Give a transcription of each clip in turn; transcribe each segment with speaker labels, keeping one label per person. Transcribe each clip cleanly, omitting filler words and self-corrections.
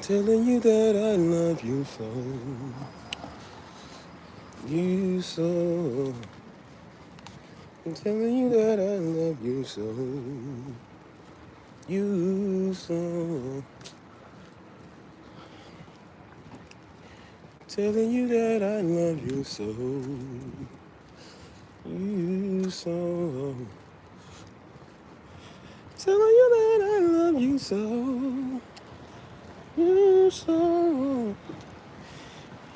Speaker 1: Telling you that I love you so. You so. I'm telling you that I love you so. You so. Telling you that I love you so. You so. Telling you that I love you so. You so.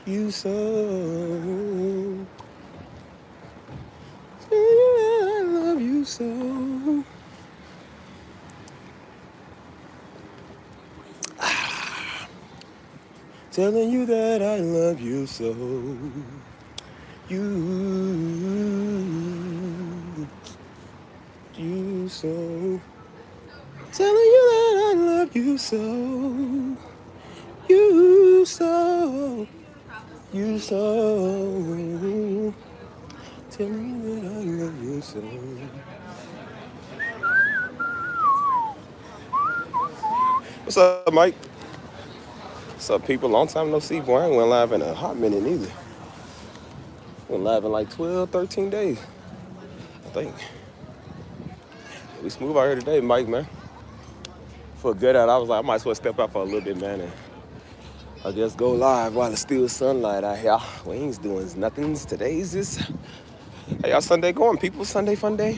Speaker 1: You so. Telling you that I love you so. Telling you that I love you so. You so. Telling you that I love you so. You so. You so. Telling you that I love you so. What's up, Mike? What's up, people? Long time no see, boy. I ain't went live in a hot minute either. Went live in like 12, 13 days, I think. We smooth out here today, Mike, man. For good out, I was like, I might as well step out for a little bit, man, and I guess go live while it's still sunlight out here. We ain't doing nothing. Today's this. How y'all Sunday going, people? Sunday fun day?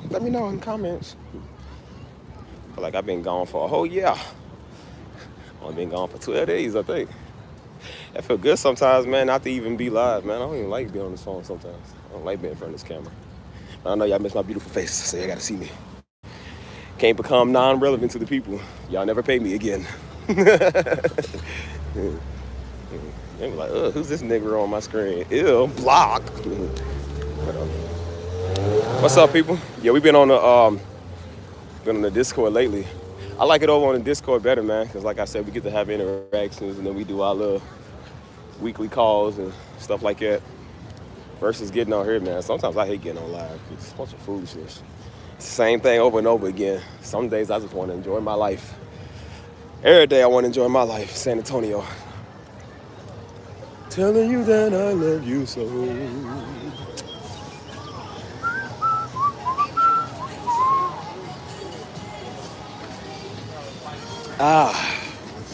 Speaker 1: Let me know in the comments. I feel like I've been gone for a whole year. I've been gone for 12 days, I think. I feel good sometimes, man, not to even be live, man. I don't even like being on this phone sometimes. I don't like being in front of this camera. But I know y'all miss my beautiful face, so y'all gotta see me. Can't become non-relevant to the people. Y'all never pay me again. They be like, ugh, who's this nigga on my screen? Ew, block. What's up, people? Yeah, we've been on the Discord lately. I like it over on the Discord better, man, because like I said, we get to have interactions and then we do our little weekly calls and stuff like that. Versus getting on here, man. Sometimes I hate getting on live. It's a bunch of foolishness. It's the same thing over and over again. Some days I just want to enjoy my life. Every day I want to enjoy my life. San Antonio. Telling you that I love you so.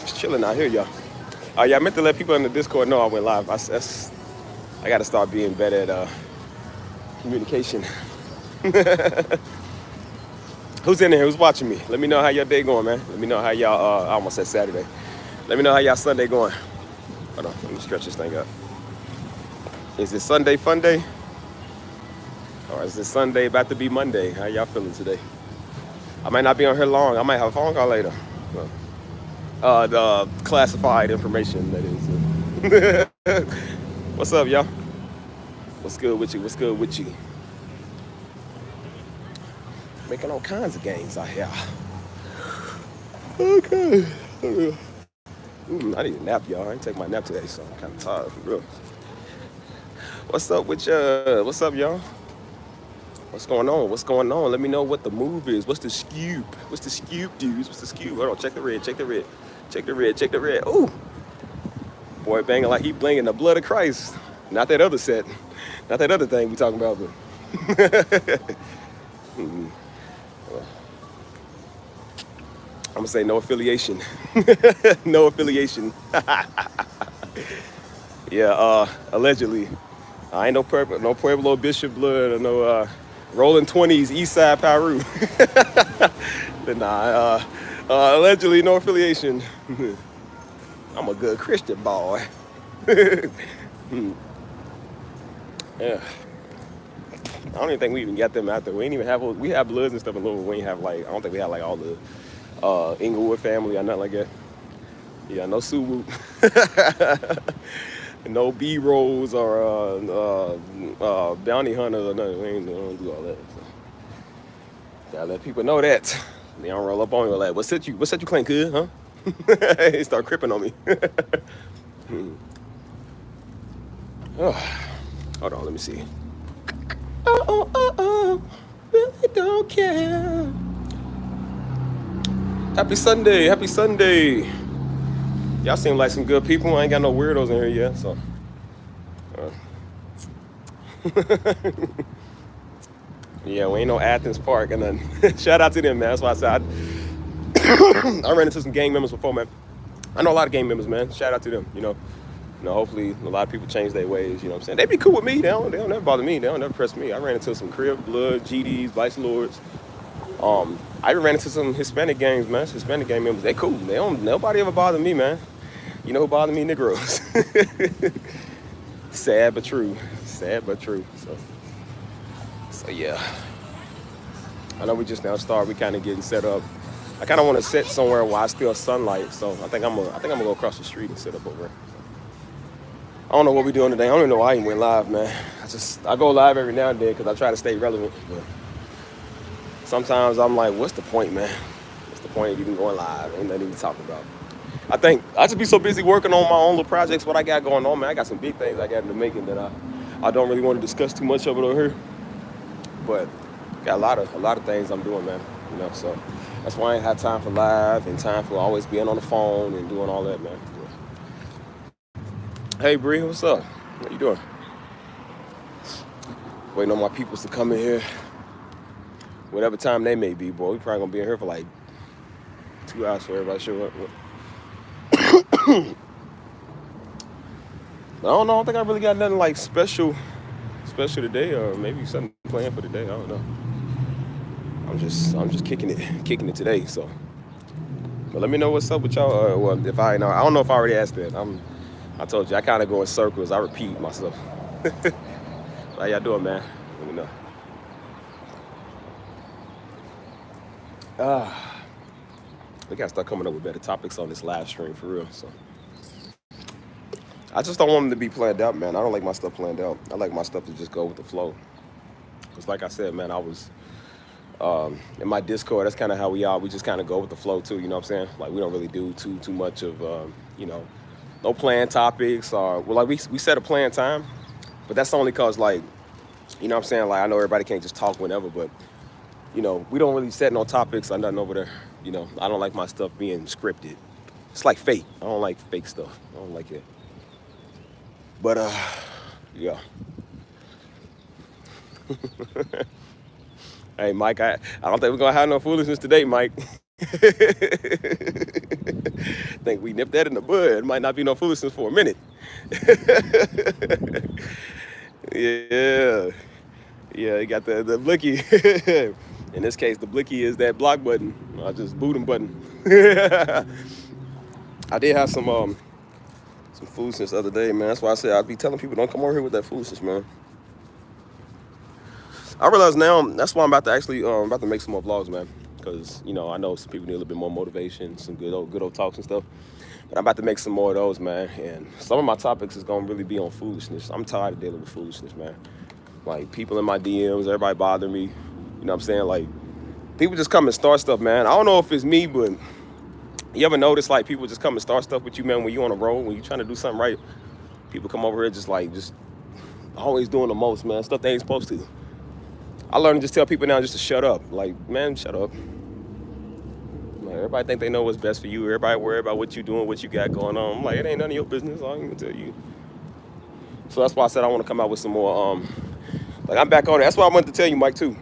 Speaker 1: Just chilling out here, y'all. Yeah, I meant to let people in the Discord know I went live. I got to start being better at communication. Who's in there? Who's watching me? Let me know how your day going, man. Let me know how y'all, I almost said Saturday. Let me know how y'all Sunday going. Hold on, let me stretch this thing up. Is it Sunday fun day? Or is it Sunday about to be Monday? How y'all feeling today? I might not be on here long. I might have a phone call later. The classified information, that is. What's up, y'all? What's good with you? What's good with you? Making all kinds of games out here. Okay. I need a nap, y'all. I didn't take my nap today, so I'm kind of tired, for real. What's up with y'all? What's up, y'all? What's going on? What's going on? Let me know what the move is. What's the scoop? What's the scoop, dudes? What's the scoop? Hold on, check the red, check the red. Check the red, check the red. Ooh! Boy, banging like he blinging the blood of Christ. Not that other set. Not that other thing we talking about, but... I'm gonna say no affiliation. No affiliation. Yeah, allegedly. I ain't no Pueblo Bishop blood or no Rolling 20s Eastside Peru. But nah, allegedly no affiliation. I'm a good Christian boy. Yeah. I don't even think we even got them out there. We ain't even have, we have Bloods and stuff in Louisville. We ain't have like, I don't think we have like all the Inglewood family or nothing like that. Yeah, no Suwu. No B-rolls or bounty hunters or nothing. We don't do all that. So. Gotta let people know that. They don't roll up on you like, what's that you claim, kid, huh? They start cripping on me. Oh, hold on, let me see. Oh, really don't care. Happy Sunday. Y'all Y'all seem like some good people. I ain't got no weirdos in here yet, so. Yeah, we ain't no Athens Park and then shout out to them, man. That's why I said I ran into some gang members before, man. I know a lot of gang members, man. Shout out to them, hopefully a lot of people change their ways, you know what I'm saying? They be cool with me. They don't never bother me. They don't never press me. I ran into some Crib, Blood, GDs, Vice Lords. I even ran into some Hispanic gangs, man. Hispanic gang members, they cool. Nobody ever bother me, man. You know who bothered me? Negroes. Sad but true. Sad but true. So yeah. I know we just now started. We kind of getting set up. I kind of want to sit somewhere where I still sunlight. So I think I'm gonna go across the street and sit up over there. I don't know what we're doing today. I don't even know why I even went live, man. I go live every now and then because I try to stay relevant. But sometimes I'm like, what's the point, man? What's the point of even going live? Ain't nothing to talk about. I think I just be so busy working on my own little projects, what I got going on, man. I got some big things I got in the making that I don't really want to discuss too much of it over here. But got a lot of things I'm doing, man. So that's why I ain't had time for live and time for always being on the phone and doing all that, man. Hey, Bree, what's up? How you doing? Waiting on my peoples to come in here. Whatever time they may be, boy. We probably gonna be in here for like 2 hours for everybody to show up. I don't know. I don't think I really got nothing like special today, or maybe something planned for today. I don't know. I'm just kicking it today. So, but let me know what's up with y'all. Well, if I don't know if I already asked that. I told you I kind of go in circles. I repeat myself. How y'all doing, man? Let me know. We gotta start coming up with better topics on this live stream for real. So I just don't want them to be planned out, man. I don't like my stuff planned out. I like my stuff to just go with the flow. Cause like I said, man, I was in my Discord. That's kind of how we are. We just kind of go with the flow too. You know what I'm saying? Like we don't really do too much of no planned topics or like we set a planned time, but that's only cause like you know what I'm saying. Like I know everybody can't just talk whenever, but we don't really set no topics or nothing over there. I don't like my stuff being scripted. It's like fake. I don't like fake stuff. I don't like it. But yeah. Hey, Mike, I don't think we're gonna have no foolishness today, Mike. Think we nipped that in the bud. It might not be no foolishness for a minute. Yeah, you got the blicky. In this case, the blicky is that block button. I just boot him button. I did have some foolishness the other day, man. That's why I said I'd be telling people don't come over here with that foolishness, man. I realize now that's why I'm about to actually about to make some more vlogs, man. Because I know some people need a little bit more motivation, some good old talks and stuff. But I'm about to make some more of those, man. And some of my topics is gonna really be on foolishness. I'm tired of dealing with foolishness, man. Like people in my DMs, everybody bothering me. You know what I'm saying? Like people just come and start stuff, man. I don't know if it's me, but you ever notice like people just come and start stuff with you, man, when you on a roll, when you trying to do something right, people come over here just always doing the most, man. Stuff they ain't supposed to. I learned to just tell people now just to shut up. Like, man, shut up. Like, everybody think they know what's best for you. Everybody worry about what you doing, what you got going on. I'm like, it ain't none of your business. I ain't even tell you. So that's why I said I want to come out with some more, like I'm back on it. That's why I wanted to tell you, Mike, too.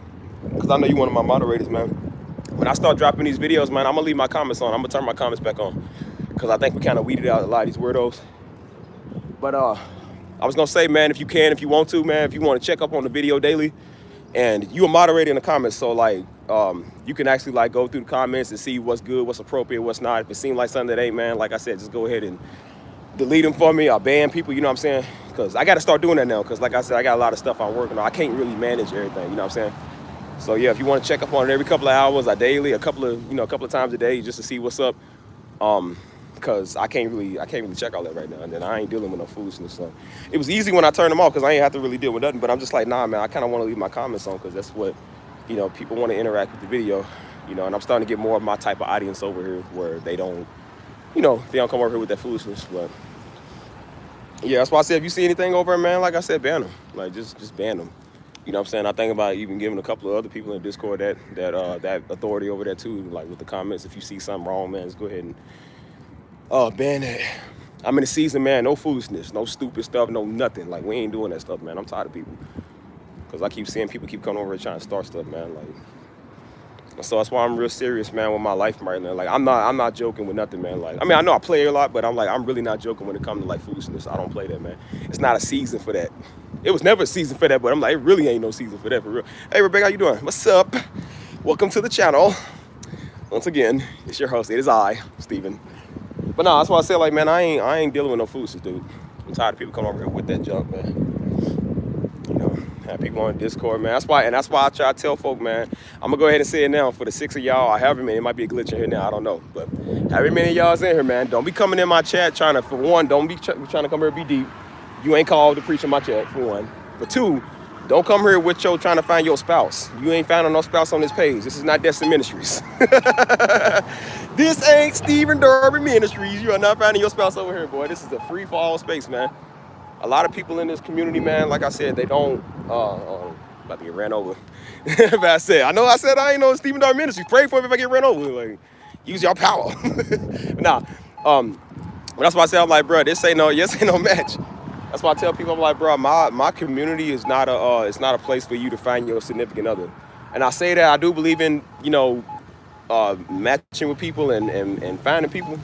Speaker 1: Because I know you're one of my moderators, man. When I start dropping these videos, man, I'm going to leave my comments on. I'm going to turn my comments back on. Because I think we kind of weeded out a lot of these weirdos. But I was going to say, man, if you want to, man, if you want to check up on the video daily, and you a moderator in the comments, so like you can actually like go through the comments and see what's good, what's appropriate, what's not. If it seems like something that ain't, man, like I said, just go ahead and delete them for me or ban people, you know what I'm saying? Because I got to start doing that now, because like I said, I got a lot of stuff I'm working on. I can't really manage everything, you know what I'm saying? So yeah, if you want to check up on it every couple of hours or daily, a couple of times a day, just to see what's up, because I can't really check all that right now, and then I ain't dealing with no foolishness. So it was easy when I turned them off because I ain't have to really deal with nothing. But I'm just like, nah, man, I kind of want to leave my comments on because that's what people want to interact with the video, and I'm starting to get more of my type of audience over here where they don't come over here with that foolishness. But yeah, that's why I said if you see anything over there, man, like I said, ban them. Like just ban them. You know what I'm saying? I think about even giving a couple of other people in Discord that authority over there too, like with the comments. If you see something wrong, man, just go ahead and Oh, man, I'm in the season, man. No foolishness, no stupid stuff, no nothing. Like, we ain't doing that stuff, man. I'm tired of people. Because I keep seeing people keep coming over here trying to start stuff, man. Like, so that's why I'm real serious, man, with my life right now. Like, I'm not joking with nothing, man. Like, I mean, I know I play a lot, but I'm really not joking when it comes to like foolishness. I don't play that, man. It's not a season for that. It was never a season for that, but I'm like, it really ain't no season for that, for real. Hey, Rebecca, how you doing? What's up? Welcome to the channel. Once again, it's your host. It is I, Steven. But no, that's why I said, like, man, I ain't dealing with no foolishness, dude. I'm tired of people coming over here with that junk, man. You know, have people on Discord, man. That's why I try to tell folk, man. I'm gonna go ahead and say it now for the 6 of y'all. I haven't many. It might be a glitch in here now. I don't know, but however many of y'all's in here, man. Don't be coming in my chat trying to, for one, don't be trying to come here and be deep. You ain't called to preach in my chat, for one. For two, don't come here with your trying to find your spouse. You ain't finding no spouse on this page. This is not Destiny Ministries. This ain't Stephen Darby Ministries. You are not finding your spouse over here, boy. This is a free-for-all space, man. A lot of people in this community, man, like I said, they don't, about to get ran over. But I said I ain't no Stephen Darby Ministries. Pray for me if I get ran over. Like, use your power. Nah, but that's why I say, I'm like, bro, this ain't no match. That's why I tell people, I'm like, bro, my community is not it's not a place for you to find your significant other. And I say that I do believe in, you know, matching with people and finding people.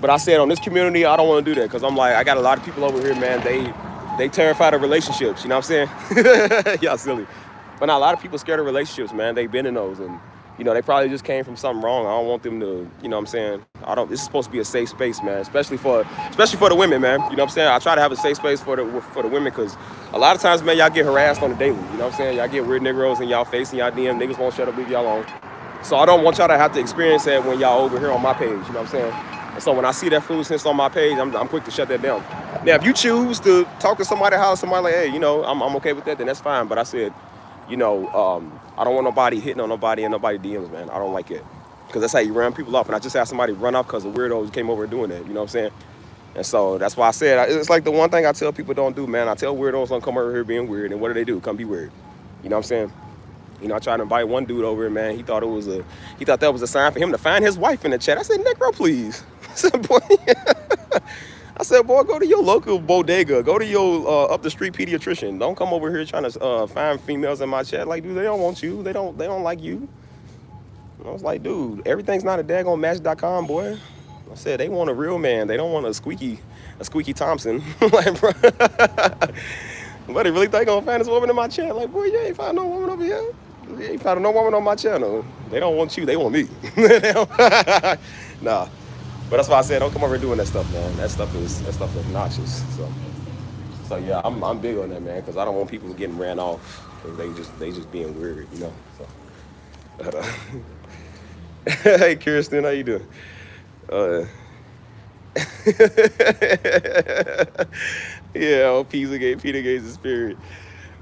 Speaker 1: But I said on this community, I don't want to do that because I'm like, I got a lot of people over here, man. They terrified of relationships. You know what I'm saying? Y'all silly. But now a lot of people scared of relationships, man. They've been in those, and you know they probably just came from something wrong. I don't want them to, you know what I'm saying? This is supposed to be a safe space, man. Especially for the women, man. You know what I'm saying? I try to have a safe space for the women because a lot of times, man, y'all get harassed on the daily. You know what I'm saying? Y'all get weird niggas in y'all face and y'all DM. Niggas won't shut up, leave y'all alone. So I don't want y'all to have to experience that when y'all over here on my page. You know what I'm saying? And so when I see that foolishness on my page, I'm quick to shut that down. Now, if you choose to talk to somebody, holler somebody like, hey, you know, I'm okay with that, then that's fine. But I said, you know, I don't want nobody hitting on nobody and nobody DMs, man. I don't like it. Because that's how you run people off. And I just had somebody run off because a weirdo came over doing that. You know what I'm saying? And so that's why I said, it's like the one thing I tell people don't do, man. I tell weirdos don't come over here being weird. And what do? Come be weird. You know what I'm saying? You know, I tried to invite one dude over here, man. He thought that was a sign for him to find his wife in the chat. I said, Negro, please. I said, boy, go to your local bodega. Go to your up the street pediatrician. Don't come over here trying to find females in my chat. Like, dude, they don't want you. They don't like you. And I was like, dude, everything's not a daggone match.com, boy. I said, they want a real man. They don't want a squeaky Thompson. Like, bro. But they really think I'm gonna find this woman in my chat. Like, boy, you ain't found no woman over here. You ain't found no woman on my channel. They don't want you. They want me. Nah. But that's why I said don't come over here doing that stuff, man. That stuff is obnoxious. So yeah, I'm big on that, man, because I don't want people getting ran off because they just being weird, you know. So, hey, Kirsten, how you doing? Yeah, Peter Gates' the spirit.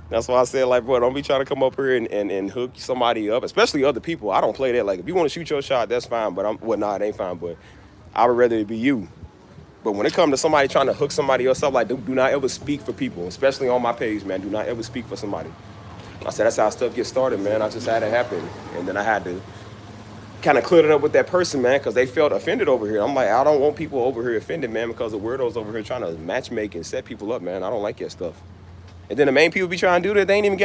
Speaker 1: That's why I said, like, bro, don't be trying to come up here and hook somebody up, especially other people. I don't play that. Like, if you want to shoot your shot, that's fine. But it ain't fine. But I would rather it be you. But when it comes to somebody trying to hook somebody else up, like, do not ever speak for people, especially on my page, man. Do not ever speak for somebody. I said, that's how stuff gets started, man. I just had it happen. And then I had to kind of clear it up with that person, man, because they felt offended over here. I'm like, I don't want people over here offended, man, because of weirdos over here trying to matchmake and set people up, man. I don't like that stuff. And then the main people be trying to do that, they ain't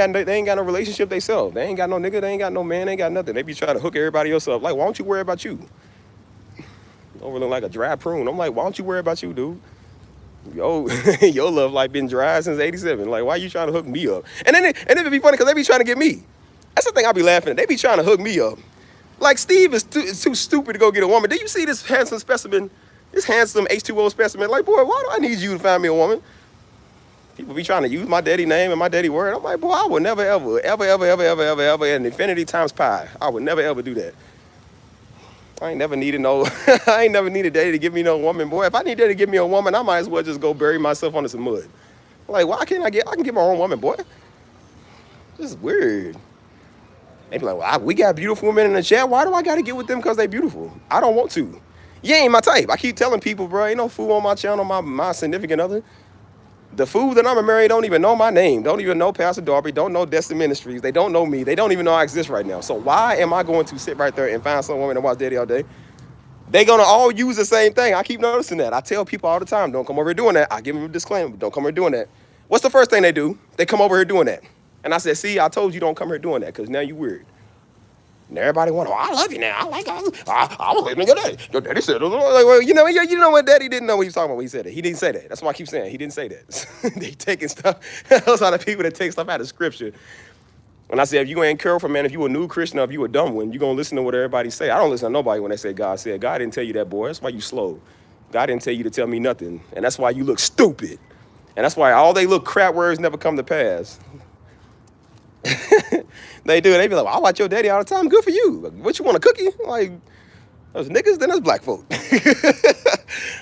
Speaker 1: got no relationship themselves. They ain't got no nigga, they ain't got no man, they ain't got nothing. They be trying to hook everybody else up. Like, why don't you worry about you? Over looking like a dry prune. I'm like, why don't you worry about you, dude? Yo, your love life been dry since 87. Like, why you trying to hook me up? And then it be funny because they be trying to get me. That's the thing I be laughing at. They be trying to hook me up. Like, Steve is too stupid to go get a woman. Do you see this handsome specimen? This handsome H2O specimen? Like, boy, why do I need you to find me a woman? People be trying to use my daddy name and my daddy word. I'm like, boy, I would never, ever, in infinity times pi. I would never, ever do that. I ain't never needed I ain't never needed daddy to give me no woman, boy. If I need daddy to give me a woman, I might as well just go bury myself under some mud. Like, why can't I can get my own woman, boy. This is weird. They be like, well, we got beautiful women in the chat. Why do I got to get with them because they beautiful? I don't want to. You ain't my type. I keep telling people, bro, ain't no fool on my channel, my significant other. The fool that I'm a marry don't even know my name, don't even know Pastor Darby, don't know Destiny Ministries. They don't know me. They don't even know I exist right now. So why am I going to sit right there and find some woman and watch daddy all day? They gonna all use the same thing. I keep noticing that. I tell people all the time, don't come over here doing that. I give them a disclaimer, don't come over here doing that. What's the first thing they do? They come over here doing that. And I said, see, I told you don't come here doing that, because now you weird. And everybody went, oh, I love you now. I like I was listening to your daddy. Your daddy said, like, well, you know what, daddy didn't know what he was talking about when he said it. He didn't say that. That's why I keep saying he didn't say that. They taking stuff. Those are the people that take stuff out of scripture. And I said, if you ain't careful, man, if you a new Christian or if you a dumb one, you gonna listen to what everybody say. I don't listen to nobody when they say God said. God didn't tell you that, boy. That's why you slow. God didn't tell you to tell me nothing. And that's why you look stupid. And that's why all they little crap words never come to pass. They do. They be like, well, I watch your daddy all the time. Good for you. Like, what, you want a cookie? Like, those niggas, then that's black folk. I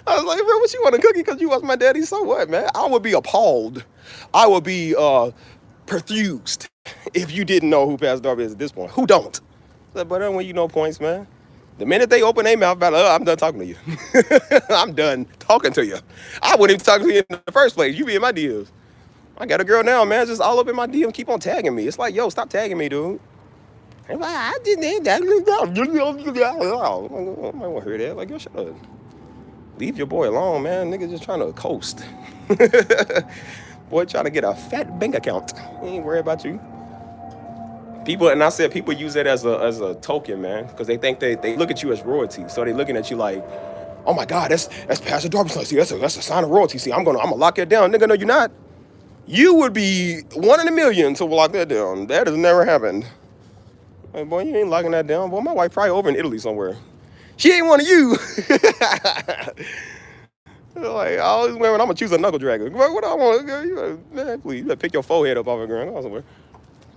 Speaker 1: was like, bro, what you want a cookie because you watch my daddy? So what, man? I would be appalled. I would be perfused if you didn't know who Pastor Darby is at this point. Who don't? But I don't want you no points, man. The minute they open their mouth about, I'm done talking to you. I'm done talking to you. I wouldn't even talk to you in the first place. You be in my DMs. I got a girl now, man, just all up in my DM, keep on tagging me. It's like, yo, stop tagging me, dude. And like, I didn't that. I might want to hear that. Like, yo, shut up. Leave your boy alone, man. Nigga just trying to coast. Boy trying to get a fat bank account. He ain't worried about you. People, and I said people use that as a token, man, because they think they look at you as royalty. So they looking at you like, oh my God, that's Pastor Darby. See, that's a sign of royalty. See, I'm gonna lock that down. Nigga, no, you're not. You would be 1 in a million to lock that down. That has never happened. Hey, boy, you ain't locking that down. Boy, my wife probably over in Italy somewhere. She ain't one of you. Like, all these women, I'm going to choose a knuckle dragger. What do I want? Man, please, you better pick your forehead up off the ground. Go somewhere.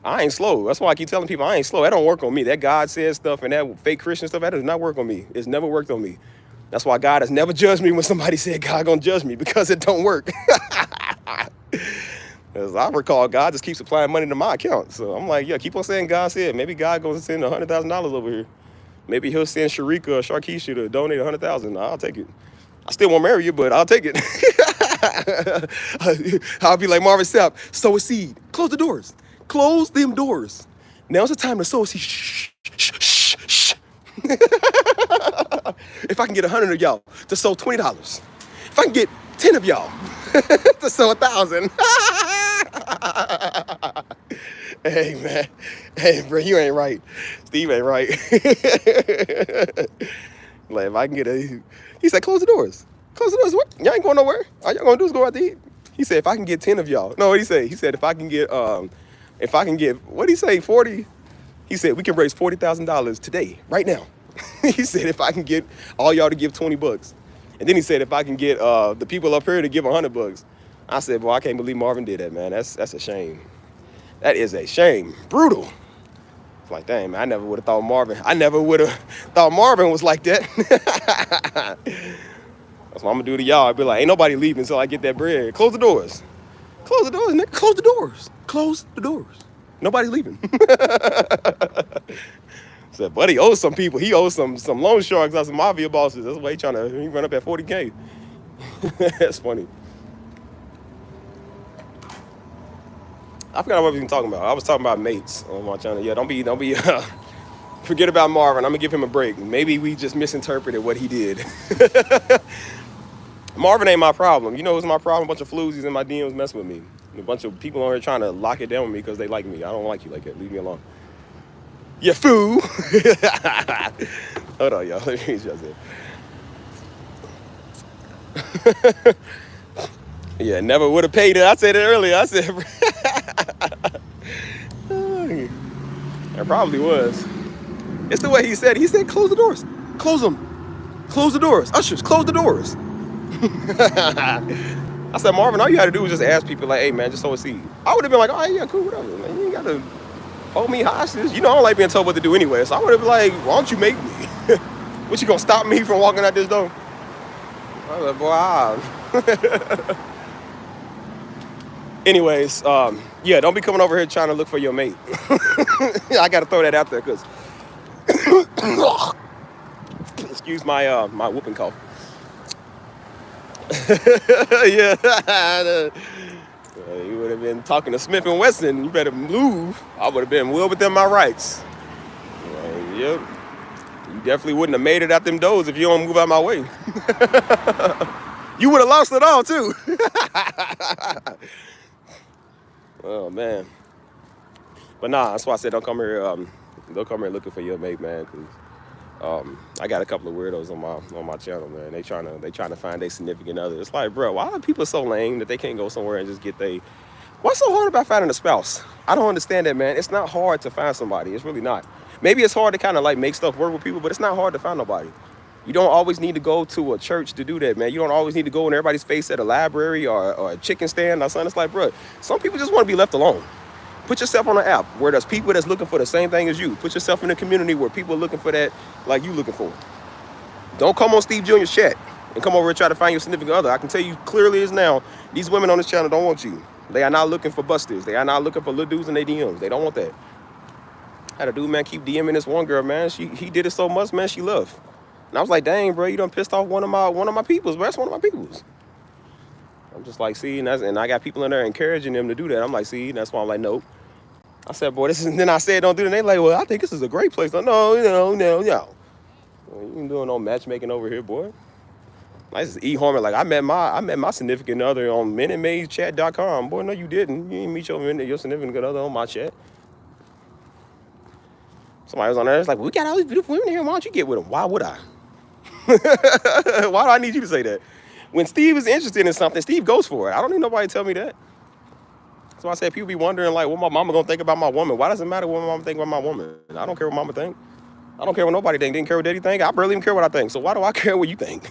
Speaker 1: I ain't slow. That's why I keep telling people I ain't slow. That don't work on me. That God says stuff and that fake Christian stuff, that does not work on me. It's never worked on me. That's why God has never judged me when somebody said God gonna judge me, because it don't work. As I recall, God just keeps supplying money to my account. So I'm like, yeah, keep on saying God said. Maybe God goes to send $100,000 over here. Maybe he'll send Sharika or Sharkeisha to donate $100,000. I'll take it. I still won't marry you, but I'll take it. I'll be like Marvin Sapp, sow a seed. Close the doors. Close them doors. Now's the time to sow a seed. Shh, shh, shh, shh. If I can get 100 of y'all to sow $20, if I can get 10 of y'all to sow 1,000. Hey, man. Hey, bro, you ain't right. Steve ain't right. Like, if I can get he said, close the doors. Close the doors. What? Y'all ain't going nowhere. All y'all gonna do is go out to eat. He said, if I can get 10 of y'all. No, what he said? He said, if I can get, what did he say, 40? He said, we can raise $40,000 today, right now. He said, if I can get all y'all to give $20. And then he said, if I can get the people up here to give $100. I said, boy, I can't believe Marvin did that, man. That's a shame. That is a shame. Brutal. It's like, dang, man, I never would have thought Marvin was like that. That's what I'm going to do to y'all. I'll be like, ain't nobody leaving until I get that bread. Close the doors. Close the doors, nigga. Close the doors. Close the doors. Nobody's leaving. Said, buddy owes some people. He owes some loan sharks out some mafia bosses. That's why he run up at 40K. That's funny. I forgot what we were talking about. I was talking about mates on my channel. Yeah, don't be forget about Marvin. I'm gonna give him a break. Maybe we just misinterpreted what he did. Marvin ain't my problem. You know who's my problem? A bunch of floozies in my DMs messing with me. A bunch of people on here trying to lock it down with me because they like me. I don't like you like that. Leave me alone. You fool. Hold on, y'all. Let me just say. Yeah, never would have paid it. I said it earlier. I said it probably was. It's the way he said it. He said, close the doors. Close them. Close the doors. Ushers, close the doors. I said, Marvin, all you had to do was just ask people like, hey, man, just sow a seed. I would have been like, oh, yeah, cool, whatever. Man, you ain't got to hold me hostage. You know I don't like being told what to do anyway. So I would have been like, why don't you make me? What, you going to stop me from walking out this door? I was like, boy, Anyways, yeah, don't be coming over here trying to look for your mate. I got to throw that out there because, excuse my my whooping cough. Yeah, you would have been talking to Smith & Wesson. You better move. I would have been well within my rights. Yep. You definitely wouldn't have made it out them doors if you don't move out my way. You would have lost it all too. Oh man. But nah, that's why I said don't come here looking for your mate, man. Cause I got a couple of weirdos on my channel, man. They trying to find their significant other. It's like, bro, why are people so lame that they can't go somewhere and just get they? What's so hard about finding a spouse? I don't understand that, man. It's not hard to find somebody. It's really not. Maybe it's hard to kind of like make stuff work with people, but it's not hard to find nobody. You don't always need to go to a church to do that, man. You don't always need to go in everybody's face at a library or a chicken stand or something. It's like, bro, some people just want to be left alone. Put yourself on an app where there's people that's looking for the same thing as you. Put yourself in a community where people are looking for that like you looking for. Don't come on Steve Jr.'s chat and come over and try to find your significant other. I can tell you clearly as now, these women on this channel don't want you. They are not looking for busters. They are not looking for little dudes in their DMs. They don't want that. I had a dude, man, keep DMing this one girl, man. He did it so much, man, she left. And I was like, dang, bro, you done pissed off one of my peoples, bro. That's one of my peoples. I'm just like, see, and I got people in there encouraging them to do that. I'm like, see, that's why I'm like, nope. I said, boy, this is, and then I said, don't do that. And they like, well, I think this is a great place. No. Well, you ain't doing no matchmaking over here, boy. I just e-harming. Like, I met my significant other on minutemaidchat.com. Boy, no, you didn't. You didn't meet your significant other on my chat. Somebody was on there. It's like, well, we got all these beautiful women here. Why don't you get with them? Why would I? Why do I need you to say that? When Steve is interested in something, Steve goes for it. I don't need nobody to tell me that. So I said, people be wondering, like, what my mama gonna think about my woman. Why does it matter what my mama think about my woman? I don't care what mama think. I don't care what nobody think. Didn't care what daddy think. I barely even care what I think. So why do I care what you think?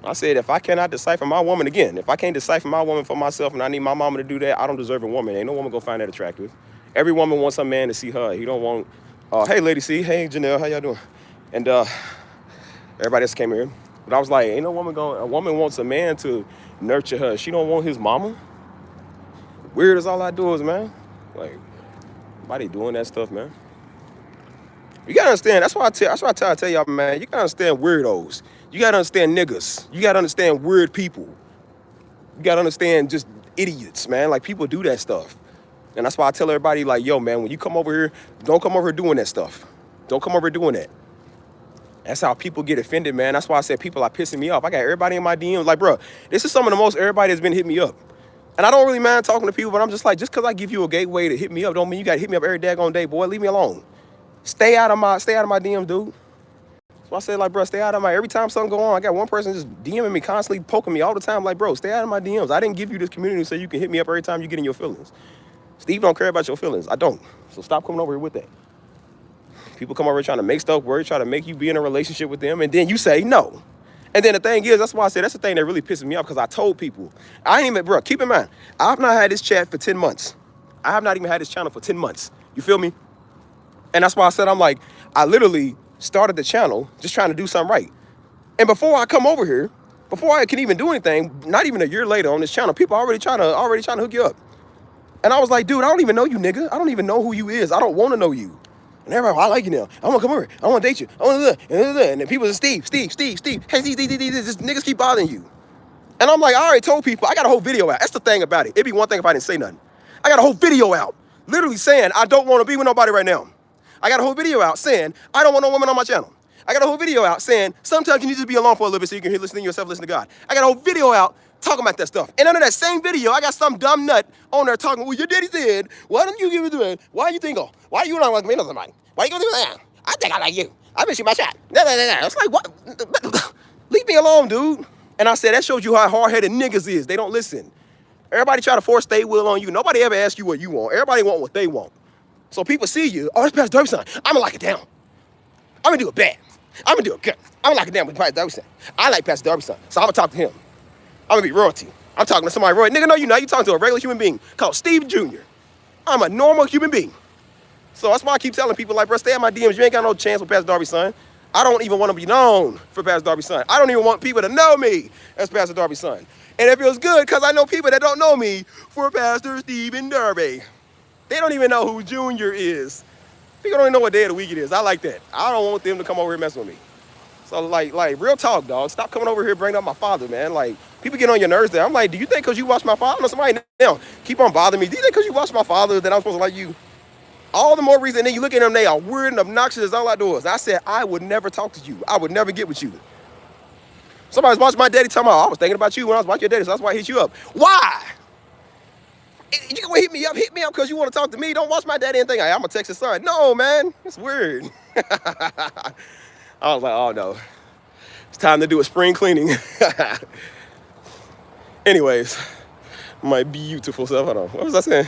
Speaker 1: I said, if I cannot decipher my woman, again, if I can't decipher my woman for myself and I need my mama to do that, I don't deserve a woman. Ain't no woman gonna find that attractive. Every woman wants a man to see her. He don't want, hey, Lady C. Hey, Janelle, how y'all doing? And everybody else came here. But I was like, ain't no woman a woman wants a man to nurture her. She don't want his mama. Weird as all I do is, man. Like, nobody doing that stuff, man. You gotta understand, that's why I try to tell y'all, man, you gotta understand weirdos. You gotta understand niggas. You gotta understand weird people. You gotta understand just idiots, man. Like, people do that stuff. And that's why I tell everybody, like, yo, man, when you come over here, don't come over here doing that stuff. Don't come over here doing that. That's how people get offended, man. That's why I said people are pissing me off. I got everybody in my DMs. Like, bro, this is some of the most everybody has been hitting me up. And I don't really mind talking to people, but I'm just like, just because I give you a gateway to hit me up don't mean you got to hit me up every daggone day, boy. Leave me alone. Stay out of my DMs, dude. So I said, like, bro, stay out of my, every time something go on, I got one person just DMing me, constantly poking me all the time. Like, bro, stay out of my DMs. I didn't give you this community so you can hit me up every time you get in your feelings. Steve don't care about your feelings. I don't. So stop coming over here with that. People come over here trying to make stuff work, try to make you be in a relationship with them, and then you say no. And then the thing is, that's why I said that's the thing that really pisses me off, because I told people. I ain't even, bro, keep in mind, I've not had this chat for 10 months. I have not even had this channel for 10 months. You feel me? And that's why I said, I'm like, I literally started the channel just trying to do something right. And before I come over here, before I can even do anything, not even a year later on this channel, people already trying to hook you up. And I was like, dude, I don't even know you, nigga. I don't even know who you is. I don't want to know you. And everybody, well, I like you now. I want to come over. I want to date you. I want to do that. And then people say, Steve. Hey, Steve. This niggas keep bothering you. And I'm like, I already told people, I got a whole video out. That's the thing about it. It'd be one thing if I didn't say nothing. I got a whole video out, literally saying, I don't want to be with nobody right now. I got a whole video out saying, I don't want no woman on my channel. I got a whole video out saying, sometimes you need to be alone for a little bit so you can listen to yourself, listen to God. I got a whole video out talking about that stuff. And under that same video, I got some dumb nut on there talking, well, your daddy said, why don't you give it to me? Why you think, why you don't like me to somebody? Why you gonna do that? I think I like you. I miss you my shot. It's like, what? Leave me alone, dude. And I said, that shows you how hard-headed niggas is. They don't listen. Everybody try to force their will on you. Nobody ever asks you what you want. Everybody want what they want. So people see you, oh, that's Pastor Darby son. I'm gonna lock it down. I'm gonna do it bad. I'm gonna do it good. I'm gonna lock it down with Pastor Darby son. I like Pastor Darby son, so I'm gonna talk to him. I'm gonna be royalty. I'm talking to somebody royalty. Nigga, no, you not. You talking to a regular human being called Steve Jr. I'm a normal human being. So that's why I keep telling people, like, bro, stay at my DMs. You ain't got no chance with Pastor Darby son. I don't even want to be known for Pastor Darby son. I don't even want people to know me as Pastor Darby son. And it feels good because I know people that don't know me for Pastor Stephen Darby. They don't even know who Junior is. People don't even know what day of the week it is. I like that. I don't want them to come over here messing with me. So, like real talk, dog. Stop coming over here bringing up my father, man. Like, people get on your nerves there. I'm like, do you think because you watch my father? No, somebody now keep on bothering me. Do you think because you watch my father that I'm supposed to like you? All the more reason. And then you look at them, they are weird and obnoxious as all outdoors. I said, I would never talk to you. I would never get with you. Somebody's watching my daddy talking about, I was thinking about you when I was watching your daddy, so that's why I hit you up. Why? You can hit me up because you want to talk to me. Don't watch my daddy and think, hey, I'm going to text his son. No, man. It's weird. I was like, oh, no. It's time to do a spring cleaning. Anyways, my beautiful self. Hold on. What was I saying?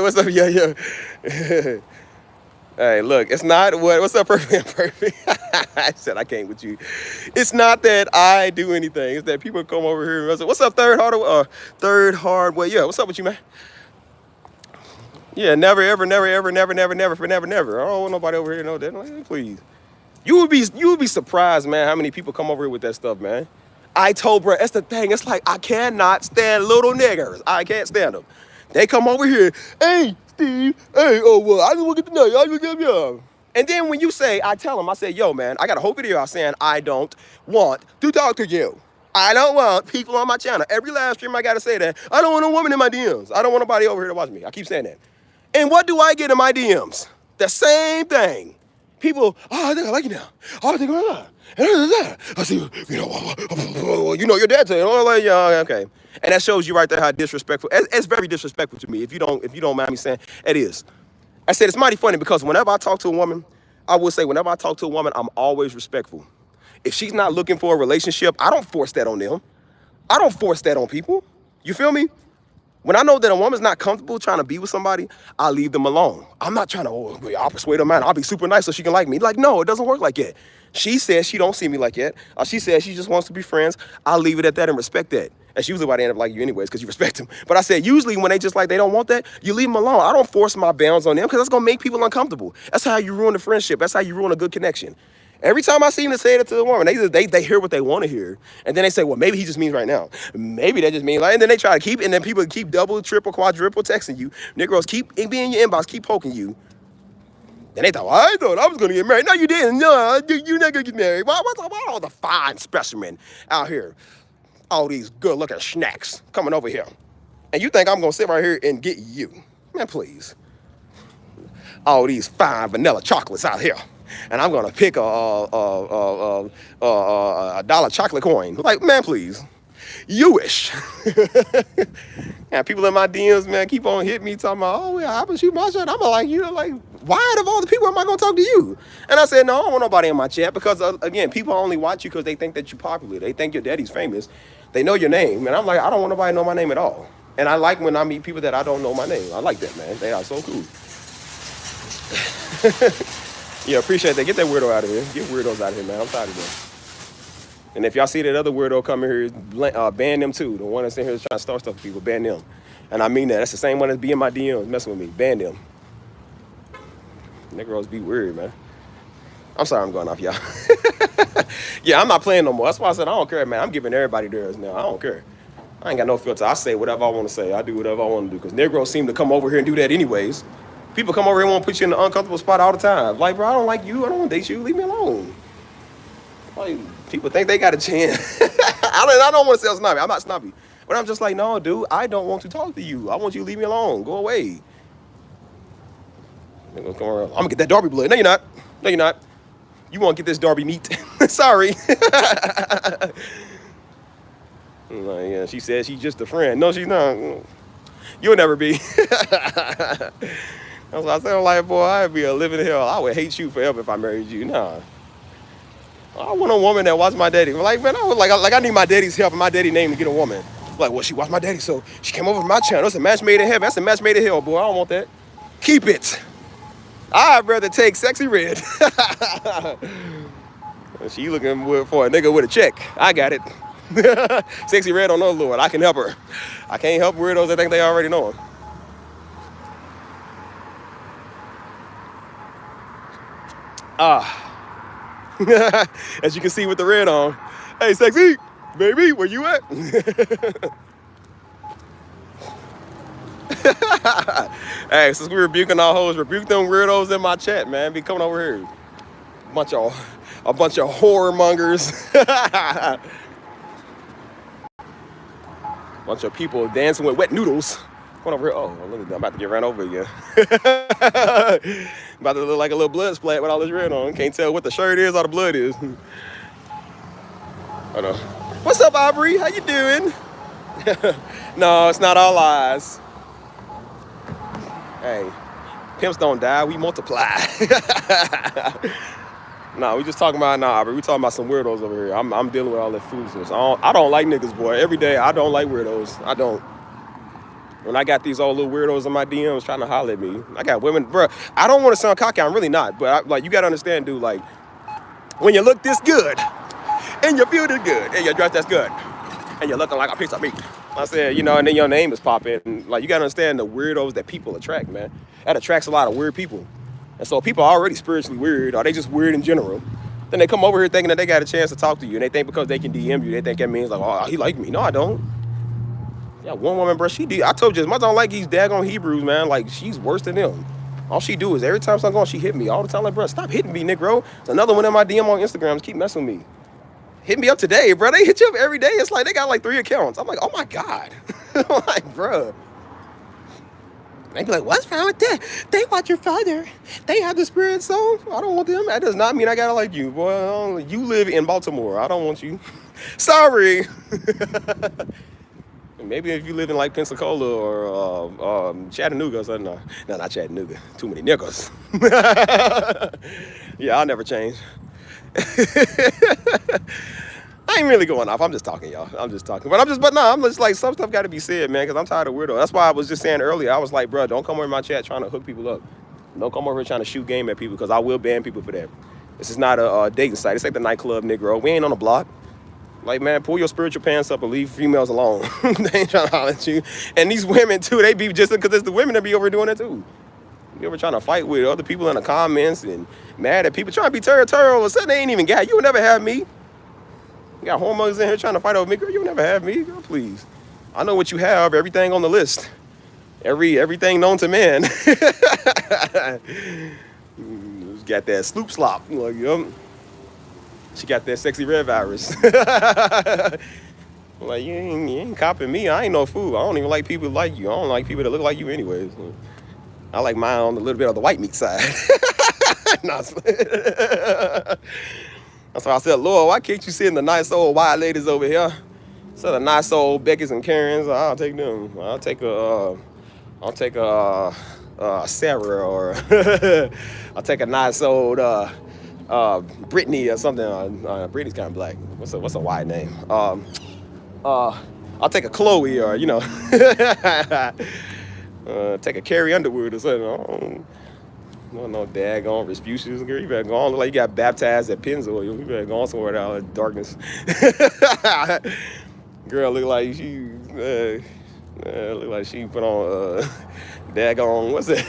Speaker 1: What's up? Yeah. Hey, look, it's not what's up, perfect and perfect? I said I came with you. It's not that I do anything. It's that people come over here and say, what's up, third hard way? Yeah, what's up with you, man? Yeah, never, ever, never, ever, never, never, never, for never, never. I don't want nobody over here to know that. Like, please. You would be surprised, man, how many people come over here with that stuff, man. I told bro, that's the thing. It's like I cannot stand little niggers. I can't stand them. They come over here, hey, Steve, hey, oh, well, I just want to get to know you. I just get you. And then when you say, I tell them, I say, yo, man, I got a whole video out saying I don't want to talk to you. I don't want people on my channel. Every live stream, I got to say that. I don't want a woman in my DMs. I don't want nobody over here to watch me. I keep saying that. And what do I get in my DMs? The same thing. People, oh, I think I like you now. Oh, I think I like you. I see, you know, your dad saying, oh, like, yeah, okay. And that shows you right there how disrespectful. It's very disrespectful to me. If you don't mind me saying, it is. I said it's mighty funny because whenever I talk to a woman, I will say whenever I talk to a woman, I'm always respectful. If she's not looking for a relationship, I don't force that on them. I don't force that on people. You feel me? When I know that a woman's not comfortable trying to be with somebody, I leave them alone. I'm not trying to, I'll persuade her, man, I'll be super nice so she can like me. Like, no, it doesn't work like that. She says she don't see me like that. She says she just wants to be friends. I'll leave it at that and respect that. That's usually why they end up liking you anyways, because you respect them. But I said, usually when they just like, they don't want that, you leave them alone. I don't force my bounds on them because that's going to make people uncomfortable. That's how you ruin a friendship. That's how you ruin a good connection. Every time I see them say that to a woman, they hear what they want to hear. And then they say, well, maybe he just means right now. Maybe that just means like, and then they try to keep, and then people keep double, triple, quadruple texting you. Negroes keep being in your inbox, keep poking you. And they thought, well, I thought I was going to get married. No, you didn't. No, you're not going to get married. Why all the fine specimen out here? All these good looking snacks coming over here. And you think I'm going to sit right here and get you? Man, please. All these fine vanilla chocolates out here. And I'm gonna pick a dollar chocolate coin. Like, man, please. You wish. And people in my DMs, man, keep on hitting me talking about, oh, yeah, I'm gonna shoot my shot. I'm like, you know, like, why out of all the people am I gonna talk to you? And I said, no, I don't want nobody in my chat because, again, people only watch you because they think that you're popular. They think your daddy's famous. They know your name. And I'm like, I don't want nobody to know my name at all. And I like when I meet people that I don't know my name. I like that, man. They are so cool. Yeah, appreciate that. Get that weirdo out of here. Get weirdos out of here, man. I'm tired of them. And if y'all see that other weirdo coming here, ban them too. The one that's in here trying to start stuff with people, ban them. And I mean that. That's the same one that's be in my DMs messing with me. Ban them. Niggas be weird, man. I'm sorry I'm going off, y'all. Yeah, I'm not playing no more. That's why I said I don't care, man. I'm giving everybody theirs now. I don't care. I ain't got no filter. I say whatever I want to say. I do whatever I want to do. Because Negroes seem to come over here and do that anyways. People come over here and want to put you in an uncomfortable spot all the time. Like, bro, I don't like you. I don't want to date you. Leave me alone. Like, people think they got a chance. I don't want to say I'm snobby. I'm not snobby. But I'm just like, no, dude, I don't want to talk to you. I want you to leave me alone. Go away. I'm going to get that Darby blood. No, you're not. No, you're not. You want to get this Darby meat. Sorry. Like, yeah, she said she's just a friend. No, she's not. You'll never be. That's what I said. I'm like, boy, I'd be a living hell. I would hate you forever if I married you. Nah. I want a woman that watched my daddy. Like, man, I need my daddy's help and my daddy's name to get a woman. Like, well, she watched my daddy, so she came over to my channel. It's a match made in heaven. That's a match made in hell, boy. I don't want that. Keep it. I'd rather take Sexy Red. She looking for a nigga with a check. I got it. Sexy Red on no Lord. I can help her. I can't help weirdos that think they already know him. As you can see with the red on. Hey, Sexy, baby, where you at? Hey, since we're rebuking our hoes, rebuke them weirdos in my chat, man. Be coming over here. A bunch of horror mongers. Bunch of people dancing with wet noodles. Come on over here. Oh, look at that. I'm about to get ran over again. About to look like a little blood splat with all this red on. Can't tell what the shirt is or the blood is. Hold on. What's up, Aubrey? How you doing? No, it's not all lies. Hey, pimps don't die, we multiply. Nah, we just talking about Aubrey. We talking about some weirdos over here. I'm dealing with all that foolishness. I don't like niggas, boy. Every day I don't like weirdos. I don't. When I got these old little weirdos in my DMs trying to holler at me, I got women, bro. I don't want to sound cocky. I'm really not. But like, you gotta understand, dude. Like, when you look this good and you feel this good and you dress that's good and you're looking like a piece of meat. I said, you know, and then your name is popping. And, like, you gotta understand the weirdos that people attract, man. That attracts a lot of weird people. And so people are already spiritually weird, or they just weird in general. Then they come over here thinking that they got a chance to talk to you, and they think because they can DM you, they think that means like, oh, he like me. No, I don't. Yeah, one woman, bro, she did. I told you, as much as I don't like these daggone Hebrews, man, like, she's worse than them. All she do is every time something going, she hit me all the time. Like, bro, stop hitting me, Negro. It's another one in my DM on Instagram. Just keep messing with me. Hit me up today, bro. They hit you up every day. It's like they got like 3 accounts. I'm like, oh my God. I'm like, bro. They be like, what's wrong with that? They want your father. They have the spirit soul. I don't want them. That does not mean I gotta like you, boy. You live in Baltimore. I don't want you. Sorry. Maybe if you live in like Pensacola or Chattanooga or something. No, not Chattanooga. Too many niggas. Yeah, I'll never change. I ain't really going off. I'm just talking, y'all. I'm just talking. But I'm just like, some stuff got to be said, man, because I'm tired of weirdo. That's why I was just saying earlier, I was like, bro, don't come over in my chat trying to hook people up. Don't come over here trying to shoot game at people, because I will ban people for that. This is not a dating site. This ain't the nightclub, Negro. We ain't on the block. Like, man, pull your spiritual pants up and leave females alone. They ain't trying to holler at you. And these women, too, they be just because it's the women that be over doing it, too. You ever trying to fight with other people in the comments and mad at people trying to be territorial or something they ain't even got. You will never have me. You got hormones in here trying to fight over me, girl. You will never have me, girl, please. I know what you have, everything on the list. Everything known to man. Got that sloop slop. Like, she got that sexy red virus. Like, you ain't copying me. I ain't no fool. I don't even like people like you. I don't like people that look like you anyways. I like mine on a little bit of the white meat side. That's why I said, Lord, why can't you send the nice old white ladies over here? Instead of nice old Beckys and Karens, I'll take them. I'll take a Sarah, or I'll take a nice old Brittany or something. Brittany's kind of black. What's a white name? I'll take a Chloe, or take a Carrie Underwood or something. No daggone Respucius, girl. You better go on. Look like you got baptized at Pennzoil. You better go on somewhere out in darkness. Girl look like she put on daggone, what's it?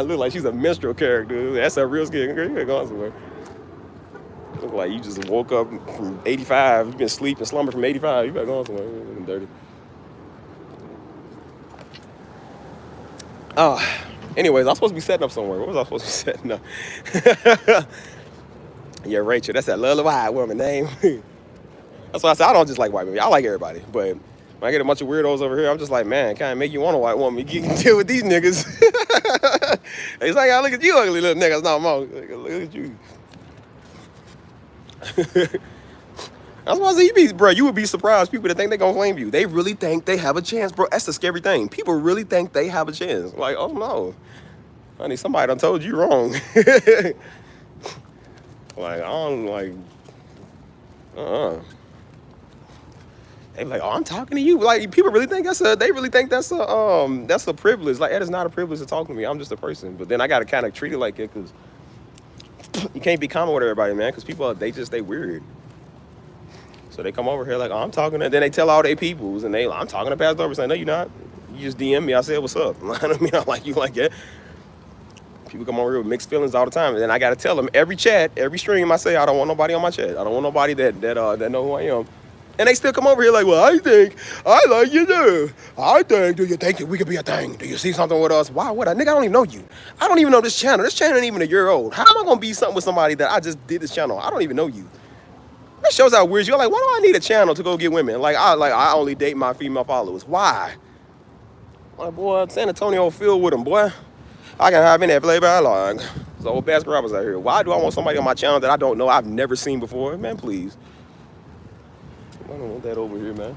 Speaker 1: Look like she's a minstrel character. That's her real skin. Girl, you better go on somewhere. Look like you just woke up from 85. You've been sleeping, slumbering from 85. You better go on somewhere. You're looking dirty. Anyways, I was supposed to be setting up somewhere. What was I supposed to be setting up? Yeah, Rachel. That's that lovely white woman name. That's why I said I don't just like white women. I like everybody. But when I get a bunch of weirdos over here, I'm just like, man, kind of make you want a white woman. You can deal with these niggas. It's like, look at you, ugly little niggas. No, look at you. That's why I say, you would be surprised. People that think they gonna flame you, they really think they have a chance, bro. That's the scary thing. People really think they have a chance. Like, oh no, honey, somebody done told you wrong. Like, I don't like. They be like, oh, I'm talking to you. Like, people really think that's a privilege. Like, that is not a privilege to talk to me. I'm just a person. But then I gotta kind of treat it like it, because you can't be common with everybody, man. Because people, they weird. So they come over here like, oh, I'm talking to, then they tell all their peoples, and I'm talking to Pastor Darby. Saying, no, you're not. You just DM me. I said, what's up? I don't mean I like you like that. People come over here with mixed feelings all the time, and then I got to tell them every chat, every stream, I say, I don't want nobody on my chat. I don't want nobody that know who I am. And they still come over here like, well, I think I like you too. Do you think that we could be a thing? Do you see something with us? Why would I? Nigga, I don't even know you. I don't even know this channel. This channel ain't even a year old. How am I going to be something with somebody that I just did this channel? I don't even know you. That shows how weird you are. Like, why do I need a channel to go get women? Like I only date my female followers. Why? Like, boy, San Antonio filled with them, boy. I can have in that play by long. There's old basketball rappers out here. Why do I want somebody on my channel that I don't know, I've never seen before? Man, please. I don't want that over here, man.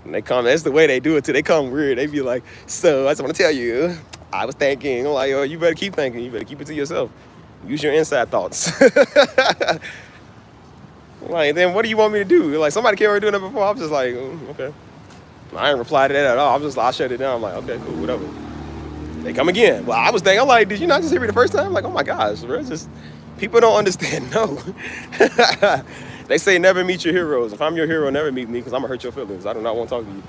Speaker 1: And they come, that's the way they do it too. They come weird. They be like, so I just want to tell you, I was thinking. I'm like, oh, you better keep thinking. You better keep it to yourself. Use your inside thoughts. Like, then what do you want me to do? Like, somebody came over doing that before. I was just like, okay. I ain't reply to that at all. I shut it down. I'm like, okay, cool, whatever. They come again. Well, I was thinking, I'm like, did you not just hear me the first time? I'm like, oh my gosh, bro, just people don't understand. No. They say never meet your heroes. If I'm your hero, never meet me because I'm gonna hurt your feelings. I do not want to talk to you.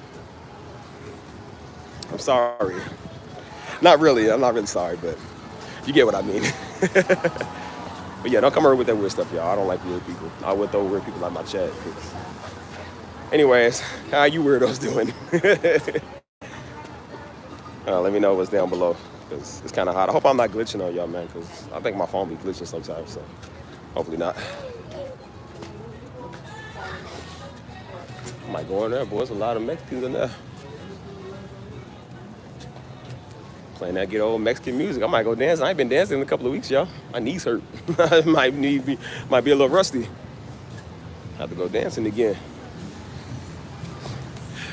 Speaker 1: I'm sorry. Not really. I'm not really sorry, but you get what I mean. But yeah, don't come over with that weird stuff, y'all. I don't like weird people. I would throw weird people out my chat. Anyways, how you weirdos doing? Let me know what's down below, because it's kind of hot. I hope I'm not glitching on y'all, man, because I think my phone be glitching sometimes, so hopefully not. I might go in there, boy. There's a lot of Mexicans in there. Playing that good old Mexican music. I might go dance. I ain't been dancing in a couple of weeks, y'all. My knees hurt. might be a little rusty. Have to go dancing again.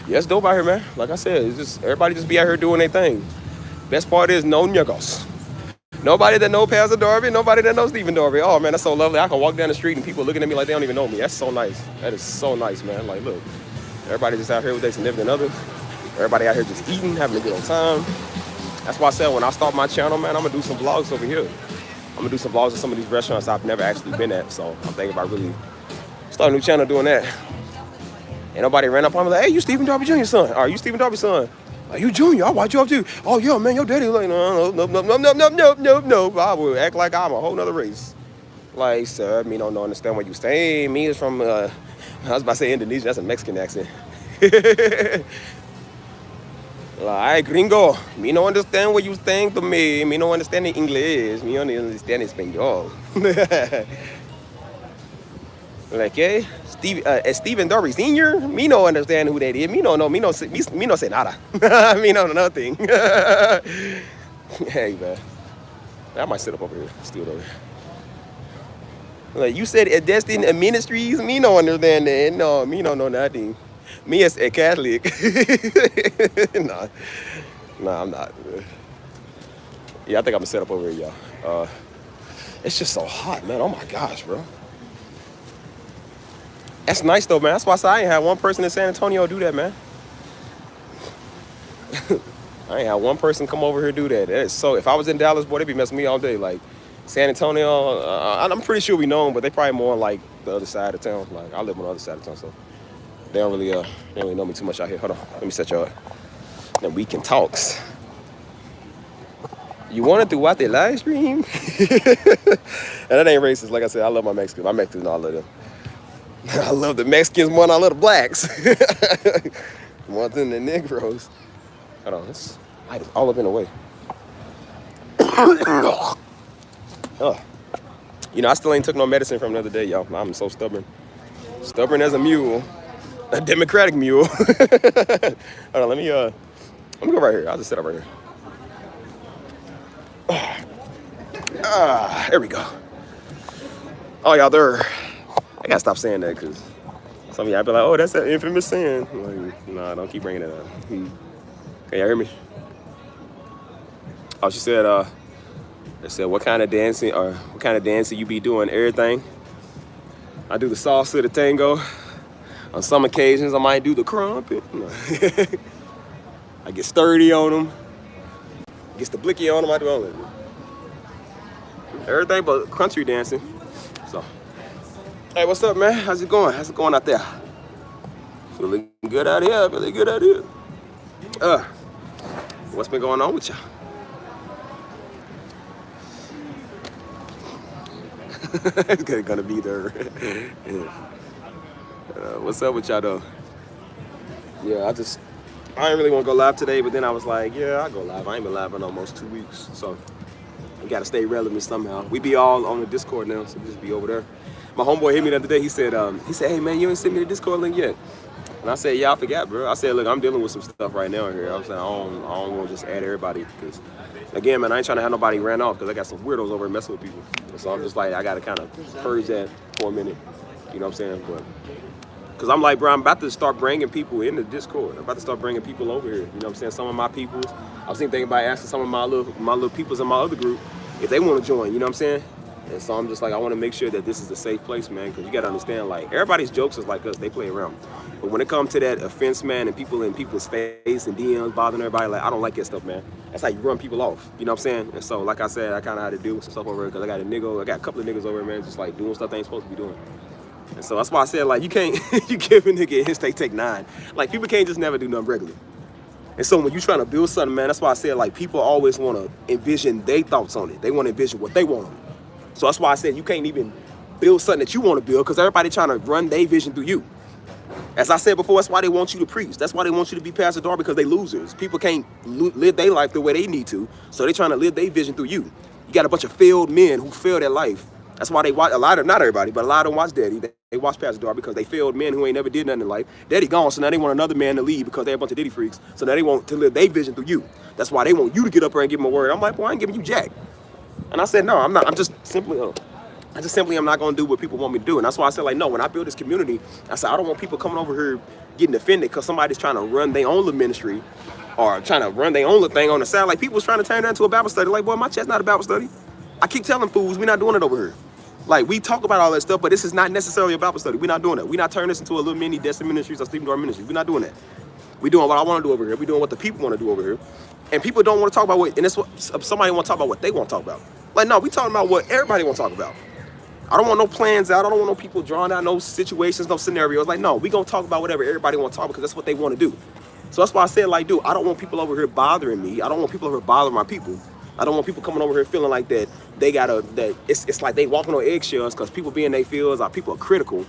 Speaker 1: Yeah, it's dope out here, man. Like I said, it's just everybody just be out here doing their thing. Best part is no nyagos. Nobody that knows Pastor Darby, nobody that knows Stephen Darby. Oh man, that's so lovely. I can walk down the street and people looking at me like they don't even know me. That's so nice. That is so nice, man. Like, look, everybody just out here with their significant other. Everybody out here just eating, having a good old time. That's why I said when I start my channel, man, I'm gonna do some vlogs over here. I'm gonna do some vlogs of some of these restaurants I've never actually been at. So I'm thinking about really start a new channel doing that. And nobody ran up on me like, hey, you Stephen Darby Jr.'s son. Or you Stephen Darby's son. Like, you Junior, I watch you up too. Oh yeah, man, your daddy like, no. I would act like I'm a whole nother race. Like, sir, me don't understand what you saying. Me is from I was about to say Indonesia, that's a Mexican accent. Like, gringo, me no understand what you saying to me. Me no understand English. Me only understand Espanol. Like, eh? Stephen Darby Sr., me no understand who that is. Me no know. Me no say nada. Me no know nothing. Hey, man. I might sit up over here. Still over here. Like, you said a Destined Ministries? Me no understand that. No, me no know nothing. Me as a Catholic. Nah, I'm not. Yeah, I think I'm gonna set up over here, y'all. It's just so hot, man. Oh my gosh, bro. That's nice though, man. That's why I said I ain't had one person in San Antonio do that, man. I ain't had one person come over here do that. So if I was in Dallas, boy, they'd be messing me all day. Like San Antonio, I'm pretty sure we know them, but they probably more like the other side of town. Like I live on the other side of town, so they don't really know me too much out here. Hold on, let me set you up. Then we can talk. You wanted to watch the live stream? And that ain't racist. Like I said, I love my Mexicans. My Mexicans, I love them. I love the Mexicans more than I love the blacks. More than the Negroes. Hold on, this light is all up in the way. You know, I still ain't took no medicine from the other day, y'all. I'm so stubborn. Stubborn as a mule. A Democratic mule. Hold on, let me go right here. I'll just sit up right here. There we go. Oh, y'all, I gotta stop saying that because some of y'all be like, oh, that's that infamous saying. Like, nah, don't keep bringing it up. Can y'all hear me? Oh, she said, what kind of dancing you be doing? Everything. I do the salsa, the tango. On some occasions, I might do the crumpet. I get sturdy on them. Gets the blicky on them. I do all of it. Everything but country dancing. So, hey, what's up, man? How's it going? How's it going out there? Feeling good out here. Feeling good out here. What's been going on with y'all? It's gonna be there. Yeah. What's up with y'all though? Yeah, I ain't really want to go live today, but then I was like, yeah, I'll go live. I ain't been live in almost 2 weeks, so we gotta stay relevant somehow. We be all on the Discord now, so we just be over there. My homeboy hit me the other day. He said, hey man, you ain't sent me the Discord link yet. And I said, yeah, I forgot, bro. I said, look, I'm dealing with some stuff right now here. I'm saying I don't want to just add everybody because, again, man, I ain't trying to have nobody ran off because I got some weirdos over here messing with people. So I'm just like, I got to kind of purge that for a minute. You know what I'm saying? But because I'm like, bro, I'm about to start bringing people in the Discord. I'm about to start bringing people over here. You know what I'm saying? Some of my peoples. I was thinking about asking some of my little peoples in my other group if they want to join. You know what I'm saying? And so I'm just like, I want to make sure that this is a safe place, man, because you got to understand, like, everybody's jokes is like us. They play around. But when it comes to that offense, man, and people in people's face and DMs bothering everybody, like, I don't like that stuff, man. That's how you run people off. You know what I'm saying? And so, like I said, I kind of had to deal with some stuff over here because I got a couple of niggas over here, man, just like doing stuff they ain't supposed to be doing. And so that's why I said, like, you can't, you give a nigga his take 9. Like, people can't just never do nothing regular. And so when you're trying to build something, man, that's why I said, like, people always want to envision their thoughts on it. They want to envision what they want on it. So that's why I said you can't even build something that you want to build because everybody trying to run their vision through you. As I said before, that's why they want you to preach. That's why they want you to be Pastor Darby because they losers. People can't live their life the way they need to, so they trying to live their vision through you. You got a bunch of failed men who failed at life. That's why they watch, not everybody, but a lot of them watch Daddy. They watch Pastor Darby because they failed men who ain't never did nothing in life. Daddy gone, so now they want another man to lead because they're a bunch of Diddy freaks. So now they want to live their vision through you. That's why they want you to get up there and give them a word. I'm like, boy, I ain't giving you jack. And I said, no, I'm not. I'm just simply am not going to do what people want me to do. And that's why I said, like, no, when I build this community, I said, I don't want people coming over here getting offended because somebody's trying to run their own little ministry or trying to run their own little thing on the side. Like, people was trying to turn that into a Bible study. Like, boy, my chat's not a Bible study. I keep telling fools, we're not doing it over here. Like, we talk about all that stuff, but this is not necessarily a Bible study. We're not doing that. We're not turning this into a little mini Destiny Ministries or Stephen Darby Ministries. We're not doing that. We're doing what I want to do over here. We're doing what the people want to do over here. And people don't want to talk about what, and it's what somebody want to talk about what they want to talk about. Like, no, we talking about what everybody want to talk about. I don't want no plans out. I don't want no people drawing out no situations, no scenarios. Like, no, we going to talk about whatever everybody want to talk about because that's what they want to do. So that's why I said, like, dude, I don't want people over here bothering me. I don't want people over here bothering my people. I don't want people coming over here feeling like that they gotta, that it's like they walking on eggshells because people being their fields, people are critical.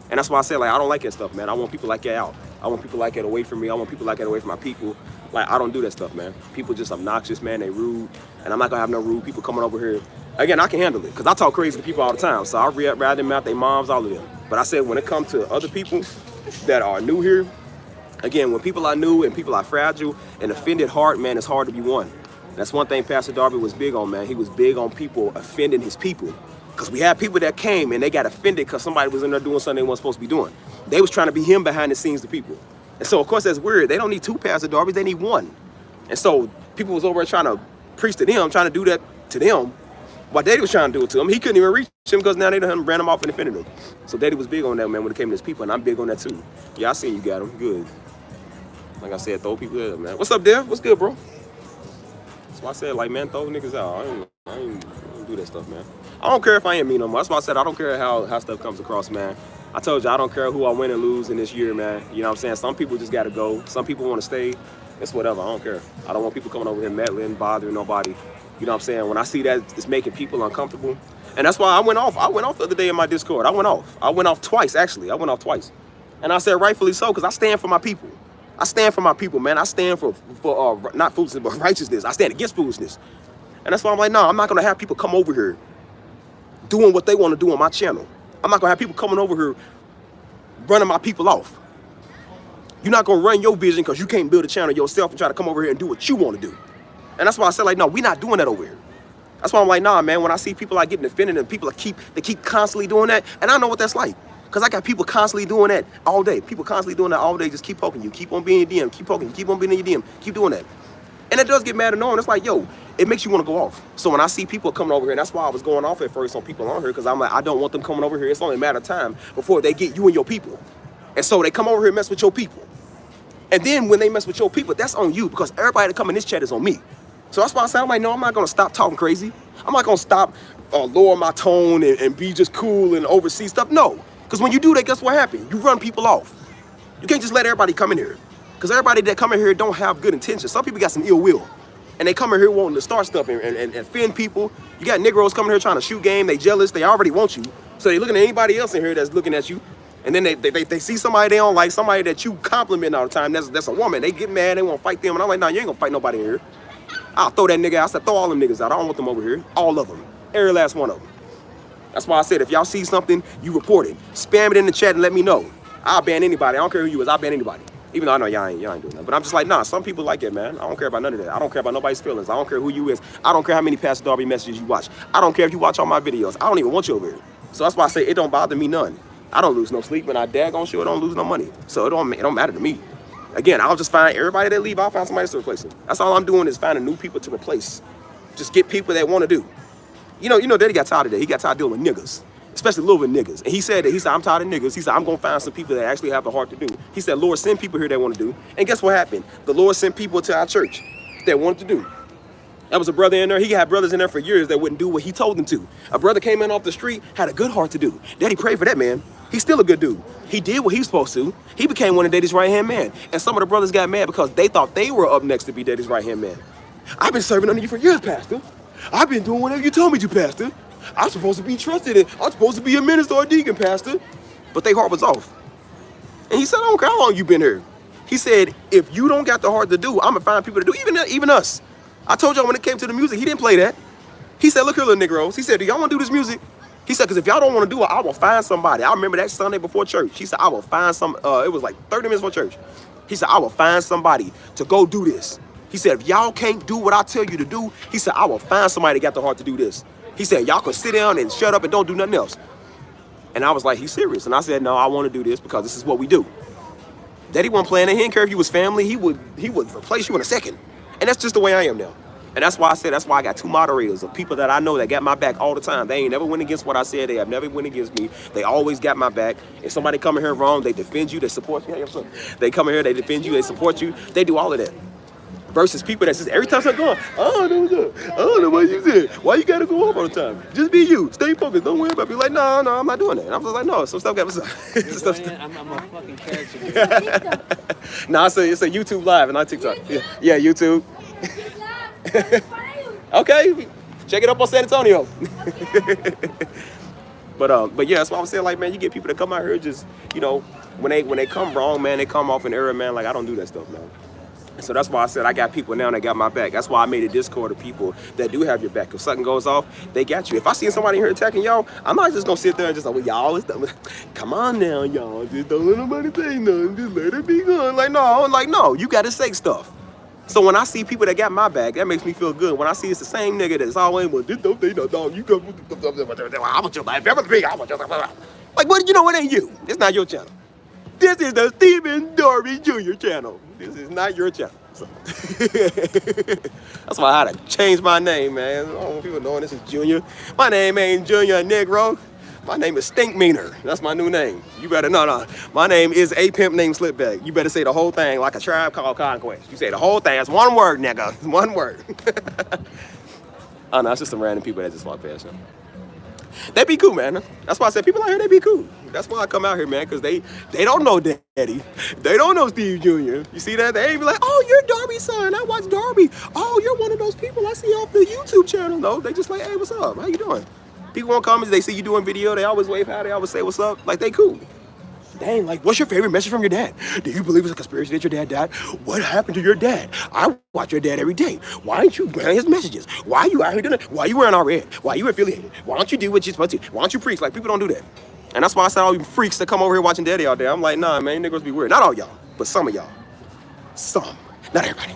Speaker 1: And that's why I said, like, I don't like that stuff, man. I want people like that out. I want people like that away from me. I want people like that away from my people. Like, I don't do that stuff, man. People just obnoxious, man. They rude. And I'm not gonna have no rude people coming over here. Again, I can handle it because I talk crazy to people all the time. So I ride them out, their moms, all of them. But I said when it comes to other people that are new here, again, when people are new and people are fragile and offended heart, man, it's hard to be won. That's one thing Pastor Darby was big on, man. He was big on people offending his people. Because we had people that came and they got offended because somebody was in there doing something they weren't supposed to be doing. They was trying to be him behind the scenes to people. And so, of course, that's weird. They don't need 2 Pastor Darbys, they need 1. And so people was over there trying to preach to them, trying to do that to them. While Daddy was trying to do it to him, he couldn't even reach him because now they done ran him off and offended him. So Daddy was big on that, man, when it came to his people, and I'm big on that too. Yeah, I seen you got him. Good. Like I said, throw people up, man. What's up, Dev? What's good, bro? That's why I said, like, man, throw niggas out. I ain't do that stuff, man. I don't care if I ain't mean no more. That's why I said I don't care how stuff comes across, man. I told you I don't care who I win and lose in this year, man. You know what I'm saying? Some people just gotta go. Some people want to stay. It's whatever. I don't care. I don't want people coming over here meddling, bothering nobody. You know what I'm saying? When I see that it's making people uncomfortable. And that's why I went off. I went off the other day in my Discord. I went off twice, actually. I went off twice. And I said rightfully so, because I stand for my people. I stand for my people, man. I stand for not foolishness, but righteousness. I stand against foolishness. And that's why I'm like, no, I'm not going to have people come over here doing what they want to do on my channel. I'm not going to have people coming over here running my people off. You're not going to run your vision because you can't build a channel yourself and try to come over here and do what you want to do. And that's why I said, like, no, we're not doing that over here. That's why I'm like, nah, man, when I see people like getting offended and people they keep constantly doing that, and I know what that's like. Because I got people constantly doing that all day. People constantly doing that all day, just keep poking you. Keep on being in your DM, keep poking you, keep on being in your DM, keep doing that. And it does get mad annoying. It's like, yo, it makes you want to go off. So when I see people coming over here, and that's why I was going off at first on people on here, because I'm like, I don't want them coming over here. It's only a matter of time before they get you and your people. And so they come over here and mess with your people. And then when they mess with your people, that's on you, because everybody that come in this chat is on me. So that's why I said, I'm like, no, I'm not going to stop talking crazy. I'm not going to stop lower my tone and be just cool and oversee stuff. No, because when you do that, guess what happens? You run people off. You can't just let everybody come in here, because everybody that come in here don't have good intentions. Some people got some ill will, and they come in here wanting to start stuff and offend people. You got Negroes coming here trying to shoot game. They jealous. They already want you. So they looking at anybody else in here that's looking at you. And then they see somebody they don't like, somebody that you compliment all the time. That's a woman. They get mad. They want to fight them. And I'm like, nah, you ain't going to fight nobody in here. I'll throw that nigga out. I said, throw all them niggas out. I don't want them over here. All of them. Every last one of them. That's why I said, if y'all see something, you report it. Spam it in the chat and let me know. I'll ban anybody. I don't care who you is. I'll ban anybody. Even though I know y'all ain't doing that. But I'm just like, nah, some people like it, man. I don't care about none of that. I don't care about nobody's feelings. I don't care who you is. I don't care how many Pastor Darby messages you watch. I don't care if you watch all my videos. I don't even want you over here. So that's why I say it don't bother me none. I don't lose no sleep, and I daggone sure don't lose no money. So it don't matter to me. Again, I'll just find everybody that leave, I'll find somebody to replace them. That's all I'm doing is finding new people to replace. Just get people that want to do. You know, Daddy got tired of that. He got tired of dealing with niggas, especially little bit niggas. And he said, I'm tired of niggas. He said, I'm going to find some people that actually have the heart to do. He said, Lord, send people here that want to do. And guess what happened? The Lord sent people to our church that wanted to do. That was a brother in there. He had brothers in there for years that wouldn't do what he told them to. A brother came in off the street, had a good heart to do. Daddy prayed for that man. He's still a good dude. He did what he was supposed to. He became one of Daddy's right-hand man. And some of the brothers got mad because they thought they were up next to be Daddy's right-hand man. I've been serving under you for years, Pastor. I've been doing whatever you told me to, Pastor. I'm supposed to be trusted. I'm supposed to be a minister or a deacon, Pastor. But their heart was off. And he said, I don't care how long you've been here. He said, if you don't got the heart to do, I'm going to find people to do, even us. I told y'all when it came to the music, he didn't play that. He said, look here, little Negroes. He said, do y'all want to do this music? He said, because if y'all don't want to do it, I will find somebody. I remember that Sunday before church. He said, I will find it was like 30 minutes before church. He said, I will find somebody to go do this. He said, if y'all can't do what I tell you to do, he said, I will find somebody that got the heart to do this. He said, y'all can sit down and shut up and don't do nothing else. And I was like, he's serious. And I said, no, I want to do this because this is what we do. Daddy wasn't playing it. He didn't care if you was family. He would replace you in a second. And that's just the way I am now. And that's why I got two moderators of people that I know that got my back all the time. They ain't never went against what I said. They have never went against me. They always got my back. If somebody come in here wrong, they defend you, they support you. They come in here, they defend you, they support you. They do all of that. Versus people that says every time I'm going, I don't know what you said. Why you gotta go off all the time? Just be you. Stay focused. Don't worry about it. Be like, no, I'm not doing that. And I'm just like, no, some stuff got
Speaker 2: I'm a fucking character.
Speaker 1: No, it's a YouTube live and not TikTok. Yeah, YouTube. Okay, check it up on San Antonio. But yeah, that's why I'm saying, like, man, you get people that come out here just, when they come wrong, man, they come off in error, man. Like, I don't do that stuff, man. So that's why I said I got people now that got my back. That's why I made a Discord of people that do have your back. If something goes off, they got you. If I see somebody here attacking y'all, I'm not just gonna sit there and just like, well, y'all, come on now, y'all, just don't let nobody say nothing. Just let it be good. No, you gotta say stuff. So when I see people that got my back, that makes me feel good. When I see it's the same nigga that's always, well, this don't say no dog, you come, I want your life, everything, I want your life. Like, what, it ain't you. It's not your channel. This is the Stephen Darby Jr. channel. This is not your channel. So. That's why I had to change my name, man. I don't want people knowing this is Junior. My name ain't Junior Negro. My name is Stink Meaner. That's my new name. You better, no. My name is A Pimp named Slipback. You better say the whole thing like a Tribe Called Conquest. You say the whole thing. That's one word, nigga. One word. Oh, no, it's just some random people that just walk past you. They be cool, man. That's why I said people out here, they be cool. That's why I come out here, man, because they don't know Daddy. They don't know Steve Jr. You see that? They ain't be like, oh, you're Darby's son. I watch Darby. Oh, you're one of those people I see off the YouTube channel. No, they just like, hey, what's up? How you doing? People want comments. They see you doing video. They always wave hi. They always say, what's up? Like, they cool. They ain't like, what's your favorite message from your dad? Do you believe it's a conspiracy that your dad died? What happened to your dad? I watch your dad every day. Why aren't you wearing his messages? Why are you out here doing it? Why are you wearing our red? Why are you affiliated? Why don't you do what you're supposed to? Why don't you preach? Like, people don't do that. And that's why I said all you freaks that come over here watching Daddy all day. I'm like, nah, man, niggas be weird. Not all y'all, but some of y'all. Some. Not everybody.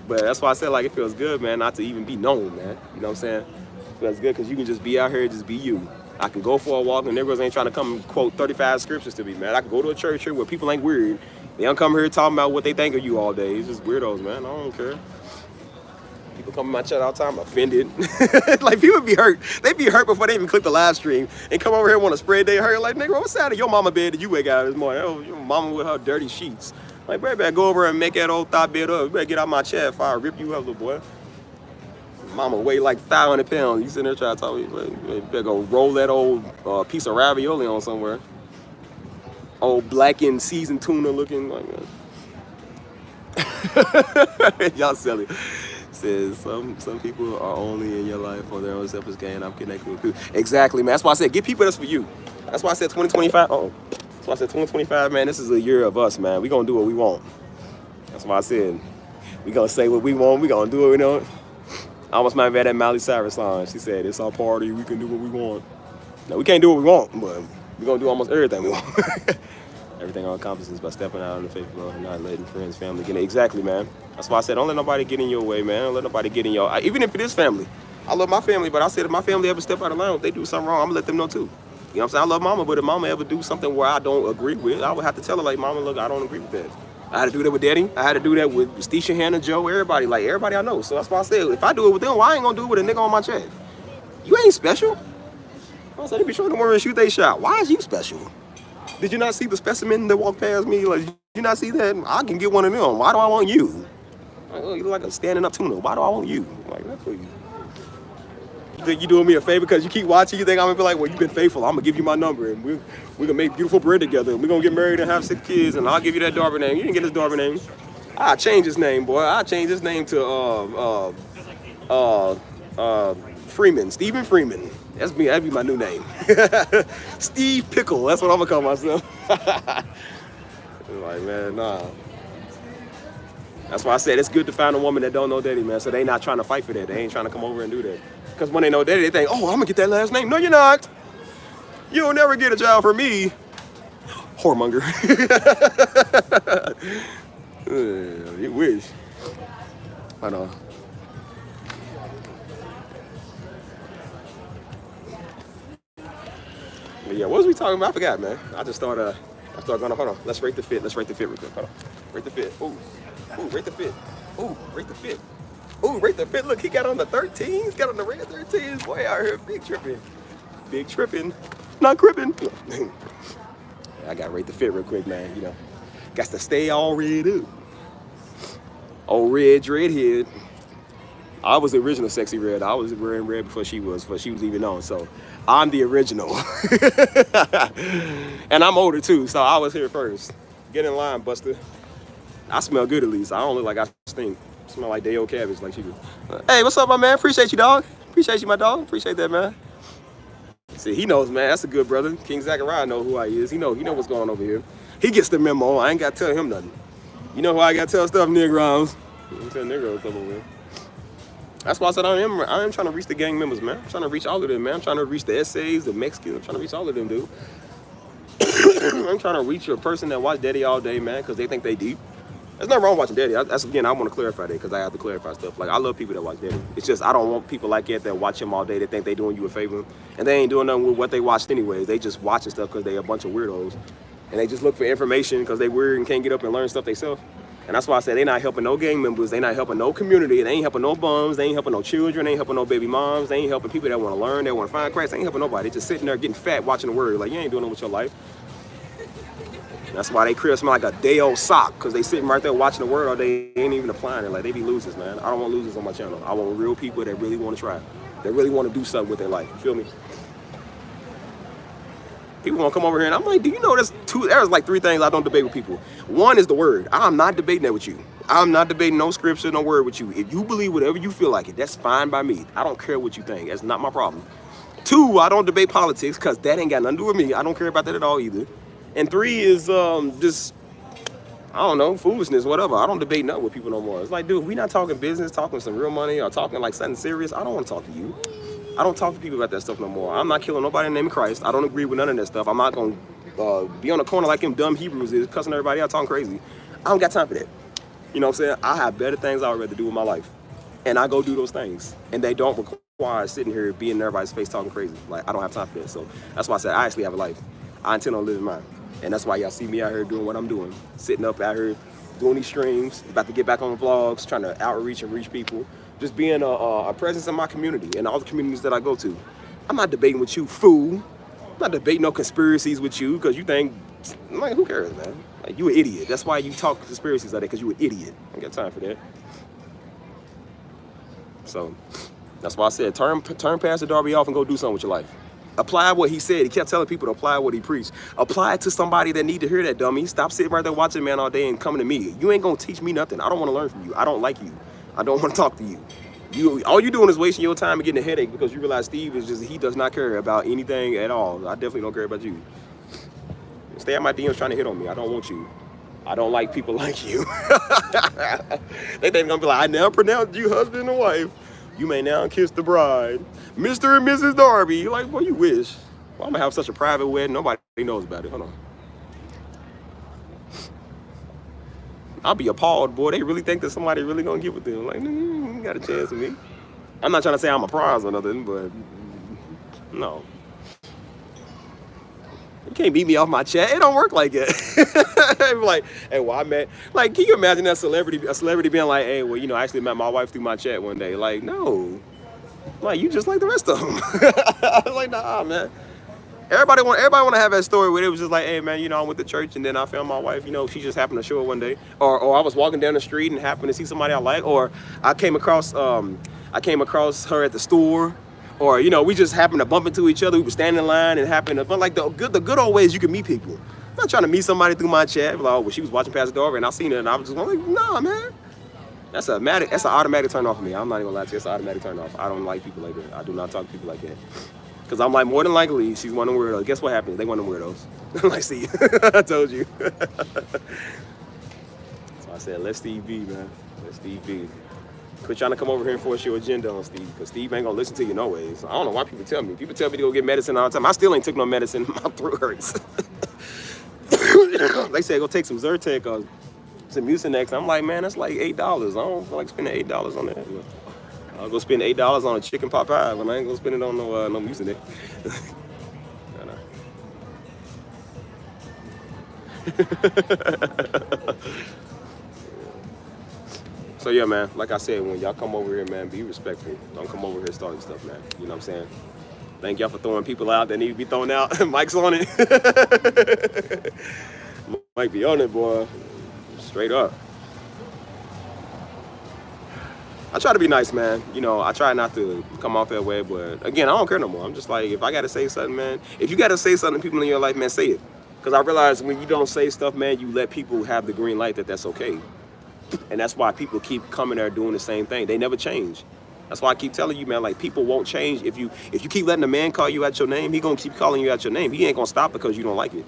Speaker 1: But that's why I said, like, it feels good, man, not to even be known, man. You know what I'm saying? It feels good because you can just be out here, just be you. I can go for a walk and niggas ain't trying to come and quote 35 scriptures to me, man. I can go to a church here where people ain't weird. They don't come here talking about what they think of you all day. It's just weirdos, man. I don't care. People come in my chat all the time, offended. Like, people be hurt. They be hurt before they even click the live stream and come over here and want to spread their hurt. Like, nigga, what side of your mama bed did you wake out this morning? Oh, your mama with her dirty sheets. Like, better go over and make that old thigh bed up. You better get out my chat before I rip you up, little boy. Mama weigh like 500 pounds. You sitting there trying to talk to me. You better go roll that old piece of ravioli on somewhere. Old blackened seasoned tuna looking like that. Y'all silly. Says some people are only in your life for their own selfish gain. I'm connected with people. Exactly, man. That's why I said get people that's for you. That's why I said 2025. Oh, that's why I said 2025, man. This is a year of us, man. We gonna do what we want. That's why I said we gonna say what we want. We gonna do what we want. I almost might have that Miley Cyrus song. She said, it's our party, we can do what we want. No, we can't do what we want, but We're gonna do almost everything we want. Everything all encompasses by stepping out on the faith, bro, and not letting friends, family get in. Exactly, man. That's why I said don't let nobody get in your way, man. Don't let nobody get in your. Even if it is family, I love my family, but I said if my family ever step out of line, if they do something wrong, I'm gonna let them know too. You know what I'm saying? I love mama, but if mama ever do something where I don't agree with, I would have to tell her like, mama, look, I don't agree with that. I had to do that with Daddy. I had to do that with Stisha, Hannah, Joe, everybody, like everybody I know. So that's why I said if I do it with them, why I ain't gonna do it with a nigga on my chat? You ain't special. I said they be showing the women shoot they shot. Why is you special? Did you not see the specimen that walked past me? Like, did you not see that? I can get one of them. Why do I want you? Like, oh, you look like a standing up tuna. Why do I want you? Like, that's what you think you doing me a favor because you keep watching? You think I'm gonna be like, well, you've been faithful. I'm gonna give you my number and we're gonna make beautiful bread together. And we're gonna get married and have 6 kids and I'll give you that Darby name. You didn't get his Darby name. I'll change his name, boy. I'll change his name to Freeman, Stephen Freeman. That'd be my new name. Steve Pickle, that's what I'm gonna call myself. Like, man, nah. That's why I said it's good to find a woman that don't know Daddy, man. So they not trying to fight for that. They ain't trying to come over and do that. Because when they know Daddy, they think, oh, I'm gonna get that last name. No, you're not. You'll never get a child from me. Whoremonger. You wish. I know. But yeah, what was we talking about? I forgot, man. I started going, hold on. Let's rate the fit. Let's rate the fit real quick. Hold on. Rate the fit. Ooh, rate the fit. Ooh, rate the fit. Ooh, rate the fit. Look, he got on the 13s. Got on the red 13s. Boy, out here, big tripping. Big tripping. Not cripping. I got to rate the fit real quick, man. You know, got to stay all red up. Old red dreadhead. I was the original sexy red. I was wearing red before she was even on. So I'm the original. And I'm older too, so I was here first. Get in line, Buster. I smell good at least. I don't look like I stink. I smell like day old cabbage like she do. Hey, what's up, my man? Appreciate you, dog. Appreciate you, my dog. Appreciate that, man. See, he knows, man. That's a good brother. King Zachariah know who I is. He know what's going on over here. He gets the memo. I ain't got to tell him nothing. You know who I got to tell stuff, Negroes. I'm telling Negroes stuff over here. That's why I said I am trying to reach the gang members, man. I'm trying to reach all of them, man. I'm trying to reach the essays, the Mexicans. I'm trying to reach all of them, dude. I'm trying to reach a person that watch Daddy all day, man, because they think they deep. There's nothing wrong watching Daddy. That's again, I want to clarify that because I have to clarify stuff. Like, I love people that watch Daddy. It's just I don't want people like that watch him all day that think they doing you a favor. And they ain't doing nothing with what they watched anyways. They just watching stuff because they a bunch of weirdos. And they just look for information because they weird and can't get up and learn stuff themselves. And that's why I said they not helping no gang members. They not helping no community. They ain't helping no bums. They ain't helping no children. They ain't helping no baby moms. They ain't helping people that want to learn. They want to find Christ. They ain't helping nobody. They just sitting there getting fat watching the word. Like, you ain't doing it with your life. That's why they crib smell like a day old sock, because they sitting right there watching the word all day. They ain't even applying it. Like, they be losers, man. I don't want losers on my channel. I want real people that really want to try. That really want to do something with their life. You feel me? People want to come over here and I'm like, do you know there's like 3 things I don't debate with people. One is the word. I'm not debating that with you. I'm not debating no scripture, no word with you. If you believe whatever you feel like it, that's fine by me. I don't care what you think. That's not my problem. 2, I don't debate politics because that ain't got nothing to do with me. I don't care about that at all either. And 3 is just, I don't know, foolishness, whatever. I don't debate nothing with people no more. It's like, dude, we not talking business, talking some real money, or talking like something serious. I don't want to talk to you. I don't talk to people about that stuff no more. I'm not killing nobody in the name of Christ. I don't agree with none of that stuff. I'm not going to be on the corner like them dumb Hebrews is, cussing everybody out, talking crazy. I don't got time for that. You know what I'm saying? I have better things I would rather do with my life. And I go do those things. And they don't require sitting here being in everybody's face talking crazy. Like, I don't have time for that. So that's why I said I actually have a life. I intend on living mine. And that's why y'all see me out here doing what I'm doing. Sitting up out here doing these streams, about to get back on the vlogs, trying to outreach and reach people. Just being a presence in my community and all the communities that I go to. I'm not debating with you, fool. I'm not debating no conspiracies with you because you think, like, who cares, man? Like, you an idiot. That's why you talk conspiracies like that, because you an idiot. I ain't got time for that. So that's why I said turn Pastor Darby off and go do something with your life. Apply what he said. He kept telling people to apply what he preached. Apply it to somebody that need to hear that, dummy. Stop sitting right there watching man all day and coming to me. You ain't gonna teach me nothing. I don't want to learn from you. I don't like you. I don't want to talk to you. All you doing is wasting your time and getting a headache because you realize Steve is just, he does not care about anything at all. I definitely don't care about you. Stay at my DMs trying to hit on me. I don't want you. I don't like people like you. They think they're gonna be like, I now pronounce you husband and wife. You may now kiss the bride. Mr. and Mrs. Darby. You're like, boy, you wish. Well, I'm gonna have such a private wedding, nobody knows about it. Hold on. I'll be appalled, boy. They really think that somebody really gonna get with them. Like, you got a chance with me. I'm not trying to say I'm a prize or nothing, but no. You can't beat me off my chat. It don't work like that. Like, hey, well, I met. Like, can you imagine a celebrity being like, hey, well, I actually met my wife through my chat one day. Like, no. Like, you just like the rest of them. Like, nah, man. Everybody want to have that story where it was just like, hey, man, I went to church and then I found my wife. She just happened to show up one day, or I was walking down the street and happened to see somebody I like, or I came across her at the store. Or, we just happened to bump into each other. We were standing in line and happened to, but like the good old ways you can meet people. I'm not trying to meet somebody through my chat. Like, oh, well, she was watching Pastor Darby and I seen her and I was just like, nah, man. That's an automatic turn off for me. I'm not even gonna lie to you. It's an automatic turn off. I don't like people like that. I do not talk to people like that. Because I'm like, more than likely, she's one of them weirdos. Guess what happens? They one of them weirdos. Like, see, I told you. So I said, let Steve be, man. Let Steve be. Quit trying to come over here and force your agenda on Steve, because Steve ain't gonna listen to you no ways. I don't know why people tell me. People tell me to go get medicine all the time. I still ain't took no medicine. My throat hurts. They say go take some Zyrtec or some Mucinex. I'm like, man, that's like $8. I don't feel like spending $8 on that. I'll go spend $8 on a chicken pot pie, but I ain't gonna spend it on no Mucinex. So yeah, man, like I said, when y'all come over here, man, be respectful. Don't come over here starting stuff, man. You know what I'm saying? Thank y'all for throwing people out that need to be thrown out. Mike's on it. Mike be on it, boy. Straight up. I try to be nice, man. I try not to come off that way, but again, I don't care no more. I'm just like, if I gotta say something, man, if you gotta say something to people in your life, man, say it. Because I realize when you don't say stuff, man, you let people have the green light that that's okay. And that's why people keep coming there doing the same thing. They never change. That's why I keep telling you, man, like, people won't change. If you keep letting a man call you out your name, he gonna keep calling you out your name. He ain't gonna stop because you don't like it.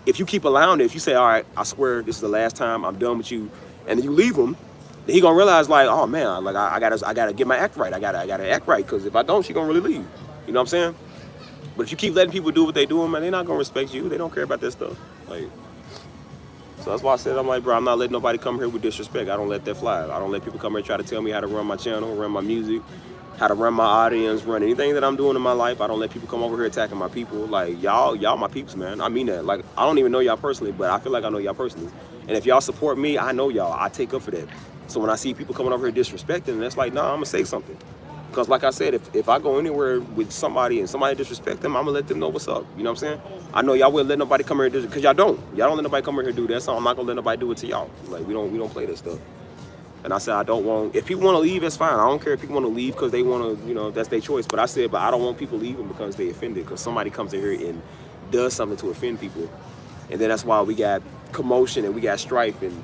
Speaker 1: If you keep allowing it, if you say, all right, I swear this is the last time, I'm done with you, and then you leave him, then he gonna realize, like, oh man, like I gotta get my act right. I gotta act right, because if I don't, she gonna really leave. You know what I'm saying? But if you keep letting people do what they do, man, they're not gonna respect you. They don't care about that stuff. Like, so that's why I said, I'm like, bro, I'm not letting nobody come here with disrespect. I don't let that fly. I don't let people come here and try to tell me how to run my channel, run my music, how to run my audience, run anything that I'm doing in my life. I don't let people come over here attacking my people. Like, y'all my peeps, man. I mean that. Like, I don't even know y'all personally, but I feel like I know y'all personally. And if y'all support me, I know y'all. I take up for that. So when I see people coming over here disrespecting, that's like, nah, I'm gonna say something. Because like I said, if I go anywhere with somebody and somebody disrespect them, I'm gonna let them know what's up. You know what I'm saying? I know y'all wouldn't let nobody come here and do it, because y'all don't let nobody come here and do that. So I'm not gonna let nobody do it to y'all. Like, we don't play that stuff. And I said, I don't want, if people want to leave, that's fine. I don't care if people want to leave because they want to, that's their choice. But I said, but I don't want people leaving because they offended, because somebody comes in here and does something to offend people. And then that's why we got commotion and we got strife, and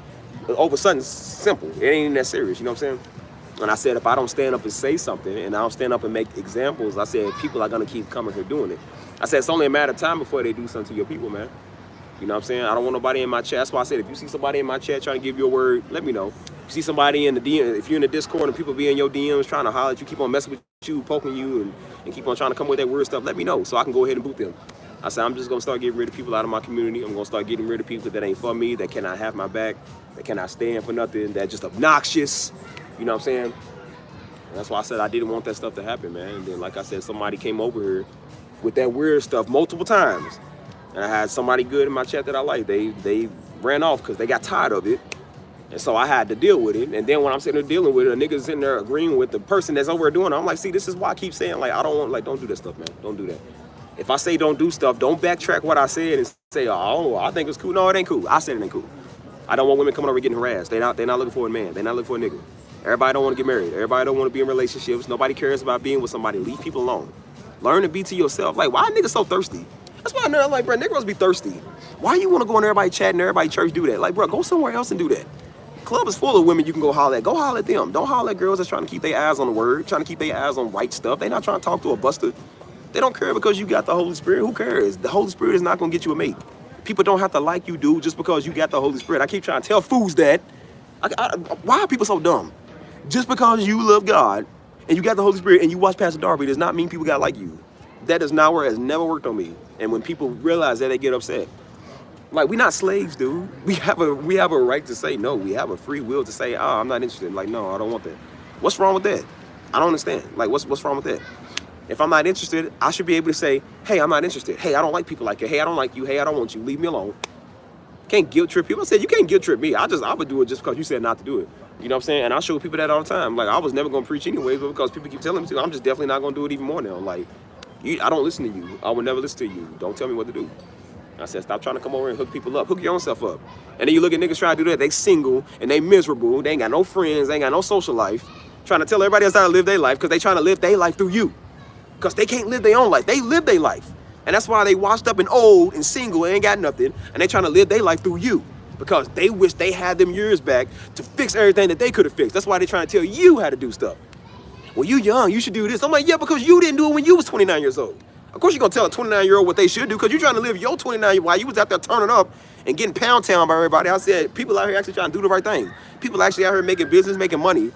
Speaker 1: over something simple. It ain't even that serious, you know what I'm saying? And I said, if I don't stand up and say something, and I don't stand up and make examples, I said, people are going to keep coming here doing it. I said, it's only a matter of time before they do something to your people, man. You know what I'm saying? I don't want nobody in my chat. That's why I said, if you see somebody in my chat trying to give you a word, let me know. If you see somebody in the DM, if you're in the Discord and people be in your DMs trying to holler at you, keep on messing with you, poking you, and keep on trying to come with that weird stuff, let me know so I can go ahead and boot them. I said, I'm just going to start getting rid of people out of my community. I'm going to start getting rid of people that ain't for me, that cannot have my back, that cannot stand for nothing, that just obnoxious. You know what I'm saying? And that's why I said I didn't want that stuff to happen, man. And then, like I said, somebody came over here with that weird stuff multiple times. And I had somebody good in my chat that I like. They ran off because they got tired of it. And so I had to deal with it. And then when I'm sitting there dealing with it, a nigga's sitting there agreeing with the person that's over there doing it. I'm like, see, this is why I keep saying, like, I don't want, like, don't do that stuff, man. Don't do that. If I say don't do stuff, don't backtrack what I said and say, oh, I think it's cool. No, it ain't cool. I said it ain't cool. I don't want women coming over getting harassed. They're not looking for a man. They're not looking for a nigga. Everybody don't want to get married. Everybody don't want to be in relationships. Nobody cares about being with somebody. Leave people alone. Learn to be to yourself. Like, why niggas so thirsty? That's why I'm like, bro, niggas be thirsty. Why you want to go in everybody chat and everybody church do that? Like, bro, go somewhere else and do that. Club is full of women you can go holler at. Go holler at them. Don't holler at girls that's trying to keep their eyes on the word, trying to keep their eyes on right stuff. They not trying to talk to a buster. They don't care because you got the Holy Spirit. Who cares? The Holy Spirit is not going to get you a mate. People don't have to like you, dude, just because you got the Holy Spirit. I keep trying to tell fools that. Why are people so dumb? Just because you love God and you got the Holy Spirit and you watch Pastor Darby does not mean people got to like you. That does not work. It has never worked on me. And when people realize that, they get upset. Like, we're not slaves, dude. We have a right to say no. We have a free will to say, I'm not interested. Like, no, I don't want that. What's wrong with that? I don't understand. Like, what's wrong with that? If I'm not interested, I should be able to say, hey, I'm not interested. Hey, I don't like people like you. Hey, I don't like you. Hey, I don't want you. Leave me alone. Can't guilt trip people. I said, you can't guilt trip me. I would do it just because you said not to do it. You know what I'm saying? And I show people that all the time. Like, I was never going to preach anyway, but because people keep telling me to, I'm just definitely not going to do it even more now. Like, I don't listen to you. I will never listen to you. Don't tell me what to do. I said, stop trying to come over and hook people up. Hook your own self up. And then you look at niggas trying to do that. They single and they miserable. They ain't got no friends. They ain't got no social life. Trying to tell everybody else how to live their life because they trying to live their life through you. Because they can't live their own life. They live their life. And that's why they washed up and old and single and ain't got nothing. And they trying to live their life through you. Because they wish they had them years back to fix everything that they could have fixed. That's why they're trying to tell you how to do stuff. Well, you young, you should do this. I'm like, yeah, because you didn't do it when you was 29 years old. Of course you're going to tell a 29-year-old what they should do because you're trying to live your 29 while you was out there turning up and getting pound town by everybody. I said, people out here actually trying to do the right thing. People actually out here making business, making money.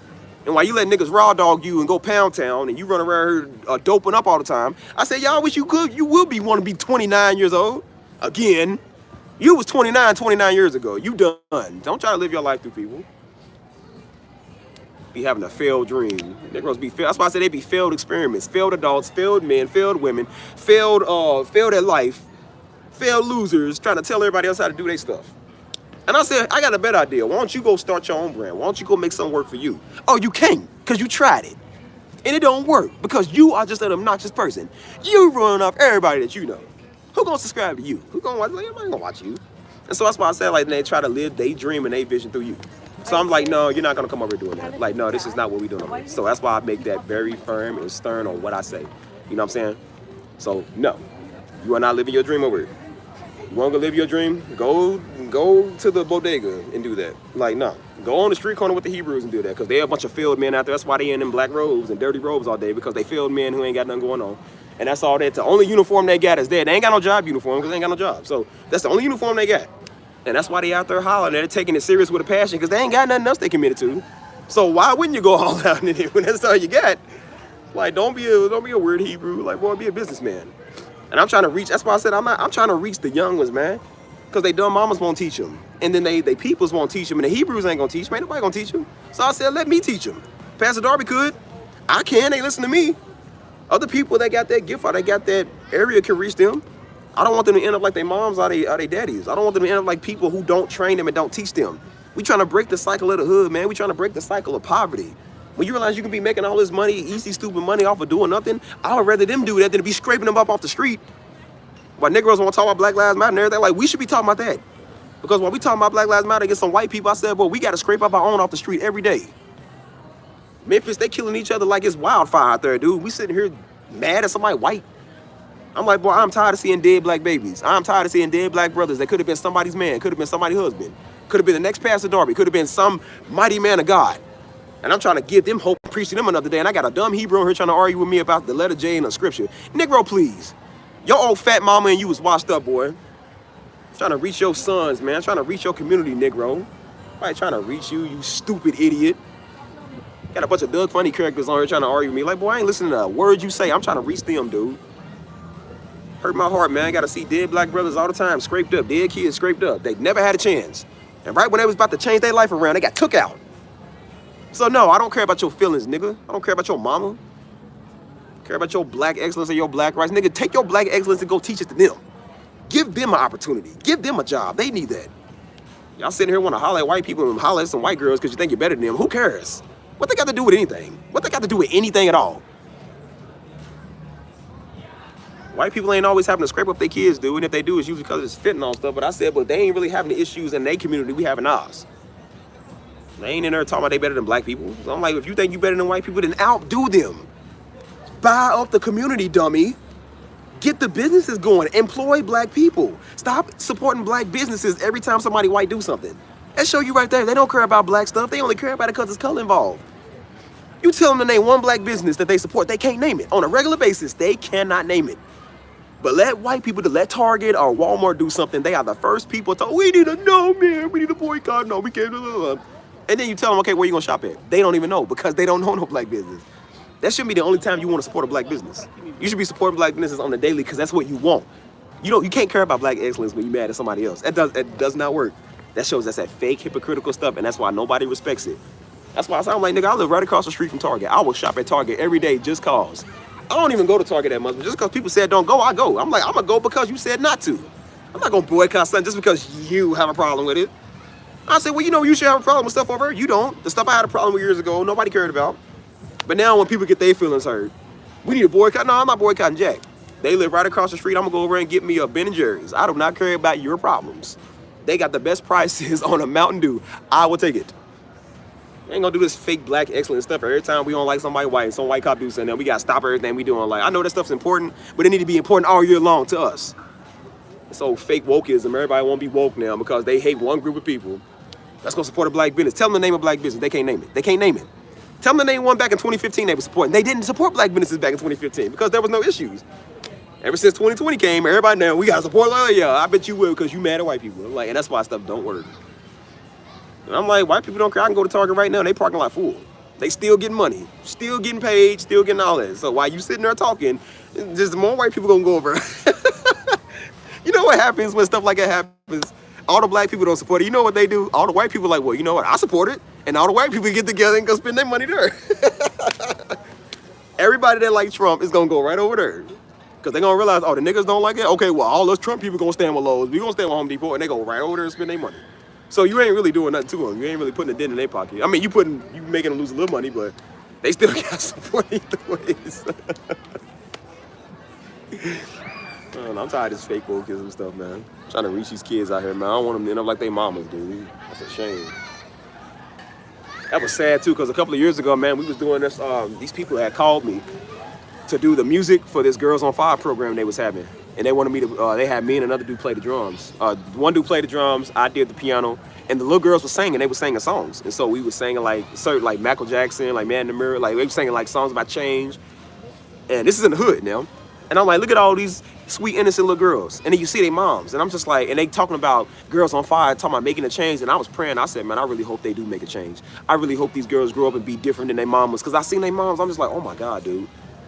Speaker 1: And while you let niggas raw dog you and go pound town and you run around here doping up all the time, I said, y'all wish you could. You will want to be 29 years old again. You was 29 years ago. You done. Don't try to live your life through people. Be having a failed dream. Negroes be failed. That's why I said they be failed experiments. Failed adults, failed men, failed women, failed at life, failed losers, trying to tell everybody else how to do their stuff. And I said, I got a better idea. Why don't you go start your own brand? Why don't you go make something work for you? Oh, you can't, because you tried it. And it don't work, because you are just an obnoxious person. You running off everybody that you know. Who gonna subscribe to you? Who gonna watch? Like, everybody gonna watch you. And so that's why I said, like, they try to live their dream and their vision through you. So I'm like, no, you're not gonna come over doing that. Like, no, this is not what we doing over here. So that's why I make that very firm and stern on what I say. You know what I'm saying? So no, you are not living your dream over here. You want to live your dream? Go to the bodega and do that. Like, no. Go on the street corner with the Hebrews and do that. Because they're a bunch of failed men out there. That's why they in them black robes and dirty robes all day. Because they failed men who ain't got nothing going on. And that's all that. The only uniform they got is there. They ain't got no job uniform because they ain't got no job. So that's the only uniform they got. And that's why they out there hollering. They're taking it serious with a passion because they ain't got nothing else they committed to. So why wouldn't you go all out in it when that's all you got? Like, don't be a weird Hebrew. Like, boy, be a businessman. And I'm trying to reach, that's why I said I'm trying to reach the young ones, man. Because they dumb mamas won't teach them. And then they peoples won't teach them. And the Hebrews ain't going to teach them. Ain't nobody going to teach them. So I said, let me teach them. Pastor Darby could. I can. They listen to me. Other people that got that gift or they got that area can reach them. I don't want them to end up like their moms or their daddies. I don't want them to end up like people who don't train them and don't teach them. We trying to break the cycle of the hood, man. We trying to break the cycle of poverty. When you realize you can be making all this money, easy, stupid money off of doing nothing, I would rather them do that than to be scraping them up off the street. Why Negroes want to talk about Black Lives Matter and everything, like, we should be talking about that. Because when we talking about Black Lives Matter against some white people, I said, well, we got to scrape up our own off the street every day. Memphis, they killing each other like it's wildfire out there, dude. We sitting here mad at somebody white. I'm like, boy, I'm tired of seeing dead black babies. I'm tired of seeing dead black brothers that could have been somebody's man, could have been somebody's husband, could have been the next Pastor Darby, could have been some mighty man of God. And I'm trying to give them hope, preaching them another day. And I got a dumb Hebrew here trying to argue with me about the letter J in the scripture. Negro, please. Your old fat mama and you was washed up, boy. Trying to reach your sons, man. Trying to reach your community, Negro. Nobody trying to reach you, you stupid idiot. Got a bunch of Doug Funny characters on here trying to argue with me. Like, boy, I ain't listening to a word you say. I'm trying to reach them, dude. Hurt my heart, man. I got to see dead black brothers all the time, scraped up. Dead kids scraped up. They never had a chance. And right when they was about to change their life around, they got took out. So no, I don't care about your feelings, nigga. I don't care about your mama. I care about your black excellence or your black rights. Nigga, take your black excellence and go teach it to them. Give them an opportunity. Give them a job. They need that. Y'all sitting here want to holler at white people and holler at some white girls because you think you're better than them. Who cares? What they got to do with anything? What they got to do with anything at all? White people ain't always having to scrape up their kids, dude. And if they do, it's usually because it's fentanyl stuff. But I said, but they ain't really having the issues in their community we have in ours. They ain't in there talking about they better than black people. So I'm like, if you think you better than white people, then outdo them. Buy up the community, dummy. Get the businesses going. Employ black people. Stop supporting black businesses every time somebody white do something. That show you right there. They don't care about black stuff. They only care about it because it's color involved. You tell them to name one black business that they support, they can't name it. On a regular basis, they cannot name it. But let white people, to let Target or Walmart do something, they are the first people to, we need to know, man. We need to boycott. No, we can't. And then you tell them, okay, where you going to shop at? They don't even know because they don't know no black business. That shouldn't be the only time you want to support a black business. You should be supporting black businesses on the daily because that's what you want. You can't care about black excellence when you're mad at somebody else. That does not work. That shows that's that fake hypocritical stuff, and that's why nobody respects it. That's why I'm like, nigga, I live right across the street from Target. I will shop at Target every day just cause. I don't even go to Target that much, but just because people said don't go, I go. I'm like, I'm gonna go because you said not to. I'm not gonna boycott something just because you have a problem with it. I said, well, you should have a problem with stuff over here. You don't. The stuff I had a problem with years ago, nobody cared about. But now when people get their feelings hurt, we need to boycott. No, I'm not boycotting Jack. They live right across the street. I'm gonna go over and get me a Ben & Jerry's. I do not care about your problems. They got the best prices on a Mountain Dew. I will take it. We ain't gonna do this fake black excellence stuff every time we don't like somebody white, some white cop do something, then we gotta stop everything we doing. Like, I know that stuff's important, but it need to be important all year long to us. It's so fake wokeism. Everybody won't be woke now because they hate one group of people. Let's go support a black business. Tell them the name of black business. They can't name it. They can't name it. Tell them the name one back in 2015 they were supporting. They didn't support black businesses back in 2015 because there was no issues. Ever since 2020 came, everybody now, we gotta support. Yeah, I bet you will because you mad at white people. Like, and that's why stuff don't work. And I'm like, white people don't care. I can go to Target right now. They parking lot full. They still getting money, still getting paid, still getting all that. So while you sitting there talking, just more white people gonna go over. You know what happens when stuff like that happens? All the black people don't support it. You know what they do? All the white people are like, well, you know what? I support it. And all the white people get together and go spend their money there. Everybody that like Trump is gonna go right over there. Because they're gonna realize, oh, the niggas don't like it? Okay, well, all us Trump people gonna stand with Lowe's. We gonna stand with Home Depot, and they go right over there and spend their money. So you ain't really doing nothing to them. You ain't really putting a dent in their pocket. I mean, you making them lose a little money, but they still got support either ways. Man, I'm tired of this fake wokeism stuff, man. I'm trying to reach these kids out here, man. I don't want them to end up like their mamas, dude. That's a shame. That was sad too, because a couple of years ago, man, we was doing this. These people had called me to do the music for this Girls on Fire program they was having, and they wanted me to. They had me and another dude play the drums. One dude played the drums, I did the piano, and the little girls were singing. They were singing songs, and so we was singing like certain, like Michael Jackson, like Man in the Mirror, like they were singing like songs about change. And this is in the hood now, and I'm like, look at all these sweet innocent little girls, and then you see their moms, and I'm just like, and they talking about Girls on Fire, talking about making a change, and I was praying. I said, man, I really hope they do make a change. I really hope these girls grow up and be different than their mamas, because I seen their moms. I'm just like, oh my God, dude.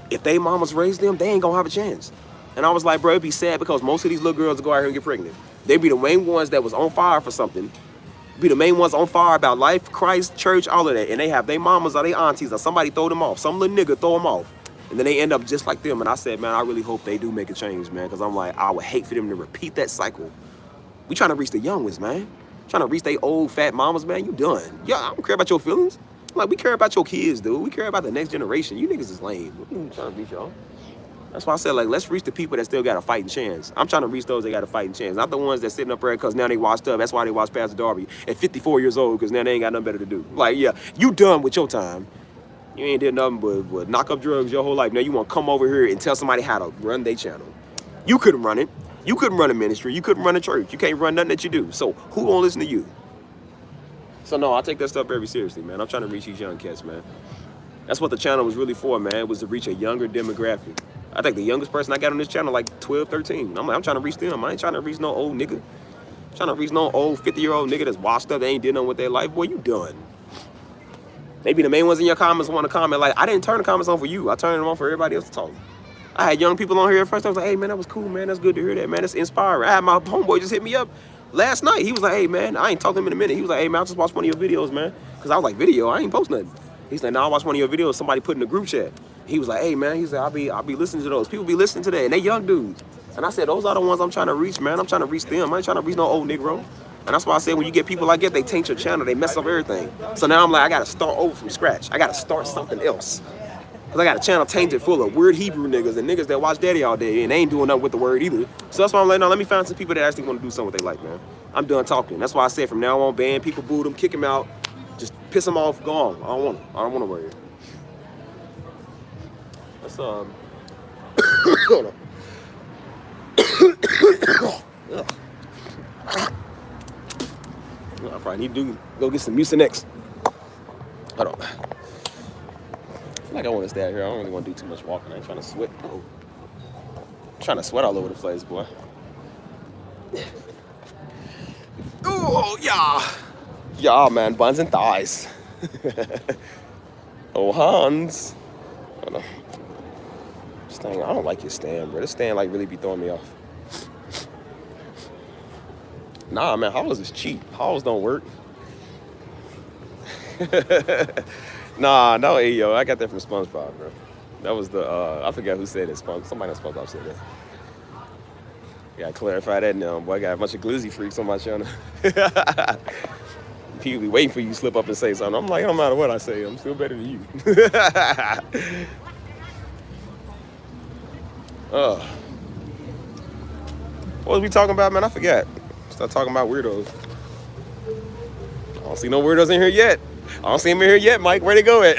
Speaker 1: If they mamas raised them, they ain't gonna have a chance. And I was like, bro, it'd be sad because most of these little girls go out here and get pregnant. They be the main ones that was on fire for something, be the main ones on fire about life, Christ, church, all of that. And they have their mamas or their aunties or somebody throw them off. Some little nigga throw them off. And then they end up just like them. And I said, man, I really hope they do make a change, man. Because I'm like, I would hate for them to repeat that cycle. We trying to reach the young ones, man. Trying to reach they old fat mamas, man. You done. Yeah, I don't care about your feelings. Like, we care about your kids, dude. We care about the next generation. You niggas is lame. We ain't trying to reach y'all. That's why I said, like, let's reach the people that still got a fighting chance. I'm trying to reach those that got a fighting chance. Not the ones that sitting up there because now they washed up. That's why they watch Pastor Darby at 54 years old because now they ain't got nothing better to do. Like, yeah, you done with your time. You ain't did nothing but knock up drugs your whole life. Now you want to come over here and tell somebody how to run their channel. You couldn't run it. You couldn't run a ministry. You couldn't run a church. You can't run nothing that you do. So who gonna listen to you? So no, I take that stuff very seriously, man. I'm trying to reach these young cats, man. That's what the channel was really for, man. It was to reach a younger demographic. I think the youngest person I got on this channel like 12, 13. I'm trying to reach them. I ain't trying to reach no old nigga. I'm trying to reach no old 50-year-old nigga that's washed up, they ain't did nothing with their life. Boy, you done. They be the main ones in your comments want to comment. Like, I didn't turn the comments on for you. I turned them on for everybody else to talk. I had young people on here at first. I was like, hey, man, that was cool, man. That's good to hear that, man. That's inspiring. I had my homeboy just hit me up last night. He was like, hey, man, I ain't talked to him in a minute. He was like, hey, man, I just watched one of your videos, man. Because I was like, video? I ain't post nothing. He's like, no, I watched one of your videos somebody put in the group chat. He was like, hey, man, he said, I'll be listening to those. People be listening to that, and they young dudes. And I said, those are the ones I'm trying to reach, man. I'm trying to reach them. I ain't trying to reach no old Negro. And that's why I said when you get people like that, they taint your channel, they mess up everything. So now I'm like, I gotta start over from scratch. I gotta start something else. Cause I got a channel tainted full of weird Hebrew niggas and niggas that watch Daddy all day and they ain't doing nothing with the word either. So that's why I'm like, no, let me find some people that actually want to do something what they like, man. I'm done talking. That's why I said from now on, ban people, boo them, kick them out, just piss them off, go on. I don't want them. I don't want to worry. That's hold on. I probably need to go get some Mucinex. Hold on. I feel like I want to stay out here. I don't really want to do too much walking. I ain't trying to sweat. Oh. I'm trying to sweat all over the place, boy. Oh, yeah. Yeah, man. Buns and thighs. Oh, Hans. Hold on. Stan, I don't like your stand, bro. This stand like really be throwing me off. Nah, man, halls is cheap. Halls don't work. Nah, no, hey, yo, I got that from SpongeBob, bro. That was the, I forgot who said it. Somebody on SpongeBob said that. Gotta clarify that now, boy. I got a bunch of glizzy freaks on my channel. People be waiting for you to slip up and say something. I'm like, no matter what I say, I'm still better than you. What was we talking about, man? I forgot. Start talking about weirdos. I don't see no weirdos in here yet. I don't see him in here yet, Mike. Where'd they go at?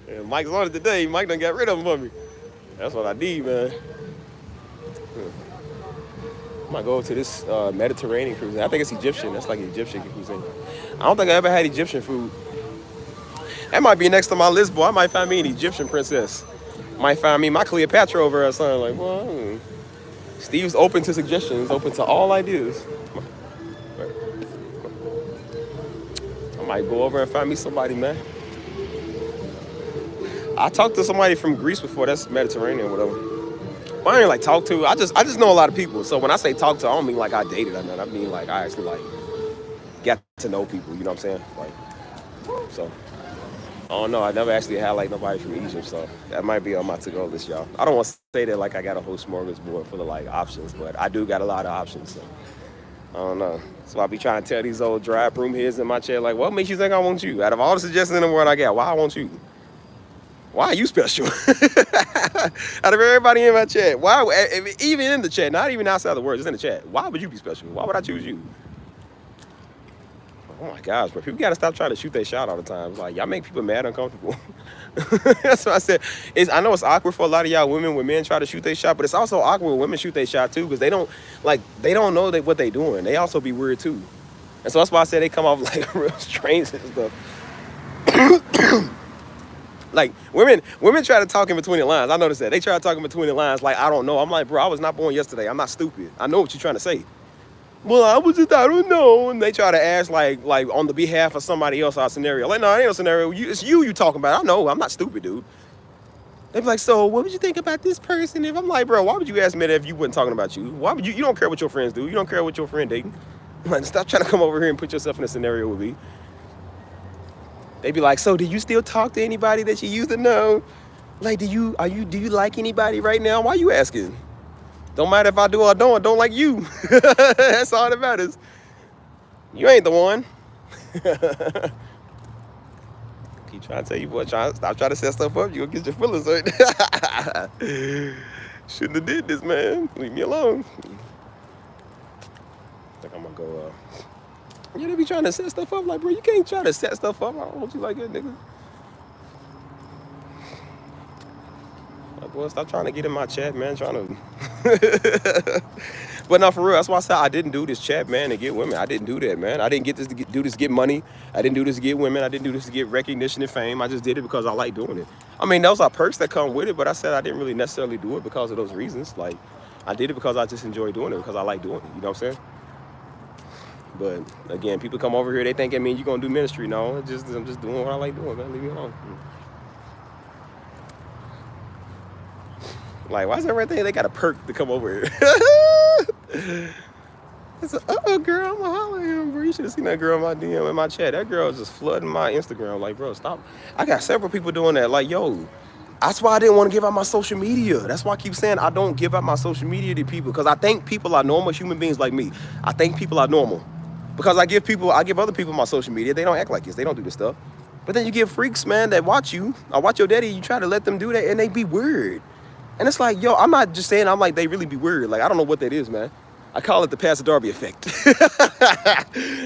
Speaker 1: Yeah, Mike's on it today. Mike done got rid of him for me. That's what I need, man. I might go over to this Mediterranean cuisine. I think it's Egyptian. That's like Egyptian cuisine. I don't think I ever had Egyptian food. That might be next to my list, boy. I might find me an Egyptian princess. Might find me my Cleopatra over or something. Like, well, Steve's open to suggestions, open to all ideas. I might go over and find me somebody, man. I talked to somebody from Greece before. That's Mediterranean, whatever. But I ain't like talk to. I just know a lot of people. So when I say talk to, I don't mean like I dated or nothing. I mean like I actually like get to know people. You know what I'm saying? Like, so I don't know. I never actually had like nobody from Egypt, so that might be on my to-go list, y'all. I don't want to say that like I got a whole smorgasbord full of like options, but I do got a lot of options. So I don't know. So I be trying to tell these old dry broom heads in my chair like, what makes you think I want you? Out of all the suggestions in the world I got, why I want you? Why are you special? Out of everybody in my chat, why? Even in the chat, not even outside the words, just in the chat. Why would you be special? Why would I choose you? Oh my gosh, bro! People gotta stop trying to shoot their shot all the time. It's like y'all make people mad, uncomfortable. That's what I said. I know it's awkward for a lot of y'all women when men try to shoot their shot, but it's also awkward when women shoot their shot too because they don't know what they doing. They also be weird too, and so that's why I said they come off like real strange and stuff. Like women try to talk in between the lines. I noticed that they try to talk in between the lines. Like I don't know. I'm like, bro, I was not born yesterday. I'm not stupid. I know what you're trying to say. Well, I don't know. And they try to ask like on the behalf of somebody else our scenario. Like, no, it ain't no scenario. It's you talking about. I know. I'm not stupid, dude. They be like, so what would you think about this person? If I'm like, bro, why would you ask me that if you wasn't talking about you? Why would you don't care what your friends do. You don't care what your friend dating. Like, stop trying to come over here and put yourself in a scenario with me. They be like, so do you still talk to anybody that you used to know? Like, do you like anybody right now? Why you asking? Don't matter if I do or don't like you. That's all that matters. You ain't the one. Keep trying to tell you, boy, stop trying to set stuff up. You gonna get your feelings hurt. Shouldn't have did this, man. Leave me alone. I think I'm gonna go, yeah, they be trying to set stuff up. Like, bro, you can't try to set stuff up. I don't want you like that, nigga. Like, boy, stop trying to get in my chat, man. But no, for real, that's why I said I didn't do this chat, man, to get women. I didn't do that, man. I didn't do this to get money. I didn't do this to get women. I didn't do this to get recognition and fame. I just did it because I like doing it. I mean, those are perks that come with it, but I said I didn't really necessarily do it because of those reasons. Like, I did it because I just enjoy doing it, because I like doing it. You know what I'm saying? But again, people come over here, they think, I mean, you're gonna do ministry. No, I'm just doing what I like doing, man. Leave me alone. Like, why is everything they got a perk to come over here? It's girl, I'm a holler at him, bro. You should have seen that girl in my DM in my chat. That girl was just flooding my Instagram. Like, bro, stop. I got several people doing that. Like, yo, that's why I didn't want to give out my social media. That's why I keep saying I don't give out my social media to people, because I think people are normal human beings like me. I think people are normal. Because I give other people my social media. They don't act like this. They don't do this stuff. But then you get freaks, man, that watch you. I watch your daddy. You try to let them do that, and they be weird. And it's like, yo, I'm not just saying, I'm like, they really be weird. Like, I don't know what that is, man. I call it the Pastor Darby Effect. You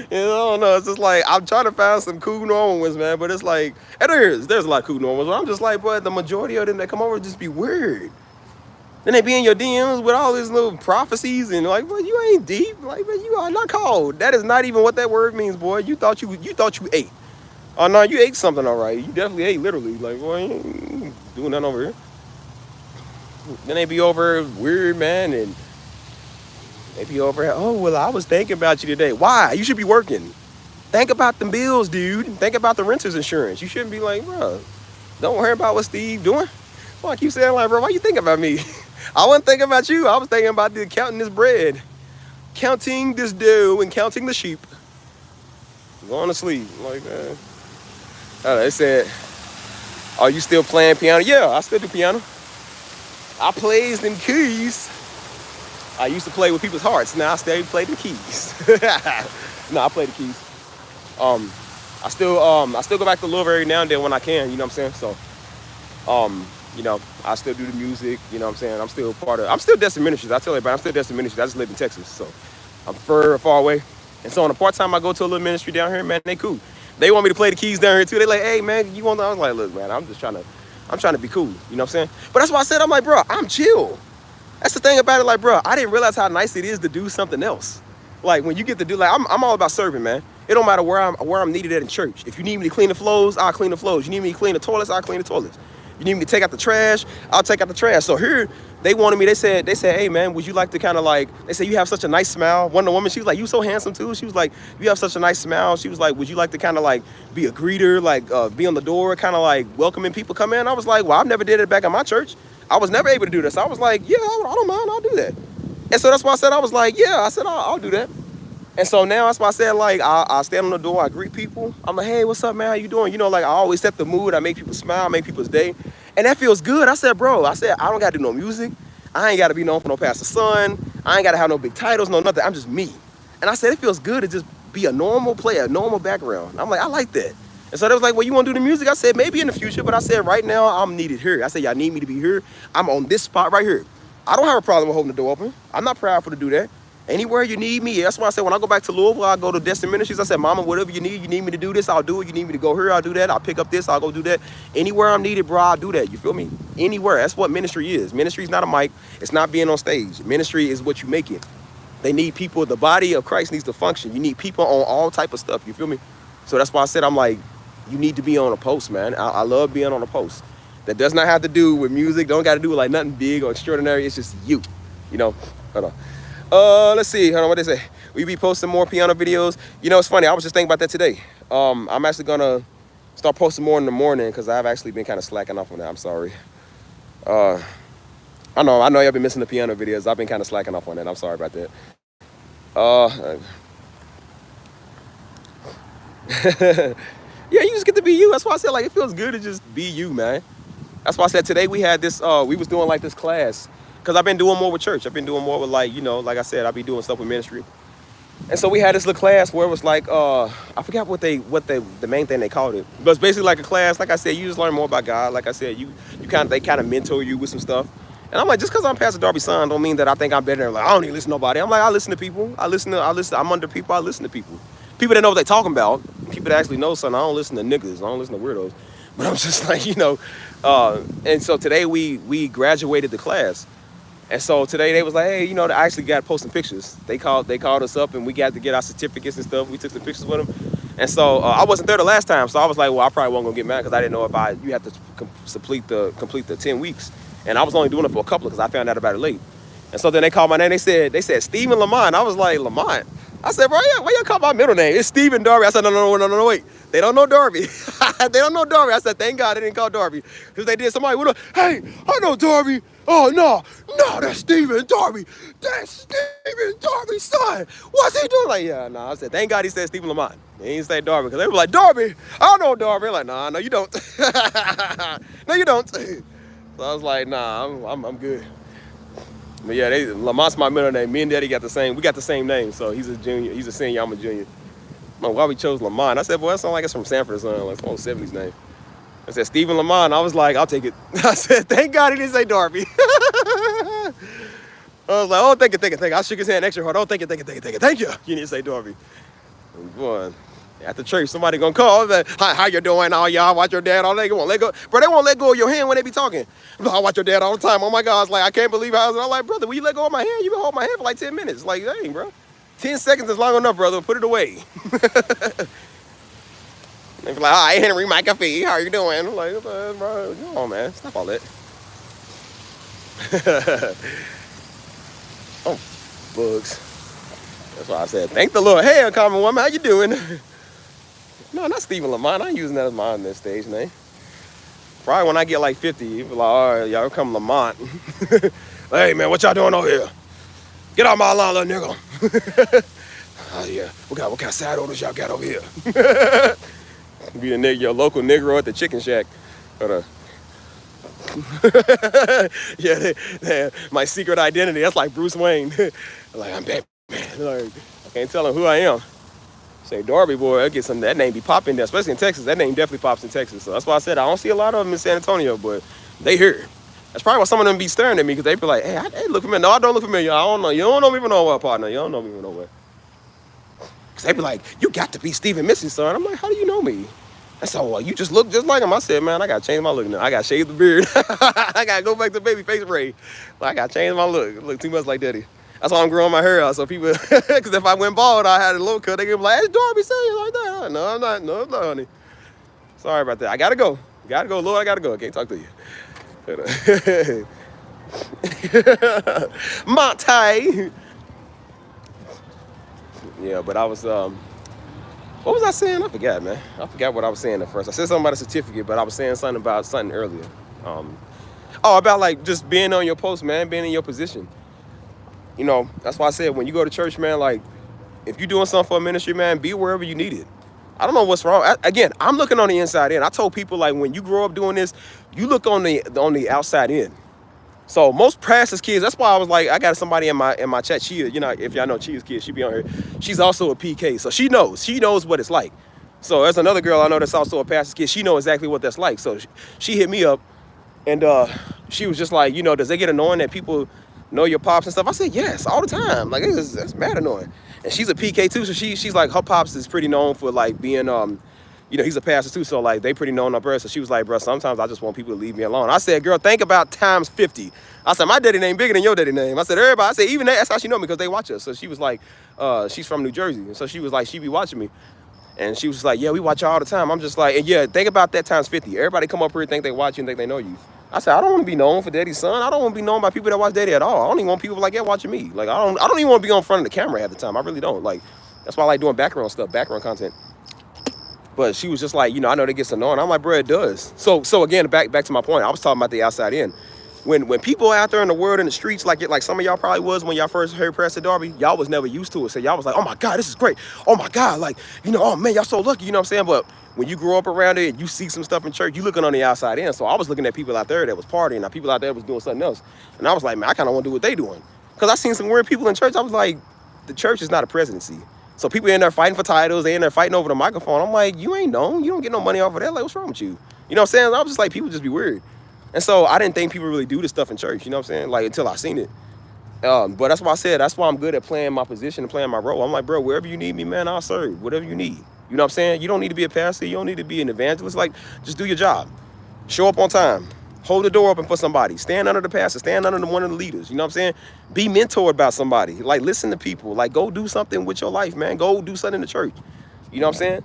Speaker 1: know, I don't know. It's just like, I'm trying to find some cool normal ones, man. But it's like, and there's a lot of cool normal ones. But I'm just like, boy, the majority of them that come over just be weird. Then they be in your DMs with all these little prophecies and like, well, you ain't deep. Like, man, you are not called. That is not even what that word means, boy. You thought you ate. Oh, no, you ate something all right. You definitely ate, literally. Like, boy, you ain't doing nothing over here. Then they be over weird, man, and they be over, oh, well, I was thinking about you today. Why? You should be working. Think about the bills, dude. Think about the renter's insurance. You shouldn't be like, bro, Don't worry about what Steve doing. Well, I keep saying like, bro, why you thinking about me? I wasn't thinking about you. I was thinking about counting this bread, counting this dough, and counting the sheep. Going to sleep. Like, they said, are you still playing piano? Yeah, I still do piano. I plays them keys. I used to play with people's hearts. Now I still play the keys. No, I play the keys. I still go back to Louisville every now and then when I can. You know what I'm saying? So, I still do the music. You know what I'm saying? I'm still Destin Ministries. I tell everybody, I'm still Destin Ministries. I just live in Texas, so I'm far away. And so on the part time, I go to a little ministry down here. Man, they cool. They want me to play the keys down here too. They like, hey man, you want? I was like, look, man, I'm trying to be cool. You know what I'm saying? But that's why I said, I'm like, bro, I'm chill. That's the thing about it, like, bro, I didn't realize how nice it is to do something else. Like, when you get to do, like, I'm all about serving, man. It don't matter where I'm needed at in church. If you need me to clean the floors, I'll clean the floors. You need me to clean the toilets, I'll clean the toilets. You need me to take out the trash, I'll take out the trash. So here, they wanted me, they said, hey, man, would you like to kind of like, they said, you have such a nice smile. One of the women, she was like, you so handsome too. She was like, you have such a nice smile. She was like, would you like to kind of like be a greeter, like be on the door, kind of like welcoming people come in? I was like, well, I've never did it back at my church. I was never able to do this. I was like, yeah, I don't mind, I'll do that. And so that's why I said, I was like, yeah, I said, I'll do that. And so now that's why I said, like, I stand on the door, I greet people. I'm like, hey, what's up, man? How you doing? You know, like, I always set the mood. I make people smile, make people's day. And that feels good. I said, bro, I don't got to do no music. I ain't got to be known for no pastor's son. I ain't got to have no big titles, no nothing. I'm just me. And I said, it feels good to just be a normal player, a normal background. I'm like, I like that. And so they was like, well, you want to do the music? I said, maybe in the future. But I said, right now, I'm needed here. I said, y'all need me to be here. I'm on this spot right here. I don't have a problem with holding the door open. I'm not proudful to do that. Anywhere you need me. That's why I said when I go back to Louisville, I go to Destin Ministries. I said, mama, whatever you need me to do this, I'll do it. You need me to go here, I'll do that. I'll pick up this, I'll go do that. Anywhere I'm needed, bro, I'll do that. You feel me? Anywhere. That's what ministry is. Ministry is not a mic. It's not being on stage. Ministry is what you make it. They need people. The body of Christ needs to function. You need people on all type of stuff. You feel me? So that's why I said, I'm like, you need to be on a post, man. I love being on a post. That does not have to do with music. Don't got to do with like nothing big or extraordinary. It's just you. You know? Hold on. Let's see. Hold on, what they say? We be posting more piano videos. You know, it's funny. I was just thinking about that today. I'm actually gonna start posting more in the morning because I've actually been kind of slacking off on that. I'm sorry. I know y'all been missing the piano videos. I've been kind of slacking off on that. I'm sorry about that. Yeah, you just get to be you. That's why I said like it feels good to just be you, man. That's why I said today we had this. We was doing like this class. Because I've been doing more with church. I've been doing more with like, you know, like I said, I'll be doing stuff with ministry. And so we had this little class where it was like, I forgot what the main thing they called it. But it's basically like a class. Like I said, you just learn more about God. Like I said, they kind of mentor you with some stuff. And I'm like, just because I'm Pastor Darby's son don't mean that I think I'm better. Like, I don't even listen to nobody. I'm like, I listen to people. I'm under people. I listen to people. People that know what they're talking about. People that actually know something. I don't listen to niggas. I don't listen to weirdos. But I'm just like, you know. And so today we graduated the class. And so today they was like, hey, you know, I actually got to post some pictures. They called us up and we got to get our certificates and stuff. We took some pictures with them. And so I wasn't there the last time. So I was like, well, I probably wasn't gonna get mad because I didn't know if you had to complete the 10 weeks. And I was only doing it for a couple because I found out about it late. And so then they called my name. They said Stephen Lamont. I was like, Lamont? I said, bro, yeah, why y'all call my middle name? It's Stephen Darby. I said, no, wait. They don't know Darby. They don't know Darby. I said, thank God they didn't call Darby. Because they did, somebody would have, hey, I know Darby. Oh, no, that's Stephen Darby. That's Stephen Darby's son. What's he doing? Like, yeah, no. I said, thank God he said Stephen Lamont. He didn't say Darby. Because they were like, Darby, I know Darby. I'm like, nah, no, you don't. No, you don't. So I was like, nah, I'm good. But yeah, Lamont's my middle name. Me and Daddy got the same name. So he's a junior, he's a senior, I'm a junior. I don't know why we chose Lamont. I said, boy, that sounds like it's from Sanford or something, like some old 70s name. I said, Stephen Lamont. I was like, I'll take it. I said, thank God he didn't say Darby. I was like, oh, thank you. I shook his hand extra hard. Oh, thank you. Thank you. You didn't say Darby. Boy, at the church, somebody gonna call. Like, how you doing? Oh, y'all watch your dad all day. They won't let go. Bro, they won't let go of your hand when they be talking. I watch your dad all the time. Oh my God, it's like, I can't believe how. I'm like, brother, will you let go of my hand? You been holding my hand for like 10 minutes. Like, dang, bro. 10 seconds is long enough, brother. Put it away. They be like, hi, Henry McAfee. How you doing? I'm like, bro, come on, man. Stop all that. Oh, bugs. That's why I said, thank the Lord. Hey, common woman, how you doing? No, not Stephen Lamont. I ain't using that as my on this stage name. Probably when I get like 50, you be like, all right, y'all come Lamont. Hey, man, what y'all doing over here? Get out my line, little nigga. Oh, yeah. What kind of side orders y'all got over here? Be the nigga, your local Negro at the chicken shack. Or my secret identity. That's like Bruce Wayne. Like, I'm Batman. Like, I can't tell him who I am. Say Darby boy, I get some. That name be popping there, especially in Texas. That name definitely pops in Texas. So that's why I said I don't see a lot of them in San Antonio, but they here. That's probably why some of them be staring at me because they be like, hey, look familiar. No, I don't look familiar. I don't know. You don't know me from nowhere, partner. You don't know me from nowhere. Because they be like, you got to be Stephen Missy, son. I'm like, how do you know me? I said, well, you just look just like him. I said, man, I got to change my look now. I got to shave the beard. I got to go back to baby face braid. Like, I got to change my look. Look too much like daddy. That's why I'm growing my hair out. So people, because if I went bald, I had a low cut. They could be like, hey, Darby saying like that. No, I'm not. No, I'm not, honey. Sorry about that. I got to go. Lord, I got to go. I can't talk to you. Monty. Yeah, but I was, what was I saying? I forgot, man. I forgot what I was saying at first. I said something about a certificate, but I was saying something about something earlier. About like just being on your post, man, being in your position. You know, that's why I said when you go to church, man, like if you're doing something for a ministry, man, be wherever you need it. I don't know what's wrong. Again, I'm looking on the inside in. I told people like when you grow up doing this, you look on the outside in. So most pastors' kids, that's why I was like, I got somebody in my chat. She, you know, if y'all know Chia's kid, she be on here. She's also a PK, so she knows what it's like. So there's another girl I know that's also a pastor's kid. She knows exactly what that's like. So she hit me up, and she was just like, you know, does it get annoying that people know your pops and stuff? I said yes, all the time. Like that's mad annoying. And she's a PK too, so she's like her pops is pretty known for like being you know, he's a pastor too, so like they pretty known up her. So she was like, bro, sometimes I just want people to leave me alone. I said, girl, think about times 50. I said, my daddy name bigger than your daddy name. I said, everybody. I said, even that's how she know me because they watch us. So she was like, she's from New Jersey, and so she was like, she be watching me, and she was like, yeah, we watch you all the time. I'm just like, and yeah, think about that times 50. Everybody come up here and think they watch you and think they know you. I said, I don't want to be known for daddy's son. I don't want to be known by people that watch daddy at all. I don't even want people like that watching me. Like I don't even want to be on front of the camera at the time. I really don't. Like that's why I like doing background stuff, background content. But she was just like, you know, I know that gets annoying. I'm like, bro, it does. So again, back to my point. I was talking about the outside in. When people out there in the world in the streets, like some of y'all probably was when y'all first heard Pastor Darby, y'all was never used to it. So y'all was like, oh my God, this is great. Oh my God, like, you know, oh man, y'all so lucky. You know what I'm saying? But when you grow up around it, you see some stuff in church, you looking on the outside in. So I was looking at people out there that was partying, now people out there was doing something else. And I was like, man, I kind of want to do what they doing. Because I seen some weird people in church. I was like, the church is not a presidency. So people in there fighting for titles, they in there fighting over the microphone. I'm like, you ain't known. You don't get no money off of that. Like, what's wrong with you? You know what I'm saying? I was just like, people just be weird. And so I didn't think people really do this stuff in church, you know what I'm saying? Like, until I seen it. But that's why I said, that's why I'm good at playing my position and playing my role. I'm like, bro, wherever you need me, man, I'll serve. Whatever you need. You know what I'm saying? You don't need to be a pastor. You don't need to be an evangelist. Like, just do your job. Show up on time. Hold the door open for somebody. Stand under the pastor. Stand under one of the leaders. You know what I'm saying? Be mentored by somebody. Like, listen to people. Like, go do something with your life, man. Go do something in the church. You know what I'm saying?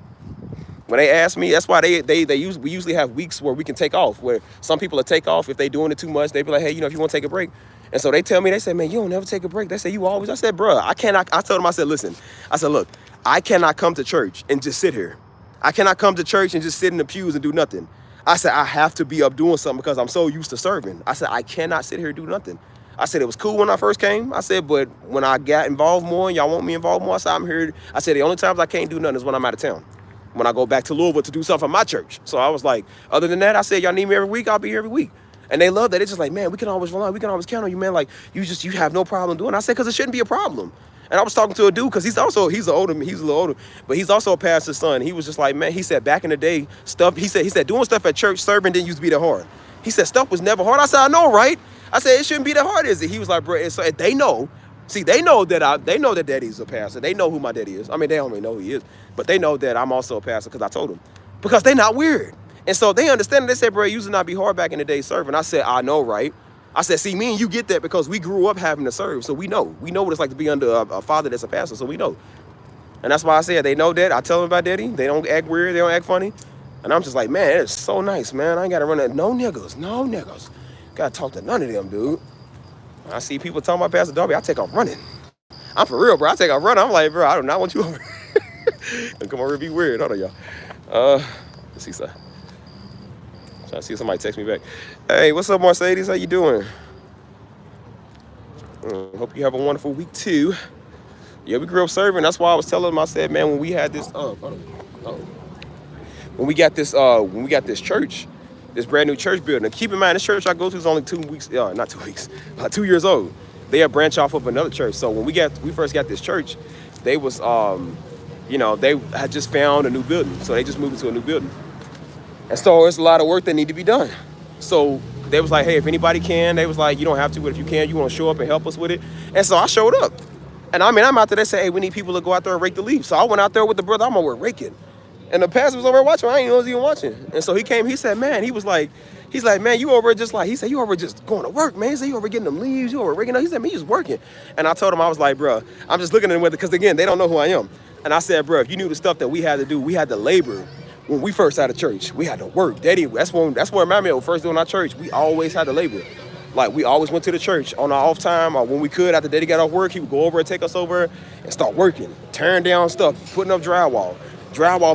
Speaker 1: When they ask me, that's why we usually have weeks where we can take off. Where some people will take off if they doing it too much. They be like, hey, you know, if you want to take a break. And so they tell me, they say, man, you don't never take a break. They say, you always. I said, bro, I cannot. I told them, I said, listen. I said, look, I cannot come to church and just sit here. I cannot come to church and just sit in the pews and do nothing. I said, I have to be up doing something because I'm so used to serving. I said, I cannot sit here and do nothing. I said, it was cool when I first came. I said, but when I got involved more and y'all want me involved more, I said, I'm here. I said, the only times I can't do nothing is when I'm out of town. When I go back to Louisville to do something for my church. So I was like, other than that, I said, y'all need me every week, I'll be here every week. And they love that. It's just like, man, we can always rely, we can always count on you, man. Like, you have no problem doing it. I said, because it shouldn't be a problem. And I was talking to a dude, because he's a little older, but he's also a pastor's son. He was just like, man, he said back in the day, stuff, he said doing stuff at church, serving didn't used to be that hard. He said stuff was never hard. I said, I know, right? I said, it shouldn't be that hard, is it? He was like, bro, and so they know. See, they know that daddy's a pastor. They know who my daddy is. I mean, they don't even know who he is, but they know that I'm also a pastor because I told them. Because they're not weird. And so they understand it. They said, bro, it used to not be hard back in the day serving. I said, I know, right? I said, see, me and you get that because we grew up having to serve. So we know what it's like to be under a father that's a pastor. So we know. And that's why I said they know that. I tell them about daddy. They don't act weird. They don't act funny. And I'm just like, man, it's so nice, man. I ain't got to run at no niggas. Got to talk to none of them, dude. I see people talking about Pastor Darby. I take off running. I'm for real, bro. I take off running. I'm like, bro, I do not want you over here. Don't come over and be weird. Hold on, y'all. Let's see, sir. I see somebody text me back. Hey, what's up, Mercedes? How you doing? Hope you have a wonderful week too. Yeah, we grew up serving. That's why I was telling them. I said, man, when we had this, when we got this church, this brand new church building. And keep in mind, this church I go to is only 2 weeks, not 2 weeks, 2 years old. They have branched off of another church. So when we first got this church, they was, they had just found a new building. So they just moved into a new building. And so there's a lot of work that need to be done. So they was like, hey, if anybody can, they was like, you don't have to, but if you can, you want to show up and help us with it. And so I showed up. And I mean, I'm out there, they say, hey, we need people to go out there and rake the leaves. So I went out there with the brother, I'm over raking. And the pastor was over there watching, I didn't know he was even watching. And so he came, he said, man, he's like, man, you over just like, he said, you over just going to work, man. He said, you over getting them leaves, you over raking up. He said, me, just working. And I told him, I was like, bro, I'm just looking at them with it, because again, they don't know who I am. And I said, bro, if you knew the stuff that we had to do, we had to labor. When we first out of church, we had to work. That's where my man was first doing our church. We always had to labor. Like, we always went to the church on our off time, or when we could, after Daddy got off work, he would go over and take us over and start working, tearing down stuff, putting up drywall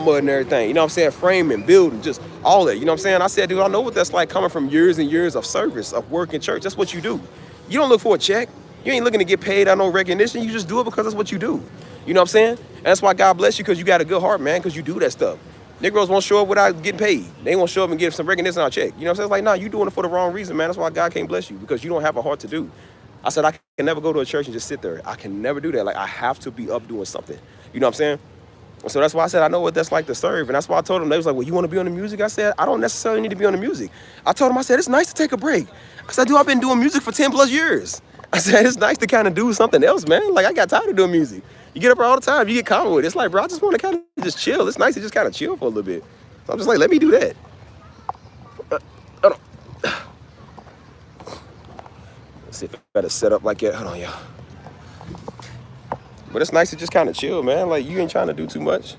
Speaker 1: mud and everything, you know what I'm saying, framing, building, just all that, you know what I'm saying? I said, dude, I know what that's like, coming from years and years of service, of work in church. That's what you do. You don't look for a check. You ain't looking to get paid out no recognition. You just do it because that's what you do. You know what I'm saying? And that's why God bless you, because you got a good heart, man, because you do that stuff. Negroes won't show up without getting paid. They won't show up and get some recognition on a check. You know what I'm saying? It's like, nah, you doing it for the wrong reason, man. That's why God can't bless you, because you don't have a heart to do. I said, I can never go to a church and just sit there. I can never do that. Like, I have to be up doing something. You know what I'm saying? So that's why I said, I know what that's like to serve. And that's why I told them, they was like, well, you want to be on the music? I said, I don't necessarily need to be on the music. I told them, I said, it's nice to take a break. I said, dude, I've been doing music for 10 plus years. I said, it's nice to kind of do something else, man. Like, I got tired of doing music. You get up all the time, you get comfortable with it. It's like, bro, I just want to kind of just chill. It's nice to just kind of chill for a little bit. So I'm just like, let me do that. Hold on. Let's see if I better set up like that. Hold on, y'all. But it's nice to just kind of chill, man. Like, you ain't trying to do too much.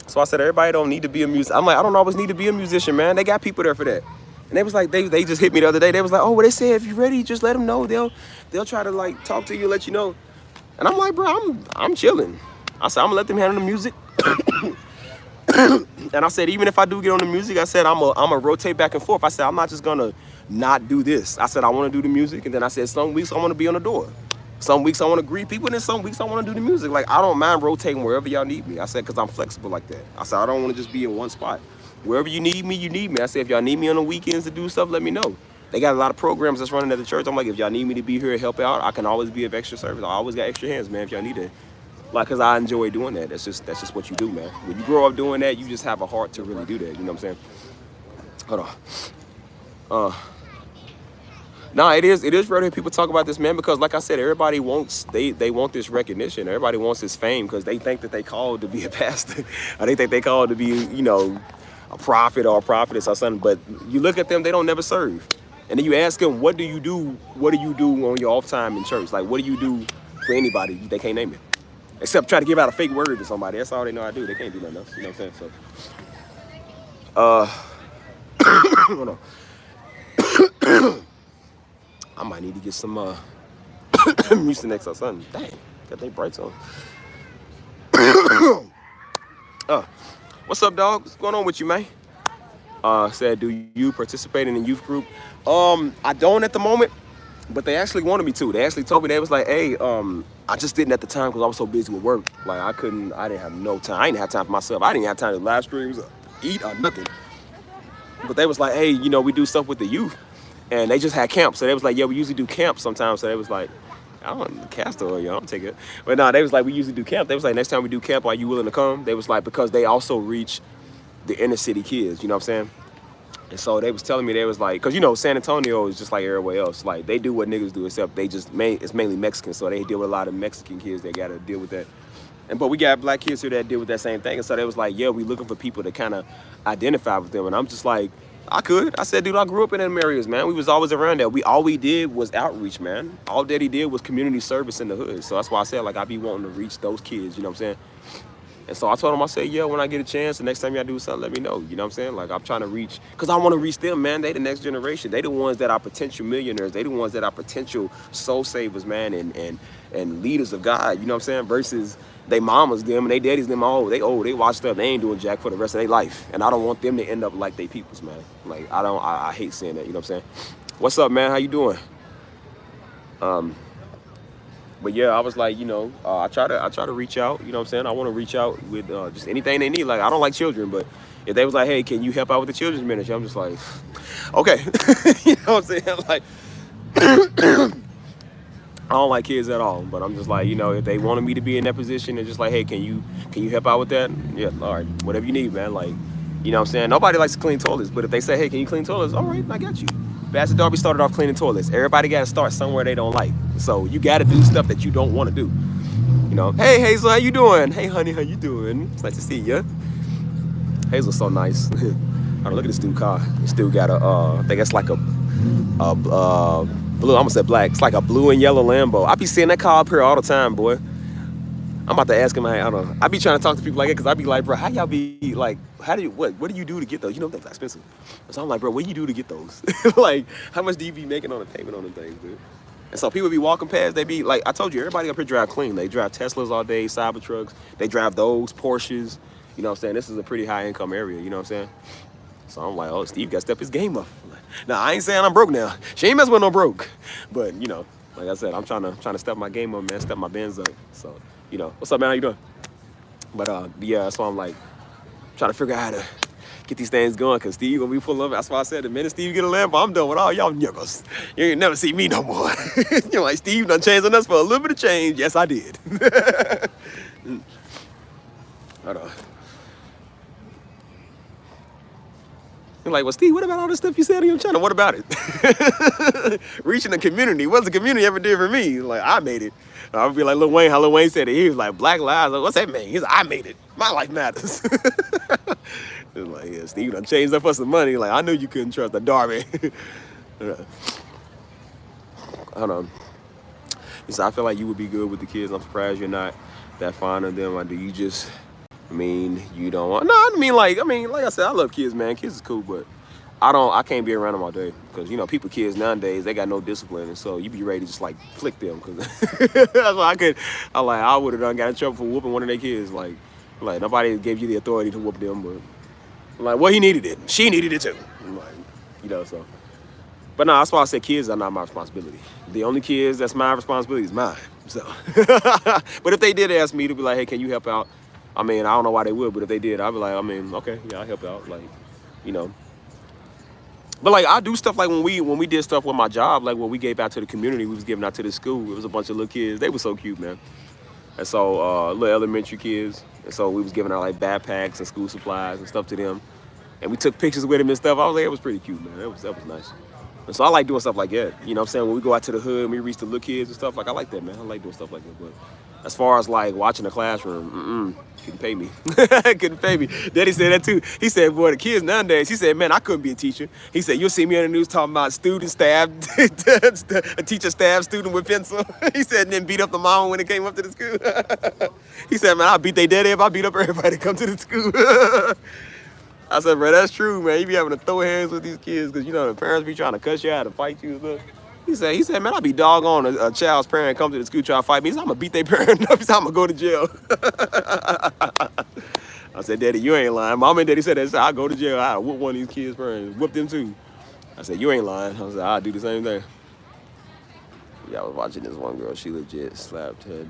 Speaker 1: So I said, everybody don't need to be a musician. I'm like, I don't always need to be a musician, man. They got people there for that. And they was like, they just hit me the other day. They was like, oh, well, they said if you're ready, just let them know. They'll try to like talk to you, let you know. And I'm like, bro, I'm chilling. I said, I'm gonna let them handle the music. And I said, even if I do get on the music, I said, I'm a rotate back and forth. I said, I'm not just gonna not do this. I said, I want to do the music. And then I said, some weeks I want to be on the door. Some weeks I want to greet people, and then some weeks I want to do the music. Like, I don't mind rotating wherever y'all need me. I said, because I'm flexible like that. I said, I don't want to just be in one spot. Wherever you need me, you need me. I said, if y'all need me on the weekends to do stuff, let me know. They got a lot of programs that's running at the church. I'm like, if y'all need me to be here and help out, I can always be of extra service. I always got extra hands, man, if y'all need it. Like, because I enjoy doing that. That's just what you do, man. When you grow up doing that, you just have a heart to really do that. You know what I'm saying? Hold on. Nah, it is rare to hear people talk about this, man, because like I said, everybody wants, they want this recognition. Everybody wants this fame because they think that they called to be a pastor. Or they think they called to be, you know, a prophet or a prophetess or something. But you look at them, they don't never serve. And then you ask them, what do you do on your off time in church? Like, what do you do for anybody? They can't name it. Except try to give out a fake word to somebody. That's all they know I do. They can't do nothing else. You know what I'm saying? So, hold on. I might need to get some Mucinex or something. Dang, got they brights on. What's up, dog? What's going on with you, man? Said, do you participate in a youth group? I don't at the moment, but they actually wanted me to. They actually told me, they was like, hey, I just didn't at the time because I was so busy with work. Like, I didn't have no time. I didn't have time for myself. I didn't have time to live streams, eat, or nothing. But they was like, hey, you know, we do stuff with the youth. And they just had camp. So they was like, yeah, we usually do camp sometimes. So they was like, I don't castor oil, y'all, I'll take it. But no, they was like, we usually do camp. They was like, next time we do camp, are you willing to come? They was like, because they also reach the inner city kids, you know what I'm saying? And so they was telling me, they was like, because, you know, San Antonio is just like everywhere else. Like, they do what niggas do, except they just, it's mainly Mexican. So they deal with a lot of Mexican kids that got to deal with that. But we got black kids here that deal with that same thing. And so they was like, yeah, we looking for people to kind of identify with them. And I'm just like, I could. I said, dude, I grew up in them areas, man. We was always around that. All we did was outreach, man. All Daddy did was community service in the hood. So that's why I said, like, I be wanting to reach those kids, you know what I'm saying? And so I told him, I said, yeah, when I get a chance, the next time y'all do something, let me know. You know what I'm saying? Like, I'm trying to reach, because I want to reach them, man. They the next generation. They the ones that are potential millionaires. They the ones that are potential soul savers, man, and leaders of God. You know what I'm saying? Versus they mamas, them, and they daddies, them, they washed up. They ain't doing jack for the rest of their life. And I don't want them to end up like they peoples, man. Like, I hate saying that. You know what I'm saying? What's up, man? How you doing? But yeah, I was like, I try to reach out. You know what I'm saying? I want to reach out with just anything they need. Like, I don't like children, but if they was like, hey, can you help out with the children's ministry? I'm just like, okay. You know what I'm saying? Like, I don't like kids at all, but I'm just like, if they wanted me to be in that position, and just like, hey, can you help out with that? Yeah, all right, whatever you need, man. Like, you know what I'm saying? Nobody likes to clean toilets, but if they say, hey, can you clean toilets? All right, I got you. Pastor Darby started off cleaning toilets. Everybody got to start somewhere they don't like. So you got to do stuff that you don't want to do. Hey, Hazel, how you doing? Hey, honey, how you doing? It's nice to see you. Hazel's so nice. Look at this dude car. This dude got I think it's like a blue, I almost said black. It's like a blue and yellow Lambo. I be seeing that car up here all the time, boy. I'm about to ask him, I don't know. I be trying to talk to people like that because I be like, bro, how y'all be like, what do you do to get those? They're expensive. So I'm like, bro, what do you do to get those? Like, how much do you be making on a payment on them things, dude? And so people be walking past, they be like, I told you, everybody up here drive clean. They drive Teslas all day, Cybertrucks. They drive those, Porsches. You know what I'm saying? This is a pretty high income area, you know what I'm saying? So I'm like, oh, Steve got to step his game up. Now, I ain't saying I'm broke now. She ain't messing with no broke. But, like I said, I'm trying to step my game up, man, step my Benz up. So, what's up, man? How you doing? But, yeah, that's why I'm like, trying to figure out how to get these things going, because Steve gonna be pulling up. That's why I said, the minute Steve get a Lambo, I'm done with all y'all niggas. You ain't never see me no more. You're like, Steve done changed on us for a little bit of change. Yes, I did. Hold on. You're like, well, Steve, what about all this stuff you said on your channel? What about it? Reaching the community. What's the community ever did for me? Like, I made it. I would be like Lil Wayne, how Lil Wayne said it. He was like, Black Lives. Like, what's that mean? He's like, I made it. My life matters. It's like, yeah, Steve done changed up for some money. Like, I knew you couldn't trust the Darby. Hold on. He said, I feel like you would be good with the kids. I'm surprised you're not that fond of them. Or do you just... you don't want... No, like I said, I love kids, man. Kids is cool, but I can't be around them all day. Because, kids nowadays, they got no discipline. And so you be ready to just, like, flick them. Because that's why I would have done got in trouble for whooping one of their kids. Like nobody gave you the authority to whoop them. But, like, well, he needed it. She needed it, too. Like, so... But no, that's why I said kids are not my responsibility. The only kids that's my responsibility is mine. So, but if they did ask me to be like, hey, can you help out? I don't know why they would, but if they did, I'd be like, okay, yeah, I'll help out. Like, But like, I do stuff like when we did stuff with my job, like when we gave out to the community, we was giving out to the school. It was a bunch of little kids. They were so cute, man. And so little elementary kids. And so we was giving out like backpacks and school supplies and stuff to them. And we took pictures with them and stuff. I was like, it was pretty cute, man. That was nice. And so I like doing stuff like that. You know what I'm saying? When we go out to the hood and we reach the little kids and stuff, like I like that, man. I like doing stuff like that. But as far as like watching the classroom, couldn't pay me. Couldn't pay me. Daddy said that too. He said, boy, the kids nowadays, he said, man, I couldn't be a teacher. He said, you'll see me on the news talking about student staff, a teacher staff student with pencil. He said, and then beat up the mom when it came up to the school. He said, man, I'll beat their daddy if I beat up everybody that come to the school. I said, bro, that's true, man. You be having to throw hands with these kids because, the parents be trying to cuss you out and fight you and stuff. He said, man, I be doggone a child's parent come to the school trying to fight me. He said, I'm going to beat their parent up. He said, I'm going to go to jail. I said, Daddy, you ain't lying. Mom and Daddy said that. He said, I'll go to jail. I'll whoop one of these kids' parents. Whoop them too. I said, you ain't lying. I said, I'll do the same thing. Yeah, I was watching this one girl. She legit slapped her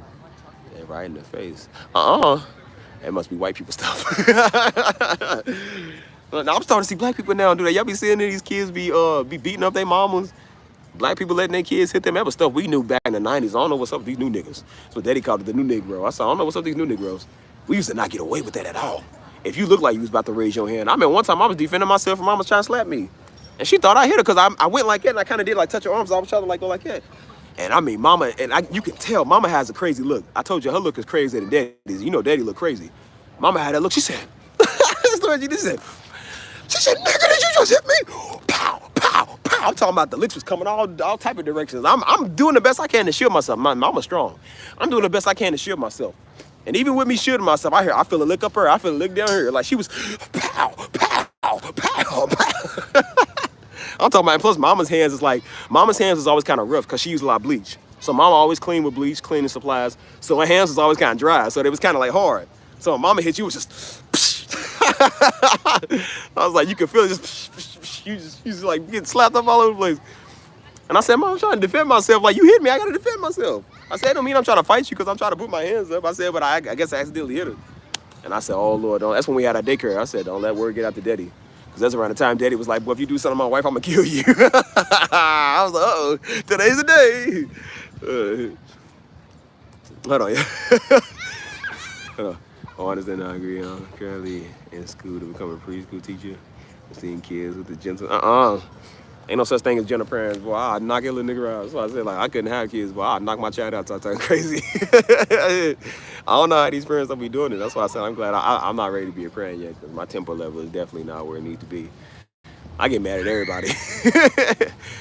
Speaker 1: right in the face. It must be white people stuff. Now I'm starting to see black people now do that. Y'all be seeing these kids be beating up their mamas. Black people letting their kids hit them. That was stuff we knew back in the 90s. I don't know what's up with these new niggas. That's what Daddy called it, the new Negro. I said, I don't know what's up with these new Negroes. We used to not get away with that at all. If you look like you was about to raise your hand. I mean, one time I was defending myself and mama was trying to slap me. And she thought I hit her because I went like that and I kind of did like touch her arms. I was trying to like go like that. And mama, you can tell, mama has a crazy look. I told you, her look is crazier than Daddy's. Daddy look crazy. Mama had that look. She said, this is what she said. She said, nigga, did you just hit me? Pow, pow, pow. I'm talking about the licks was coming all type of directions. I'm doing the best I can to shield myself. My mama's strong. I'm doing the best I can to shield myself. And even with me shooting myself, I feel a look up her, I feel a look down here. Like she was pow, pow, pow, pow. I'm talking about, and plus mama's hands is always kind of rough because she used a lot of bleach. So mama always clean with bleach, cleaning supplies. So her hands was always kind of dry. So it was kind of like hard. So when mama hit you, it was just, I was like, you could feel it just, you just like getting slapped up all over the place. And I said, Mom, I'm trying to defend myself. Like, you hit me, I gotta defend myself. I said, I don't mean I'm trying to fight you because I'm trying to put my hands up. I said, but I guess I accidentally hit her. And I said, oh, Lord, don't. That's when we had our daycare. I said, don't let word get out to Daddy. Because that's around the time Daddy was like, well, if you do something to my wife, I'm going to kill you. I was like, uh-oh, today's the day. Hold on, yeah. Hold on. Oh, I understand, I agree. Currently in school to become a preschool teacher. Seeing kids with the gentle, ain't no such thing as gentle parents, boy. I'd knock your little nigga out. So I said, like, I couldn't have kids, boy. I'd knock my child out till I turn crazy. I don't know how these parents will be doing it. That's why I said I'm glad I'm not ready to be a parent yet, because my temper level is definitely not where it needs to be. I get mad at everybody.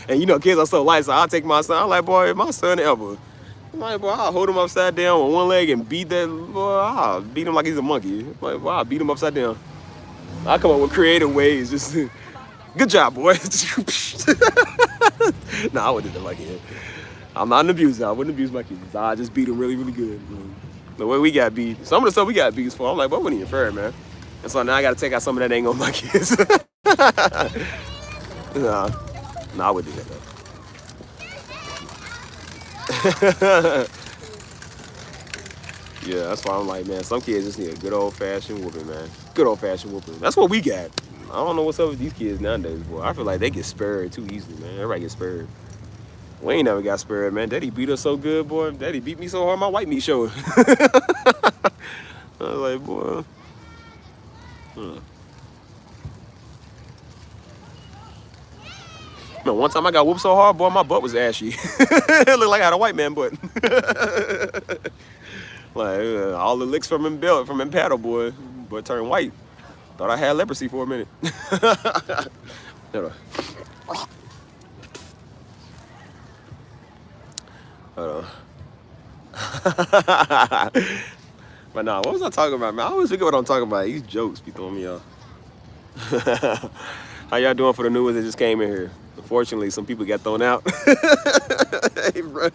Speaker 1: And you know, kids are so light, so I'll take my son. I'm like, boy, if my son ever, I'm like, boy, I'll hold him upside down with one leg and beat that, boy, I'll beat him like he's a monkey. Like, boy, I'll beat him upside down. I come up with creative ways, just... Good job, boy. Nah, I wouldn't do that like it. I'm not an abuser. I wouldn't abuse my kids. I just beat them really, really good. The way we got beat, some of the stuff we got beat for, I'm like, well, wasn't even fair, man. And so now I got to take out some of that anger on my kids. Nah, I wouldn't do that, though. Yeah, that's why I'm like, man, some kids just need a good old-fashioned whooping, man. Good old-fashioned whooping. That's what we got. I don't know what's up with these kids nowadays, boy. I feel like they get spared too easily, man. Everybody gets spared. We ain't never got spared, man. Daddy beat us so good, boy. Daddy beat me so hard, my white meat showed. I was like, boy. Man, one time I got whooped so hard, boy, my butt was ashy. It looked like I had a white man butt. Like, all the licks from him paddle, boy turned white. Thought I had leprosy for a minute. Hold on. But nah, what was I talking about, man? I always forget what I'm talking about. These jokes be throwing me off. How y'all doing for the new ones that just came in here? Unfortunately, some people got thrown out. Hey, bro,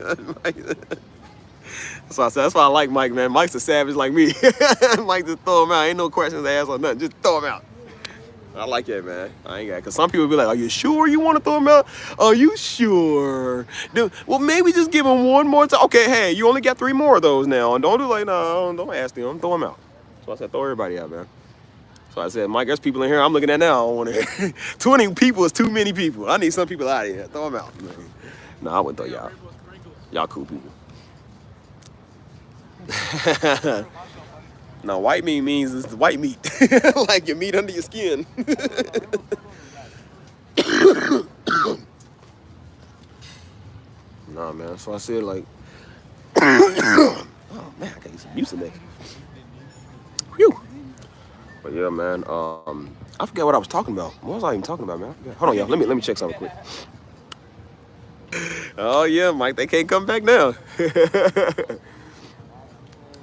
Speaker 1: that's why I like Mike, man. Mike's a savage like me. Mike just throw him out. Ain't no questions asked or nothing. Just throw him out. I like that, man. I ain't got it. Because some people be like, are you sure you want to throw him out? Are you sure? Dude, well, maybe just give him one more time. Okay, hey, you only got 3 more of those now. And don't do like, no, don't ask them. Throw him out. So I said, throw everybody out, man. So I said, Mike, there's people in here I'm looking at now. I don't want to. 20 people is too many people. I need some people out of here. Throw them out, man. No, I wouldn't throw y'all. Y'all cool people. Now, white meat means it's the white meat. Like your meat under your skin. Nah, man. So I said, like, oh, man, I got some Mucinex. Whew. But yeah, man, I forgot what I was talking about. What was I even talking about, man? Hold on, y'all. Let me check something quick. Oh, yeah, Mike, they can't come back now.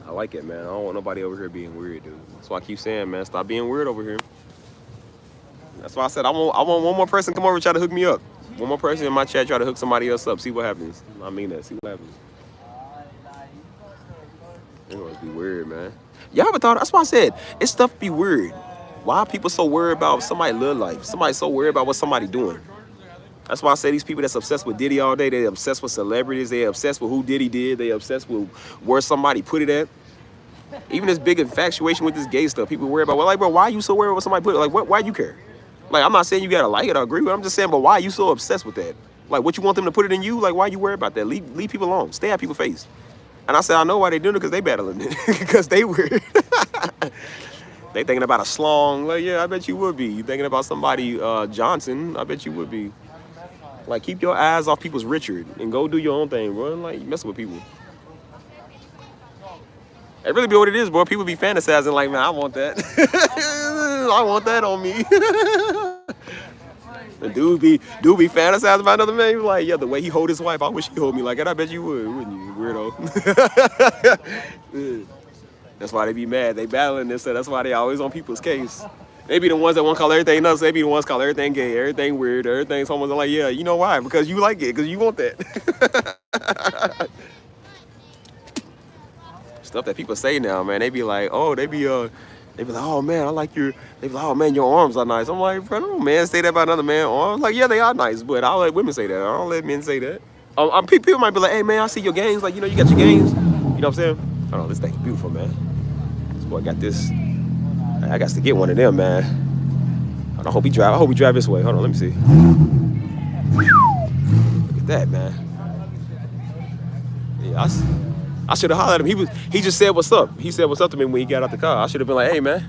Speaker 1: I like it, man. I don't want nobody over here being weird, dude. That's why I keep saying, man, stop being weird over here. That's why I said I want one more person come over and try to hook me up. One more person in my chat try to hook somebody else up. See what happens. I mean that. See what happens. It must be weird, man. Y'all ever thought? That's why I said it's stuff be weird. Why are people so worried about somebody's little life? Somebody so worried about what somebody doing. That's why I say these people that's obsessed with Diddy all day, they obsessed with celebrities, they obsessed with who Diddy did, they obsessed with where somebody put it at. Even this big infatuation with this gay stuff, people worry about, well, like, bro, why are you so worried about somebody put it? Like, why you care? Like, I'm not saying you gotta like it or agree with it, I'm just saying, but why are you so obsessed with that? Like, what you want them to put it in you? Like, why you worry about that? Leave people alone. Stay at people's face. And I said, I know why they doing it, because they battling it. Because they weird. They thinking about a slong. Like, yeah, I bet you would be. You thinking about somebody, Johnson, I bet you would be. Like, keep your eyes off people's Richard and go do your own thing, bro. Like, you messing with people. It really be what it is, bro. People be fantasizing like, man, I want that. I want that on me. The dude be fantasizing about another man. He was like, yeah, the way he hold his wife, I wish he hold me like that. I bet you would, wouldn't you, weirdo? That's why they be mad. They battling this, so that's why they always on people's case. They be the ones that want to call everything nuts. They be the ones call everything gay, everything weird, everything's homo. I'm like, yeah, you know why? Because you like it, because you want that. Stuff that people say now, man. They be like, oh, they be like, oh man, I like your. They be like, oh man, your arms are nice. I'm like, bro, no man say that about another man's arms. Like, yeah, they are nice, but I'll let women say that. I don't let men say that. People might be like, hey man, I see your gains. Like, you know, you got your gains. You know what I'm saying? I don't know, this thing's beautiful, man. This boy got this. I got to get one of them, man. I hope he drive this way. Hold on, let me see. Look at that, man. Yeah, I should have hollered at him. He just said what's up. He said what's up to me when he got out the car. I should have been like, hey man.